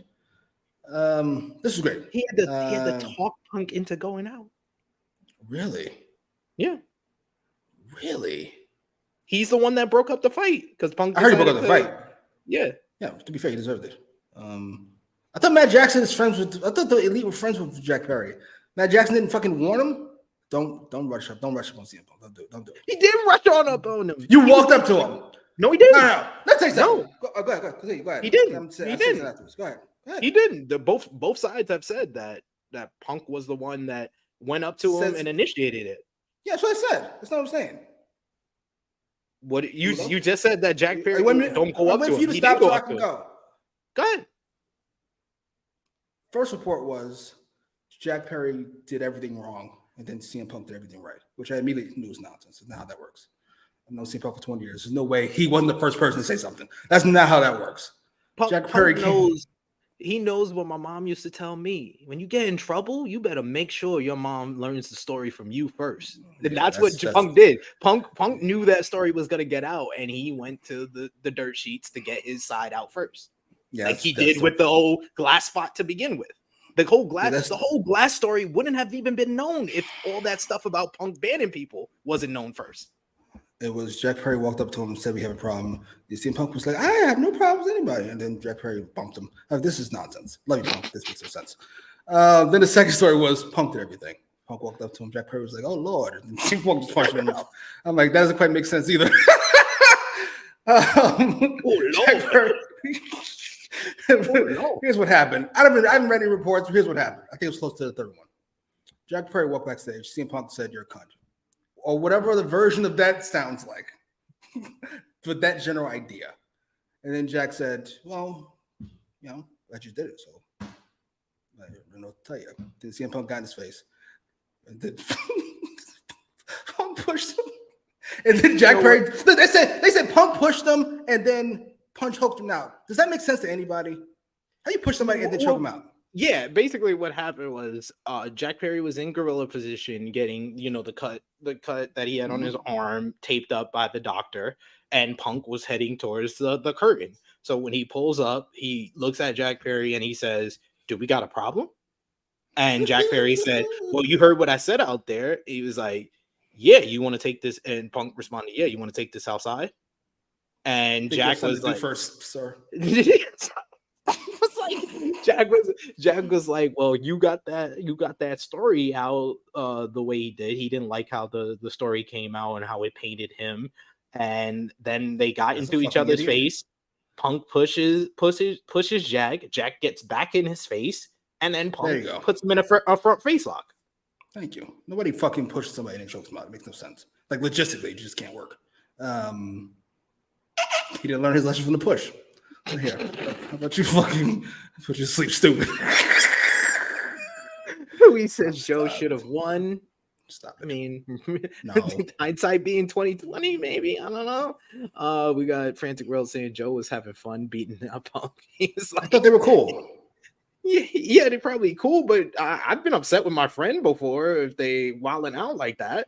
This is great. He had to talk Punk into going out. Really? Yeah. Really? He's the one that broke up the fight because Punk. I heard he broke up the fight. Yeah. Yeah. To be fair, he deserved it. I thought Matt Jackson is friends with. I thought the Elite were friends with Jack Perry. Matt Jackson didn't fucking warn him. Don't rush up. Don't rush up on CM Punk. Don't do it. He didn't rush on him. You walked up to him. No, he didn't. No. Let's say something. No. Go ahead. He didn't. He didn't. Go ahead. He didn't. Both sides have said that Punk was the one that went up to him and initiated it. Yeah, that's what I said. That's not what I'm saying. What you just said that Jack Perry don't go I'm up waiting to for you him. to He stop did go so I up to can him. go. Go ahead. First report was Jack Perry did everything wrong, and then CM Punk did everything right, which I immediately knew was nonsense. That's not how that works. I've known CM Punk for 20 years. There's no way he wasn't the first person to say something. That's not how that works. Jack Perry knows. He knows what my mom used to tell me. When you get in trouble, you better make sure your mom learns the story from you first. And that's what Punk did. Punk knew that story was gonna get out, and he went to the dirt sheets to get his side out first. Yeah, like he did with the whole glass spot to begin with. The whole glass story wouldn't have even been known if all that stuff about Punk banning people wasn't known first. It was Jack Perry walked up to him and said, "We have a problem." You see, Punk was like, "I have no problem with anybody," and then Jack Perry bumped him. This is nonsense. Love you, Punk. This makes no sense. Then the second story was Punk did everything. Punk walked up to him. Jack Perry was like, "Oh Lord," and Punk just punched him in the mouth. I'm like, that doesn't quite make sense either. Jack Perry. Here's what happened. I haven't read any reports, but here's what happened. I think it was close to the third one. Jack Perry walked backstage. CM Punk said, "You're a cunt," or whatever the version of that sounds like, for that general idea. And then Jack said, "Well, I just did it, so I don't know what to tell you." Then CM Punk got in his face, and then Punk pushed him. And then Jack Perry, they said Punk pushed him, and then Punch choked him out. Does that make sense to anybody? How you push somebody and then choke him out? Yeah, basically what happened was Jack Perry was in gorilla position, getting the cut that he had on his arm taped up by the doctor, and Punk was heading towards the curtain. So when he pulls up, he looks at Jack Perry and he says, "Do we got a problem?" And Jack Perry said, "Well, you heard what I said out there." He was like, "Yeah, you want to take this?" And Punk responded, "Yeah, you want to take this outside?" And Jack was like, "First, sir." Jack was like, "Well, you got that story out the way he did. He didn't like how the story came out and how it painted him." And then they got into each other's face. Punk pushes Jack. Jack gets back in his face, and then Punk puts him in a front face lock. Thank you. Nobody fucking pushes somebody and chokes them out. It makes no sense. Like logistically, it just can't work. He didn't learn his lesson from the push. Here, how about you fucking put you sleep, stupid? We said Joe should have won. Stop it. I mean, no. Hindsight being 2020, maybe. I don't know. We got Frantic World saying Joe was having fun beating up Punk. He's like, I thought they were cool. Yeah, they're probably cool, but I've been upset with my friend before if they wilding out like that.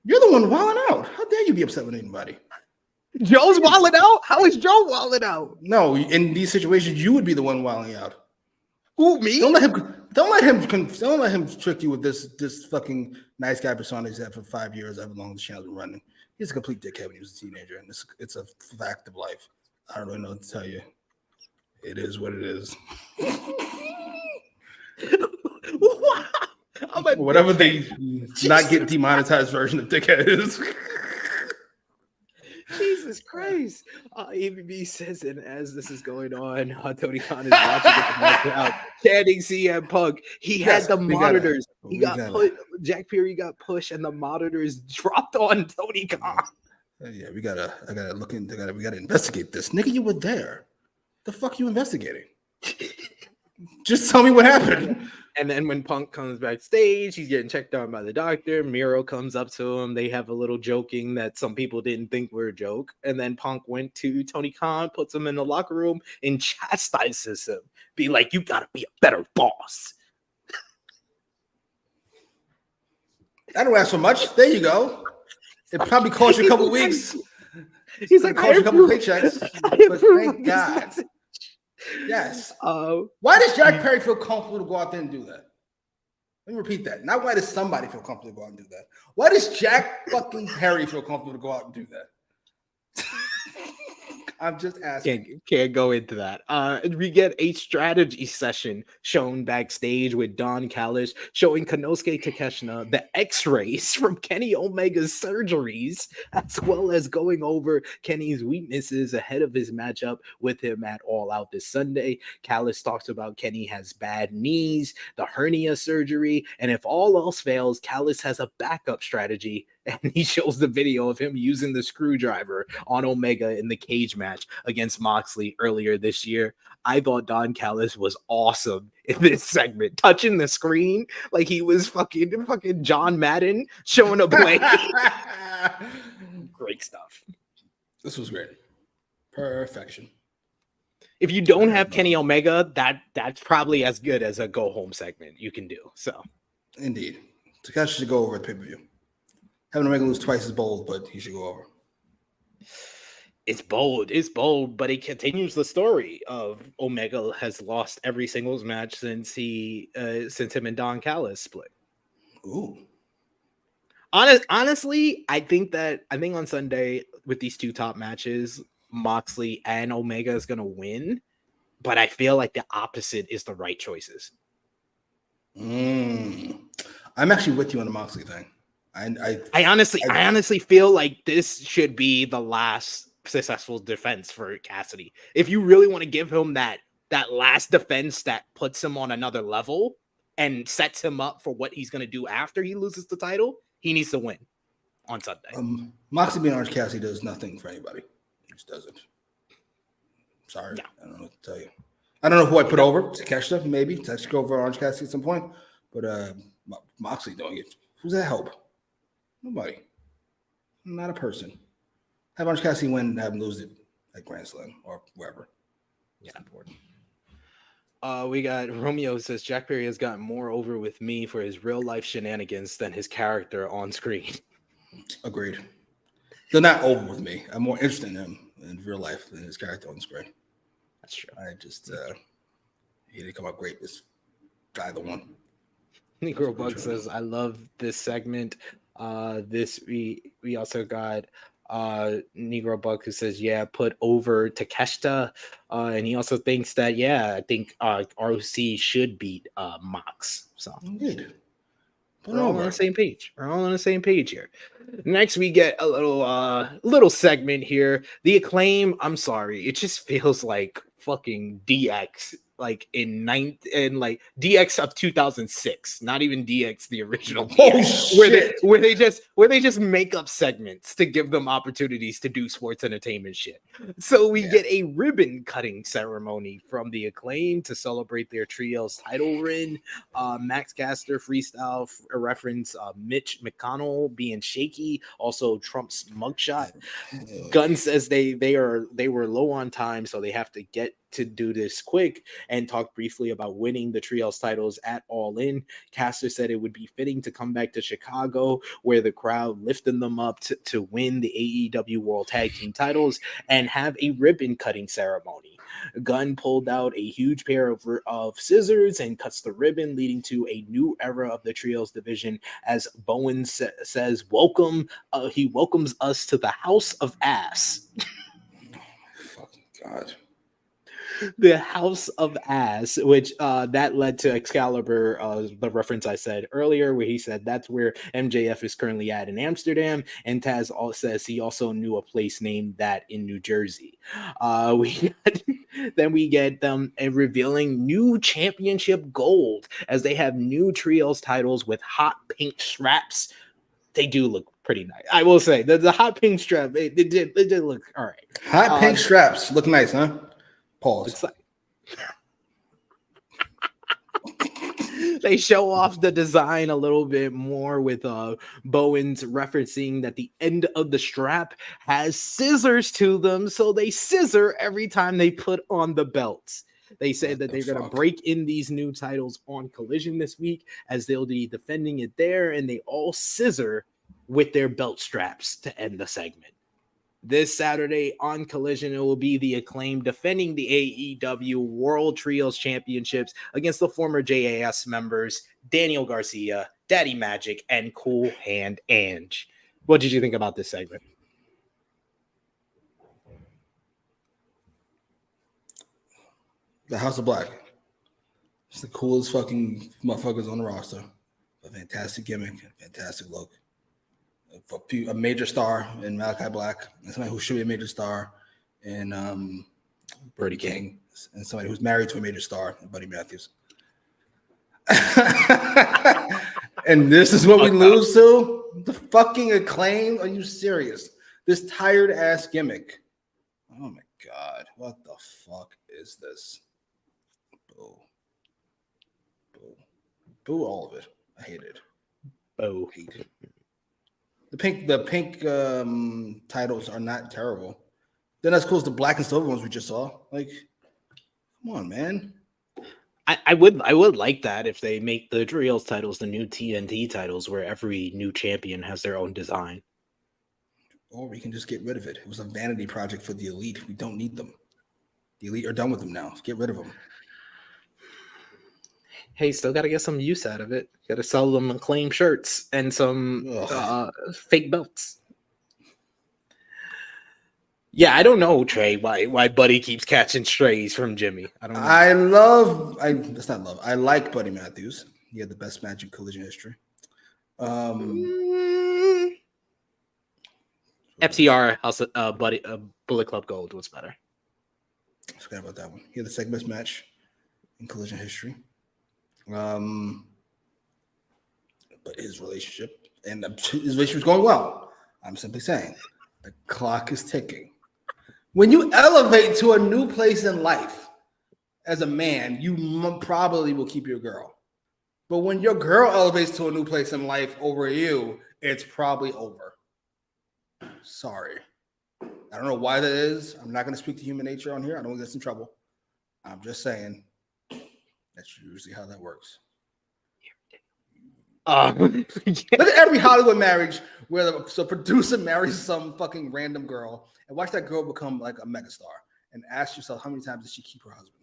You're the one wilding out. How dare you be upset with anybody? Joe's wilding out? How is Joe wilding out? No, in these situations, you would be the one wilding out. Who, me? Don't let him trick you with this fucking nice guy persona he's had for 5 years, however long the channel's been running. He's a complete dickhead when he was a teenager, and it's a fact of life. I don't really know what to tell you. It is what it is. Whatever they not get demonetized version of dickhead is. Jesus Christ. ABB says, and as this is going on, Tony Khan is watching the match out, chanting CM Punk. He had the monitors. Jack Perry got pushed, and the monitors dropped on Tony Khan. Yeah, I gotta look into we gotta investigate this. Nigga, you were there. The fuck you investigating? Just tell me what happened. And then when Punk comes backstage, he's getting checked out by the doctor. Miro comes up to him. They have a little joking that some people didn't think were a joke. And then Punk went to Tony Khan, puts him in the locker room, and chastises him. Be like, "You gotta be a better boss." I don't ask for much. There you go. It probably cost you a couple weeks. He's like, cost you a couple paychecks. But thank God. Yes. Why does Jack Perry feel comfortable to go out there and do that? Let me repeat that. Not why does somebody feel comfortable to go out and do that. Why does Jack fucking Perry feel comfortable to go out and do that? I'm just asking. Can't go into that. We get a strategy session shown backstage with Don Callis showing Konosuke Takeshita the x-rays from Kenny Omega's surgeries, as well as going over Kenny's weaknesses ahead of his matchup with him at All Out this Sunday. Callis talks about Kenny has bad knees, the hernia surgery, and if all else fails, Callis has a backup strategy and he shows the video of him using the screwdriver on Omega in the cage match against Moxley earlier this year. I thought Don Callis was awesome in this segment, touching the screen like he was fucking John Madden showing a blade. Great stuff. This was great. Perfection. If you don't have Kenny Omega, that's probably as good as a go home segment you can do. So, indeed, Takashi should go over at pay-per-view. Having Omega lose twice is bold, but he should go over. It's bold, but it continues the story of Omega has lost every singles match since him and Don Callis split. Ooh. Honestly, I think on Sunday with these two top matches, Moxley and Omega is going to win, but I feel like the opposite is the right choices. I'm actually with you on the Moxley thing. I honestly feel like this should be the last successful defense for Cassidy. If you really want to give him that last defense that puts him on another level and sets him up for what he's going to do after he loses the title, he needs to win on Sunday. Moxley being Orange Cassidy does nothing for anybody. He just doesn't. Sorry. Yeah. I don't know what to tell you. I don't know who I put over. Takeshita, maybe. Takeshita go over Orange Cassidy at some point. But Moxley doing it. Who's that help? Nobody. Not a person. Have Orange Cassidy win and have him lose it at Grand Slam or wherever. Yeah, important. We got Romeo says Jack Perry has gotten more over with me for his real life shenanigans than his character on screen. Agreed. They're not over with me. I'm more interested in him in real life than his character on screen. That's true. I just he didn't come out great. This guy, the one. Negro Bug says I love this segment. We also got Negro Buck who says put over Takeshita, and he also thinks that I think ROC should beat Mox. So indeed. We're all on the same page. We're all on the same page here. Next, we get a little segment here. The Acclaim. I'm sorry, it just feels like fucking DX, like in DX of 2006, not even DX the original, where they just make up segments to give them opportunities to do sports entertainment shit. So we get a ribbon cutting ceremony from the Acclaim to celebrate their trio's title win. Max Caster freestyle reference Mitch McConnell being shaky, also Trump's mugshot. Gunn says they were low on time, so they have to get to do this quick, and talk briefly about winning the trios titles at All In. Caster said it would be fitting to come back to Chicago, where the crowd lifted them up to win the AEW World Tag Team titles and have a ribbon cutting ceremony. Gunn pulled out a huge pair of scissors and cuts the ribbon, leading to a new era of the trios division. As Bowen says, "Welcome." He welcomes us to the House of Ass. Fucking God. The House of Ass, which that led to Excalibur, the reference I said earlier, where he said that's where MJF is currently at in Amsterdam, and Taz says he also knew a place named that in New Jersey. Then we get them revealing new championship gold as they have new trios titles with hot pink straps. They do look pretty nice. I will say the hot pink strap, it did look all right. Hot pink straps look nice, huh? Pause. They show off the design a little bit more with Bowen's referencing that the end of the strap has scissors to them, so they scissor every time they put on the belts. They said that they're going to break in these new titles on Collision this week, as they'll be defending it there, and they all scissor with their belt straps to end the segment. This Saturday on Collision, it will be the Acclaim defending the AEW World Trios Championships against the former JAS members Daniel Garcia, Daddy Magic, and Cool Hand Ange. What did you think about this segment? The House of Black. It's the coolest fucking motherfuckers on the roster. A fantastic gimmick, fantastic look. A major star in Malachi Black, and somebody who should be a major star in Brody King, and somebody who's married to a major star in Buddy Matthews. And this is what we lose to? The fucking Acclaimed? Are you serious? This tired ass gimmick. Oh my god. What the fuck is this? Boo. Boo. Boo all of it. I hate it. Oh, Hate it. The pink titles are not terrible. They're not as cool as the black and silver ones we just saw. Like, come on, man. I would like that if they make the trios titles the new TNT titles, where every new champion has their own design. Or we can just get rid of it. It was a vanity project for the Elite. We don't need them. The Elite are done with them now. Get rid of them. Hey, still got to get some use out of it. Got to sell them Acclaimed shirts and some fake belts. Yeah, I don't know, Trey, why Buddy keeps catching strays from Jimmy. I don't know. That's not love. I like Buddy Matthews. He had the best match in Collision history. FTR, also, Buddy, Bullet Club Gold was better. I forgot about that one. He had the second best match in Collision history. But his relationship was going well. I'm simply saying the clock is ticking. When you elevate to a new place in life as a man, you probably will keep your girl. But when your girl elevates to a new place in life over you, it's probably over. Sorry. I don't know why that is. I'm not going to speak to human nature on here. I don't want to get in trouble. I'm just saying that's usually how that works. Look at every Hollywood marriage where the producer marries some fucking random girl and watch that girl become like a megastar and ask yourself how many times did she keep her husband?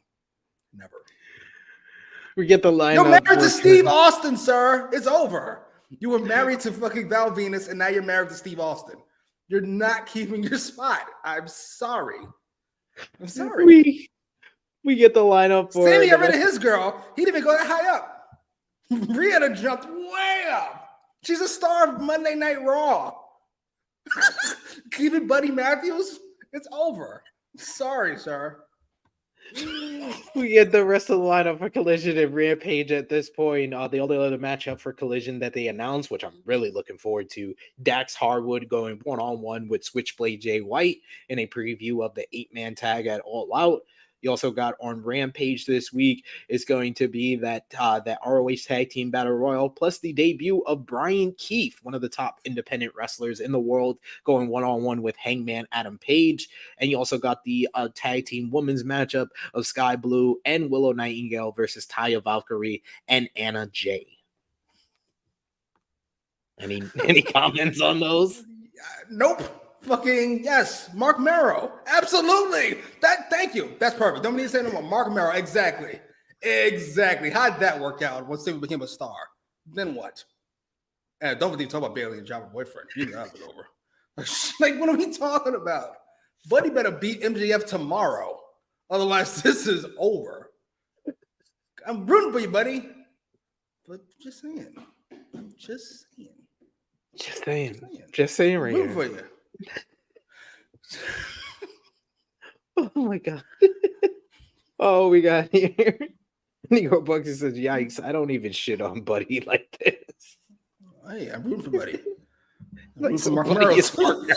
Never. We get the line. You're married to Steve Austin, sir. It's over. You were married to fucking Val Venus and now you're married to Steve Austin. You're not keeping your spot. I'm sorry. We get the lineup for Sammy got rid of his girl. He didn't even go that high up. Brianna jumped way up. She's a star of Monday Night Raw. Keeping Buddy Matthews, it's over. Sorry, sir. We get the rest of the lineup for Collision and Rampage at this point. The only other matchup for Collision that they announced, which I'm really looking forward to, Dax Harwood going one-on-one with Switchblade Jay White in a preview of the 8-man tag at All Out. You also got on Rampage this week is going to be that ROH Tag Team Battle Royal, plus the debut of Brian Keefe, one of the top independent wrestlers in the world, going one-on-one with Hangman Adam Page. And you also got the Tag Team Women's matchup of Sky Blue and Willow Nightingale versus Taya Valkyrie and Anna Jay. Any comments on those? Nope. Fucking yes, Mark Merrow. Absolutely. Thank you. That's perfect. Don't need to say no more. Mark Merrow. Exactly. How'd that work out once they became a star? Then what? And don't forget to talk about Bailey and Java boyfriend. You know that's over. Like, what are we talking about? Buddy better beat MJF tomorrow. Otherwise, this is over. I'm rooting for you, buddy. But just saying. Just saying right rooting here. for you. Oh my god. Oh, we got here. Nico Bugsy says, yikes, I don't even shit on Buddy like this. Hey, I'm rooting for Buddy. I'm Like, rooting for Mark Buddy Merrow. is Mark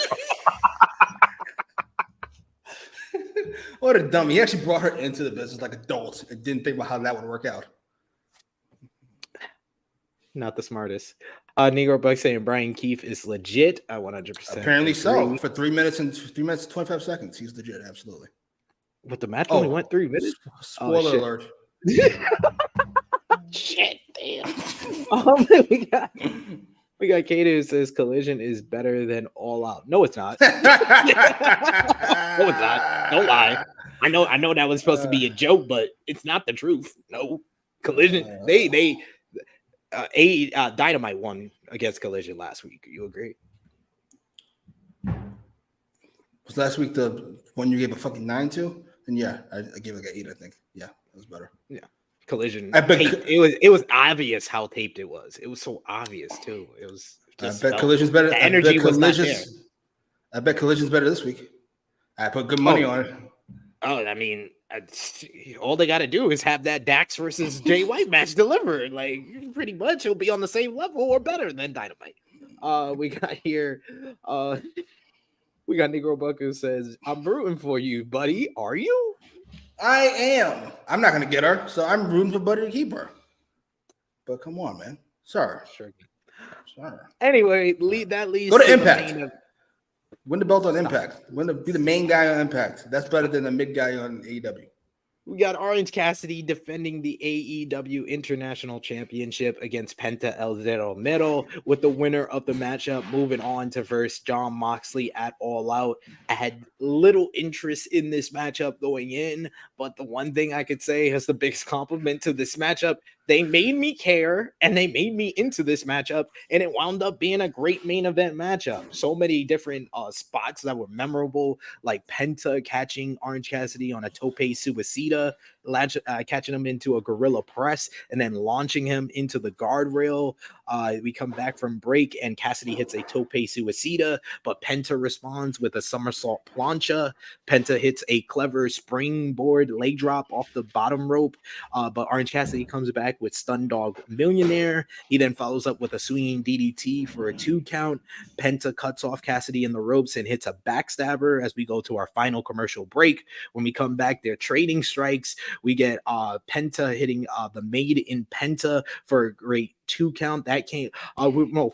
What a dummy. He actually brought her into the business like adults and didn't think about how that would work out. Not the smartest. Negro Buck saying Brian Keefe is legit. I 100%. Apparently so. agree. For 3 minutes and 25 seconds, he's legit. Absolutely. But the match only went 3 minutes. Spoiler shit. alert. Shit, damn. We got Kato who says Collision is better than All Out. No, it's not. No, it's not. Don't lie. I know that was supposed to be a joke, but it's not the truth. No, Collision. Dynamite won against Collision last week. You agree? Was last week the one you gave a fucking 9 to? And yeah, I gave it like an 8, I think. Yeah, it was better. Yeah. Collision. I bet it was obvious how taped it was. It was so obvious too. It was just I bet Collision's better. The energy was not there. I bet Collision's better this week. I put good money on it. Oh, I mean, all they got to do is have that Dax versus Jay White match delivered. Like, pretty much, he'll be on the same level or better than Dynamite. We got here. We got Negro Buck who says, "I'm rooting for you, buddy. Are you?" I am. I'm not gonna get her, so I'm rooting for Buddy to keep her. But come on, man. Sorry. Sure. Sorry. Anyway, that leads Go to the Impact. main Win the belt on Impact. Be the main guy on Impact. That's better than the mid guy on AEW. We got Orange Cassidy defending the AEW International Championship against Penta El Zero Miedo, with the winner of the matchup moving on to verse John Moxley at All Out. I had little interest in this matchup going in, but the one thing I could say is the biggest compliment to this matchup. They made me care and they made me into this matchup, and it wound up being a great main event matchup. So many different spots that were memorable, like Penta catching Orange Cassidy on a tope suicida, catching him into a gorilla press, and then launching him into the guardrail. We come back from break, and Cassidy hits a tope suicida, but Penta responds with a somersault plancha. Penta hits a clever springboard leg drop off the bottom rope, but Orange Cassidy comes back with Stun Dog Millionaire. He then follows up with a swinging DDT for a 2 count. Penta cuts off Cassidy in the ropes and hits a backstabber as we go to our final commercial break. When we come back, they're trading strikes. We get Penta hitting the Made in Penta for a great 2 count. That came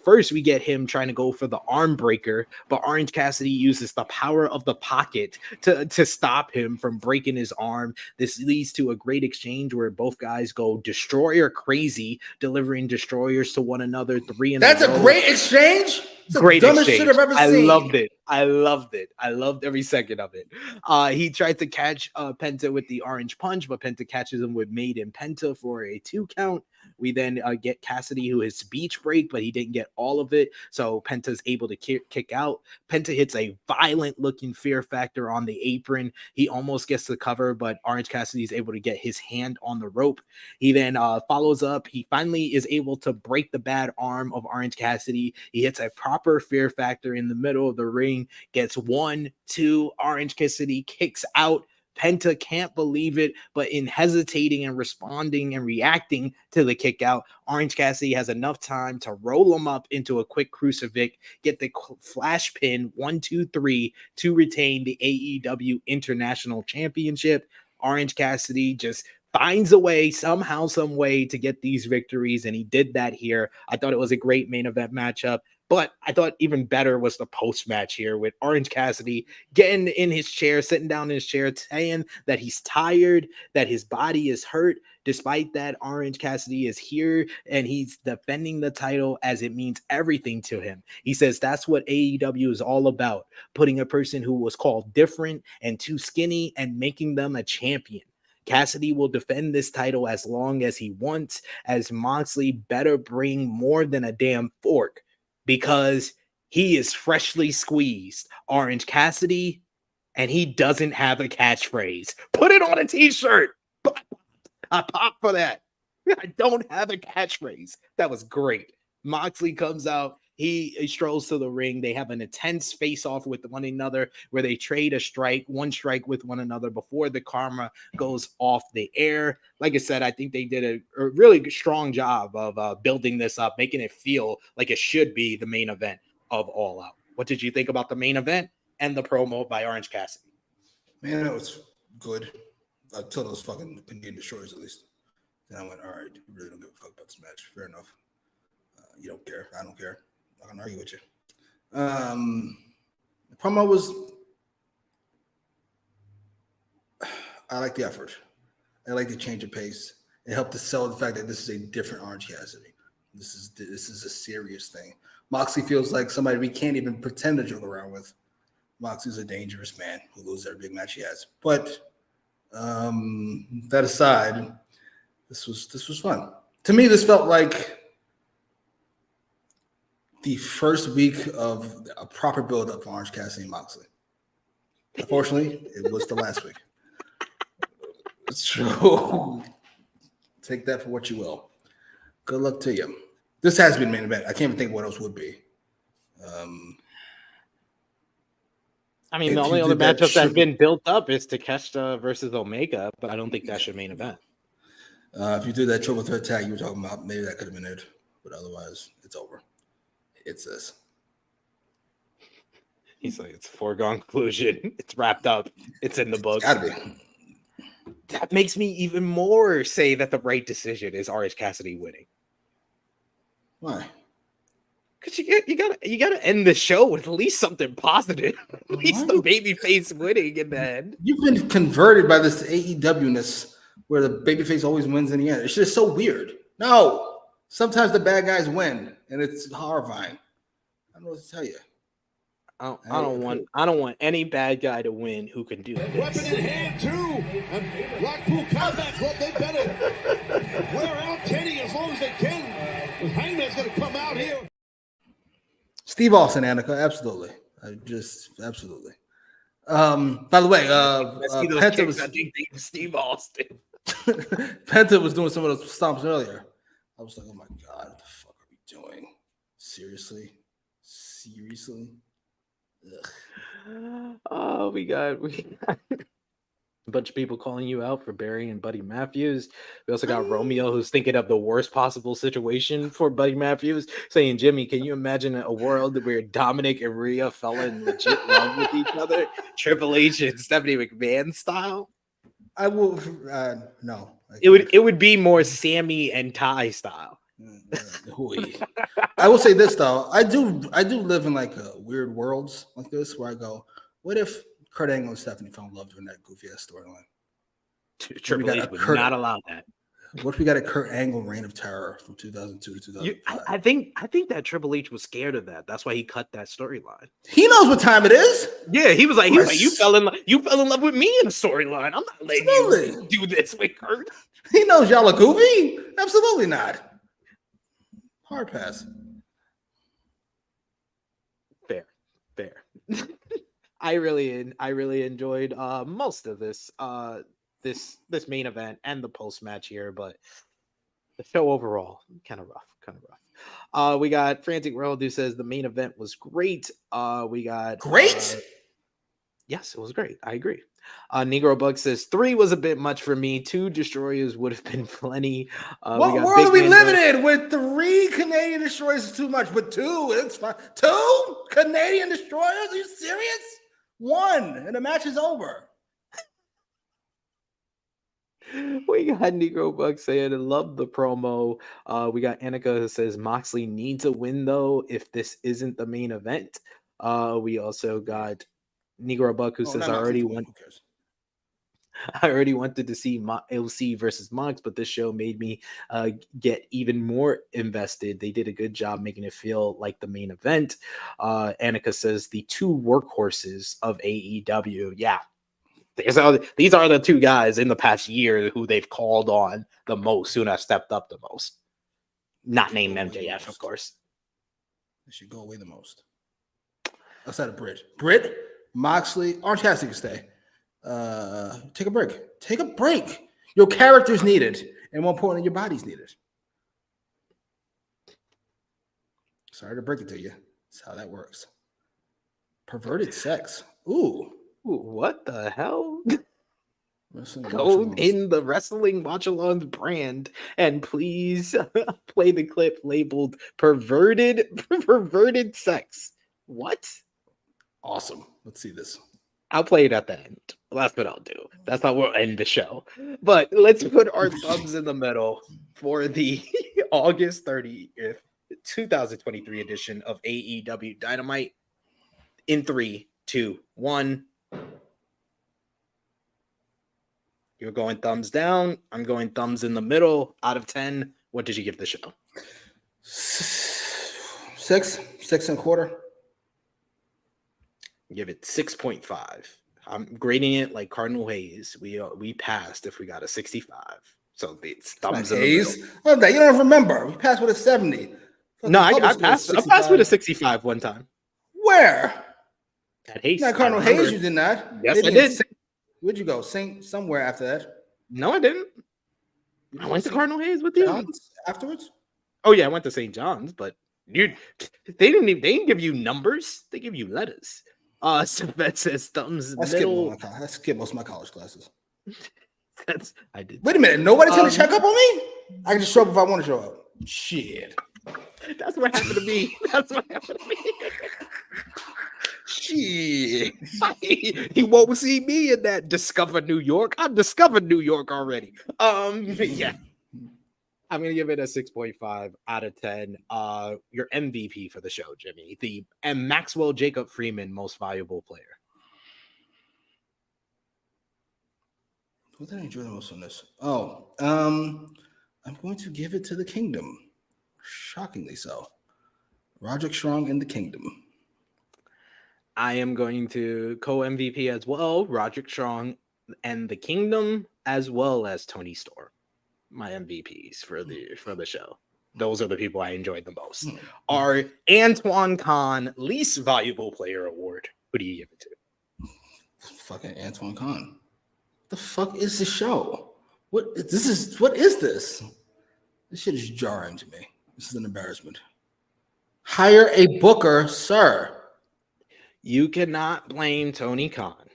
first we get him trying to go for the arm breaker, but Orange Cassidy uses the power of the pocket to stop him from breaking his arm. This leads to a great exchange where both guys go destroyer crazy, delivering destroyers to one another. 3 in That's a row. A great exchange. It's Great the dumbest exchange. shit I've ever seen. I loved it. I loved every second of it. He tried to catch Penta with the orange punch, but Penta catches him with Made in Penta for a 2 count. We then get Cassidy, who is beach break, but he didn't get all of it. So Penta's able to kick out. Penta hits a violent looking Fear Factor on the apron. He almost gets the cover, but Orange Cassidy is able to get his hand on the rope. He then follows up. He finally is able to break the bad arm of Orange Cassidy. He hits a proper Fear Factor in the middle of the ring, gets 1, 2, Orange Cassidy kicks out. Penta can't believe it, but in hesitating and responding and reacting to the kick out, Orange Cassidy has enough time to roll him up into a quick crucifix, get the flash pin 1, 2, 3 to retain the AEW International Championship. Orange Cassidy just finds a way, somehow, some way to get these victories, and he did that here. I thought it was a great main event matchup. But I thought even better was the post-match here with Orange Cassidy getting in his chair, sitting down in his chair, saying that he's tired, that his body is hurt. Despite that, Orange Cassidy is here and he's defending the title as it means everything to him. He says that's what AEW is all about, putting a person who was called different and too skinny and making them a champion. Cassidy will defend this title as long as he wants, as Moxley better bring more than a damn fork, because he is freshly squeezed Orange Cassidy, and he doesn't have a catchphrase. Put it on a t-shirt. I pop for that. I don't have a catchphrase. That was great. Moxley comes out. He strolls to the ring. They have an intense face-off with one another where they trade one strike with one another before the karma goes off the air. Like I said, I think they did a really strong job of building this up, making it feel like it should be the main event of All Out. What did you think about the main event and the promo by Orange Cassidy? Man, it was good. Until those fucking Canadian destroyers, at least. Then I went, all right, you really don't give a fuck about this match. Fair enough. You don't care. I don't care. I'm not going to argue with you. The promo was, I like the effort. I like the change of pace. It helped to sell the fact that this is a different Orange Cassidy. This is a serious thing. Moxley feels like somebody we can't even pretend to joke around with. Moxley's a dangerous man who loses every big match he has. But that aside, this was fun. To me, this felt like the first week of a proper build-up for Orange Cassidy and Moxley. Unfortunately, it was the last week. So take that for what you will. Good luck to you. This has been main event. I can't even think what else would be. I mean, the only other matchup that's been built up is Takeshita versus Omega, but I don't think that's your main event. If you did that triple threat tag you were talking about, maybe that could have been it. But otherwise, it's over. It's this. He's like, it's a foregone conclusion. It's wrapped up. It's in the books. Gotta be. That makes me even more say that the right decision is Orange Cassidy winning. Why? Because you gotta end the show with at least something positive. At least the babyface winning in the end. You've been converted by this AEW-ness where the babyface always wins in the end. It's just so weird. No, sometimes the bad guys win, and it's horrifying. I don't know what to tell you. I don't want any bad guy to win who can do this. Weapon in hand too, and Blackpool Combat Club. They better wear out Kenny as long as they can. Because Hangman's going to come out here. Steve Austin, Annika, absolutely. Absolutely. By the way, Penta was Steve Austin. Penta was doing some of those stomps earlier. I was like, oh my God, what the fuck are we doing? Seriously? Ugh. Oh, we got a bunch of people calling you out for burying Buddy Matthews. We also got Romeo, who's thinking of the worst possible situation for Buddy Matthews, saying, Jimmy, can you imagine a world where Dominic and Rhea fell in legit love with each other? Triple H and Stephanie McMahon style? I will no. It would be more Sammy and Ty style. I will say this though. I do live in like weird worlds like this where I go, what if Kurt Angle and Stephanie fell in love during that goofy ass storyline? Triple H would not allow that. What if we got a Kurt Angle reign of terror from 2002 to 2005? I think that Triple H was scared of that. That's why he cut that storyline. He knows what time it is. Yeah, he was like, you fell in love with me in the storyline. I'm not letting you do this with Kurt. He knows y'all are goofy. Absolutely not. Hard pass. Fair. I really enjoyed most of this this main event and the post match here, but the show overall kind of rough. We got Frantic World who says the main event was great. We got great. Yes, it was great. I agree. Negro Bug says 3 was a bit much for me. 2 destroyers would have been plenty. What world are we living in? With 3 Canadian destroyers is too much, but 2, it's fine. 2 Canadian destroyers? Are you serious? 1 and the match is over. We got Negro Bug saying, I love the promo. We got Annika who says Moxley needs a win though if this isn't the main event. We also got Negro Buck who says I already wanted to see LC versus Mox, but this show made me get even more invested. They did a good job making it feel like the main event. Annika says the 2 workhorses of AEW. Yeah, these are the 2 guys in the past year who they've called on the most, who have stepped up the most. Not named MJF, of course. They should go away the most. Outside of Britt, Moxley, Orange Cassidy can stay. Take a break. Your character's needed, and more importantly, your body's needed. Sorry to break it to you. That's how that works. Perverted sex. Ooh, what the hell? Go in the Wrestling Watch-Alongs brand and please play the clip labeled perverted sex. What? Awesome. Let's see this. I'll play it at the end. That's what I'll do. That's how we'll end the show. But let's put our thumbs in the middle for the August 30th, 2023 edition of AEW Dynamite. In 3, 2, 1. You're going thumbs down. I'm going thumbs in the middle. Out of 10, what did you give the show? 6.25. Give it 6.5. I'm grading it like Cardinal Hayes. We passed if we got a 65. So it's thumbs in Hayes. You don't remember. We passed with a 70. No, I passed with a 65 one time. Where? At Hayes. Not Cardinal Hayes, you did not. Yes, I did. Where'd you go? Somewhere after that. No, I didn't. I went to Cardinal Hayes with you. Afterwards? Oh yeah, I went to St. John's, but they didn't give you numbers. They give you letters. That says thumbs middle. I skipped most of my college classes. I did. Wait a minute. Nobody's going to check up on me? I can just show up if I want to show up. Shit. That's what happened to me. That's what happened to me. Shit. He won't see me in that Discover New York. I've discovered New York already. Yeah. I'm gonna give it a 6.5 out of 10. Your MVP for the show, Jimmy. And Maxwell Jacob Freeman, most valuable player. What did I enjoy the most on this? I'm going to give it to the Kingdom. Shockingly so. Roderick Strong and the Kingdom. I am going to co-MVP as well, Roderick Strong and the Kingdom, as well as Toni Storm. My MVPs for the show. Those are the people I enjoyed the most. Our Antoine Khan least valuable player award. Who do you give it to? Fucking Antoine Khan. The fuck is the show? What is this? This shit is jarring to me. This is an embarrassment. Hire a booker, sir. You cannot blame Tony Khan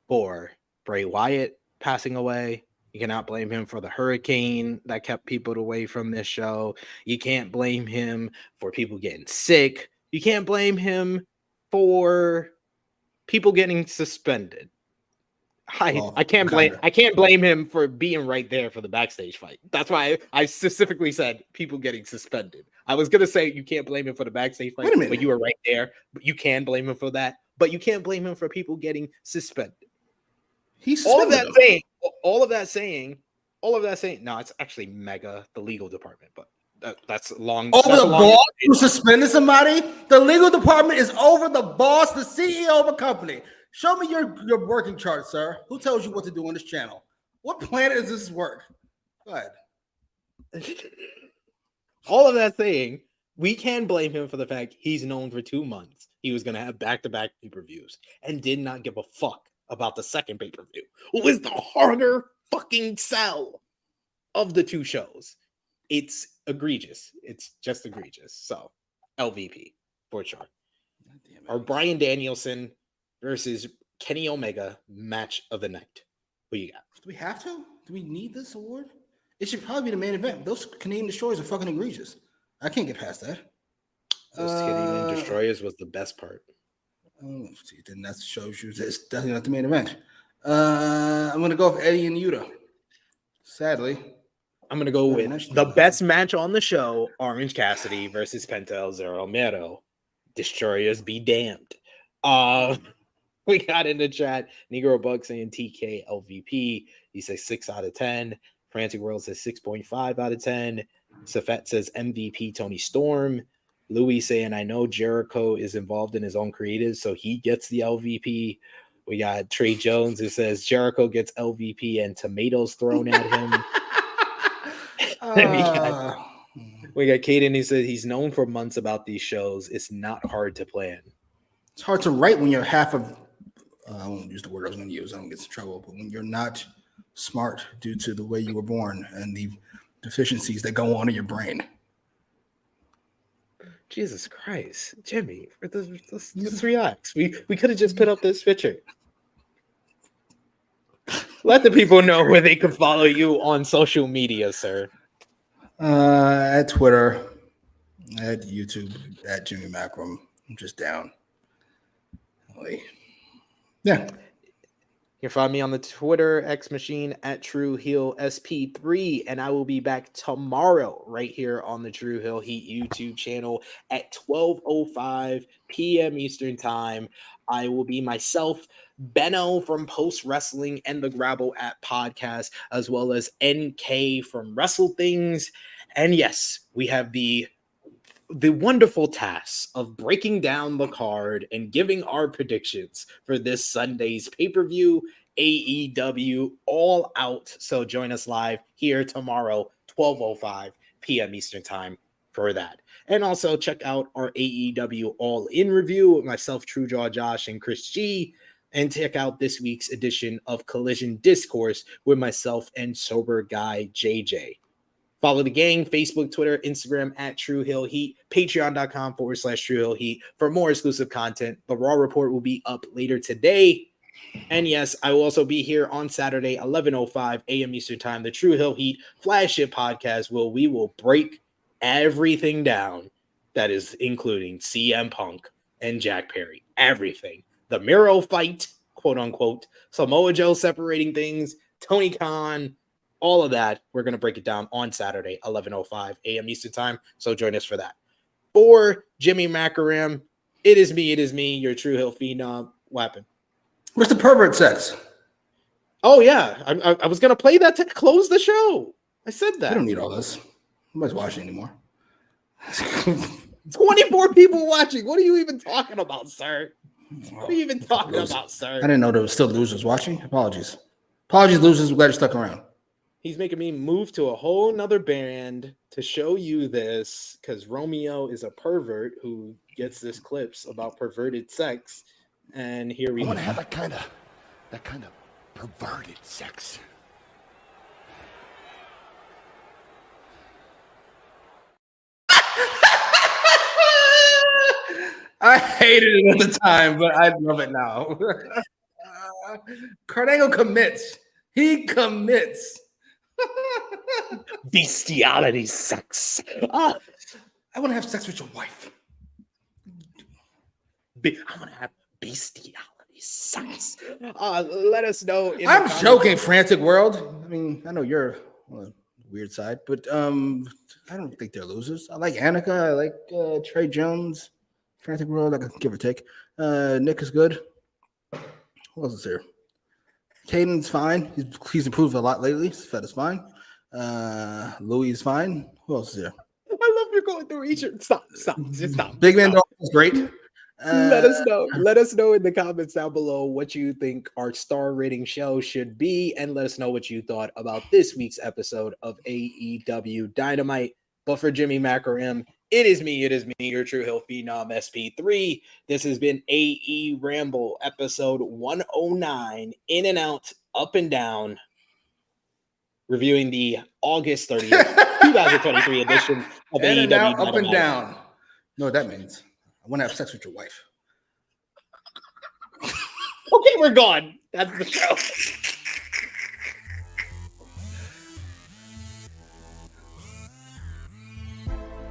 for Bray Wyatt passing away. You cannot blame him for the hurricane that kept people away from this show. You can't blame him for people getting sick. You can't blame him for people getting suspended. I can't blame him for being right there for the backstage fight. That's why I specifically said people getting suspended. I was gonna say you can't blame him for the backstage fight, but you were right there. But you can blame him for that. But you can't blame him for people getting suspended. All of that saying. No, it's actually Mega, the legal department, but that's long. Over the boss who suspended somebody? The legal department is over the boss, the CEO of a company. Show me your working chart, sir. Who tells you what to do on this channel? What planet does this work? Go ahead. All of that saying, we can blame him for the fact he's known for 2 months he was going to have back-to-back pay-per-views and did not give a fuck about the second pay-per-view. What was the harder fucking sell of the two shows? It's egregious. It's just egregious. So, LVP for sure. Or Bryan Danielson versus Kenny Omega match of the night. Who you got? Do we have to? Do we need this award? It should probably be the main event. Those Canadian Destroyers are fucking egregious. I can't get past that. Those Canadian Destroyers was the best part. Oh, see, then that shows you it's definitely not the main event. I'm going to go with Eddie and Yuda. Sadly. I'm going to go with the best match on the show, Orange Cassidy versus Penta El Zero Miedo. Destroyers be damned. We got in the chat, Negro Buck saying TK LVP. He says 6 out of 10. Frantic World says 6.5 out of 10. Safet says MVP Toni Storm. Louis saying, I know Jericho is involved in his own creative, so he gets the LVP. We got Trey Jones who says Jericho gets LVP and tomatoes thrown at him. We got Caden. He said he's known for months about these shows. It's not hard to plan. It's hard to write when you're half of I won't use the word I was going to use. I don't get in trouble. But when you're not smart due to the way you were born and the deficiencies that go on in your brain. Jesus Christ, Jimmy, let's relax. We could have just put up this picture. Let the people know where they can follow you on social media, sir. At Twitter, at YouTube, at Jimmy Macram. I'm just down. Yeah. You can find me on the Twitter X machine at True Heel SP3, and I will be back tomorrow right here on the True Heel Heat YouTube channel at 12:05 p.m. Eastern Time. I will be myself, Benno from Post Wrestling and the Grabble App podcast, as well as NK from Wrestle Things. And yes, we have the wonderful task of breaking down the card and giving our predictions for this Sunday's pay-per-view, AEW All Out. So join us live here tomorrow, 12:05 p.m. Eastern Time for that. And also check out our AEW All In review with myself, True Jaw Josh, and Chris G. And check out this week's edition of Collision Discourse with myself and Sober Guy JJ. Follow the gang, Facebook, Twitter, Instagram at True Hill Heat, patreon.com/True Hill Heat for more exclusive content. The Raw Report will be up later today. And yes, I will also be here on Saturday, 11:05 a.m. Eastern Time, the True Hill Heat flagship podcast, where we will break everything down that is including CM Punk and Jack Perry. Everything. The Miro fight, quote unquote. Samoa Joe separating things. Tony Khan. All of that. We're going to break it down on Saturday, 11:05 a.m. Eastern Time. So join us for that. For Jimmy Macram, it is me, your True Hill Phenom. What happened? Where's the pervert sex? Oh, yeah. I was going to play that to close the show. I said that. I don't need all this. Nobody's watching anymore. 24 people watching. What are you even talking about, sir? What are you even talking about, sir? I didn't know there was still losers watching. Apologies. Apologies, losers. I'm glad you stuck around. He's making me move to a whole nother band to show you this because Romeo is a pervert who gets this clips about perverted sex. And here we go. I want to have that kind of perverted sex. I hated it at the time, but I love it now. Cardango commits. He commits. Bestiality sex. I want to have sex with your wife. I want to have bestiality sex. Let us know. I'm joking, Frantic World. I mean, I know you're on the weird side, but I don't think they're losers. I like Annika. I like Trey Jones. Frantic World, I can give or take. Nick is good. Who else is here? Caden's fine. He's improved a lot lately. Fed is fine. Louis is fine. Who else is here? I love you're going through each. Stop. Just stop. Big Man Dog is great. Let us know. Let us know in the comments down below what you think our star rating show should be, and let us know what you thought about this week's episode of AEW Dynamite. But for Jimmy Macram, it is me, your True Hill Phenom SP3. This has been AEWramble episode 109, in and out, up and down, reviewing the August 30th, 2023 edition of In AEW and out, Dynamite. up and down. You know what that means? I want to have sex with your wife. Okay, we're gone. That's the show.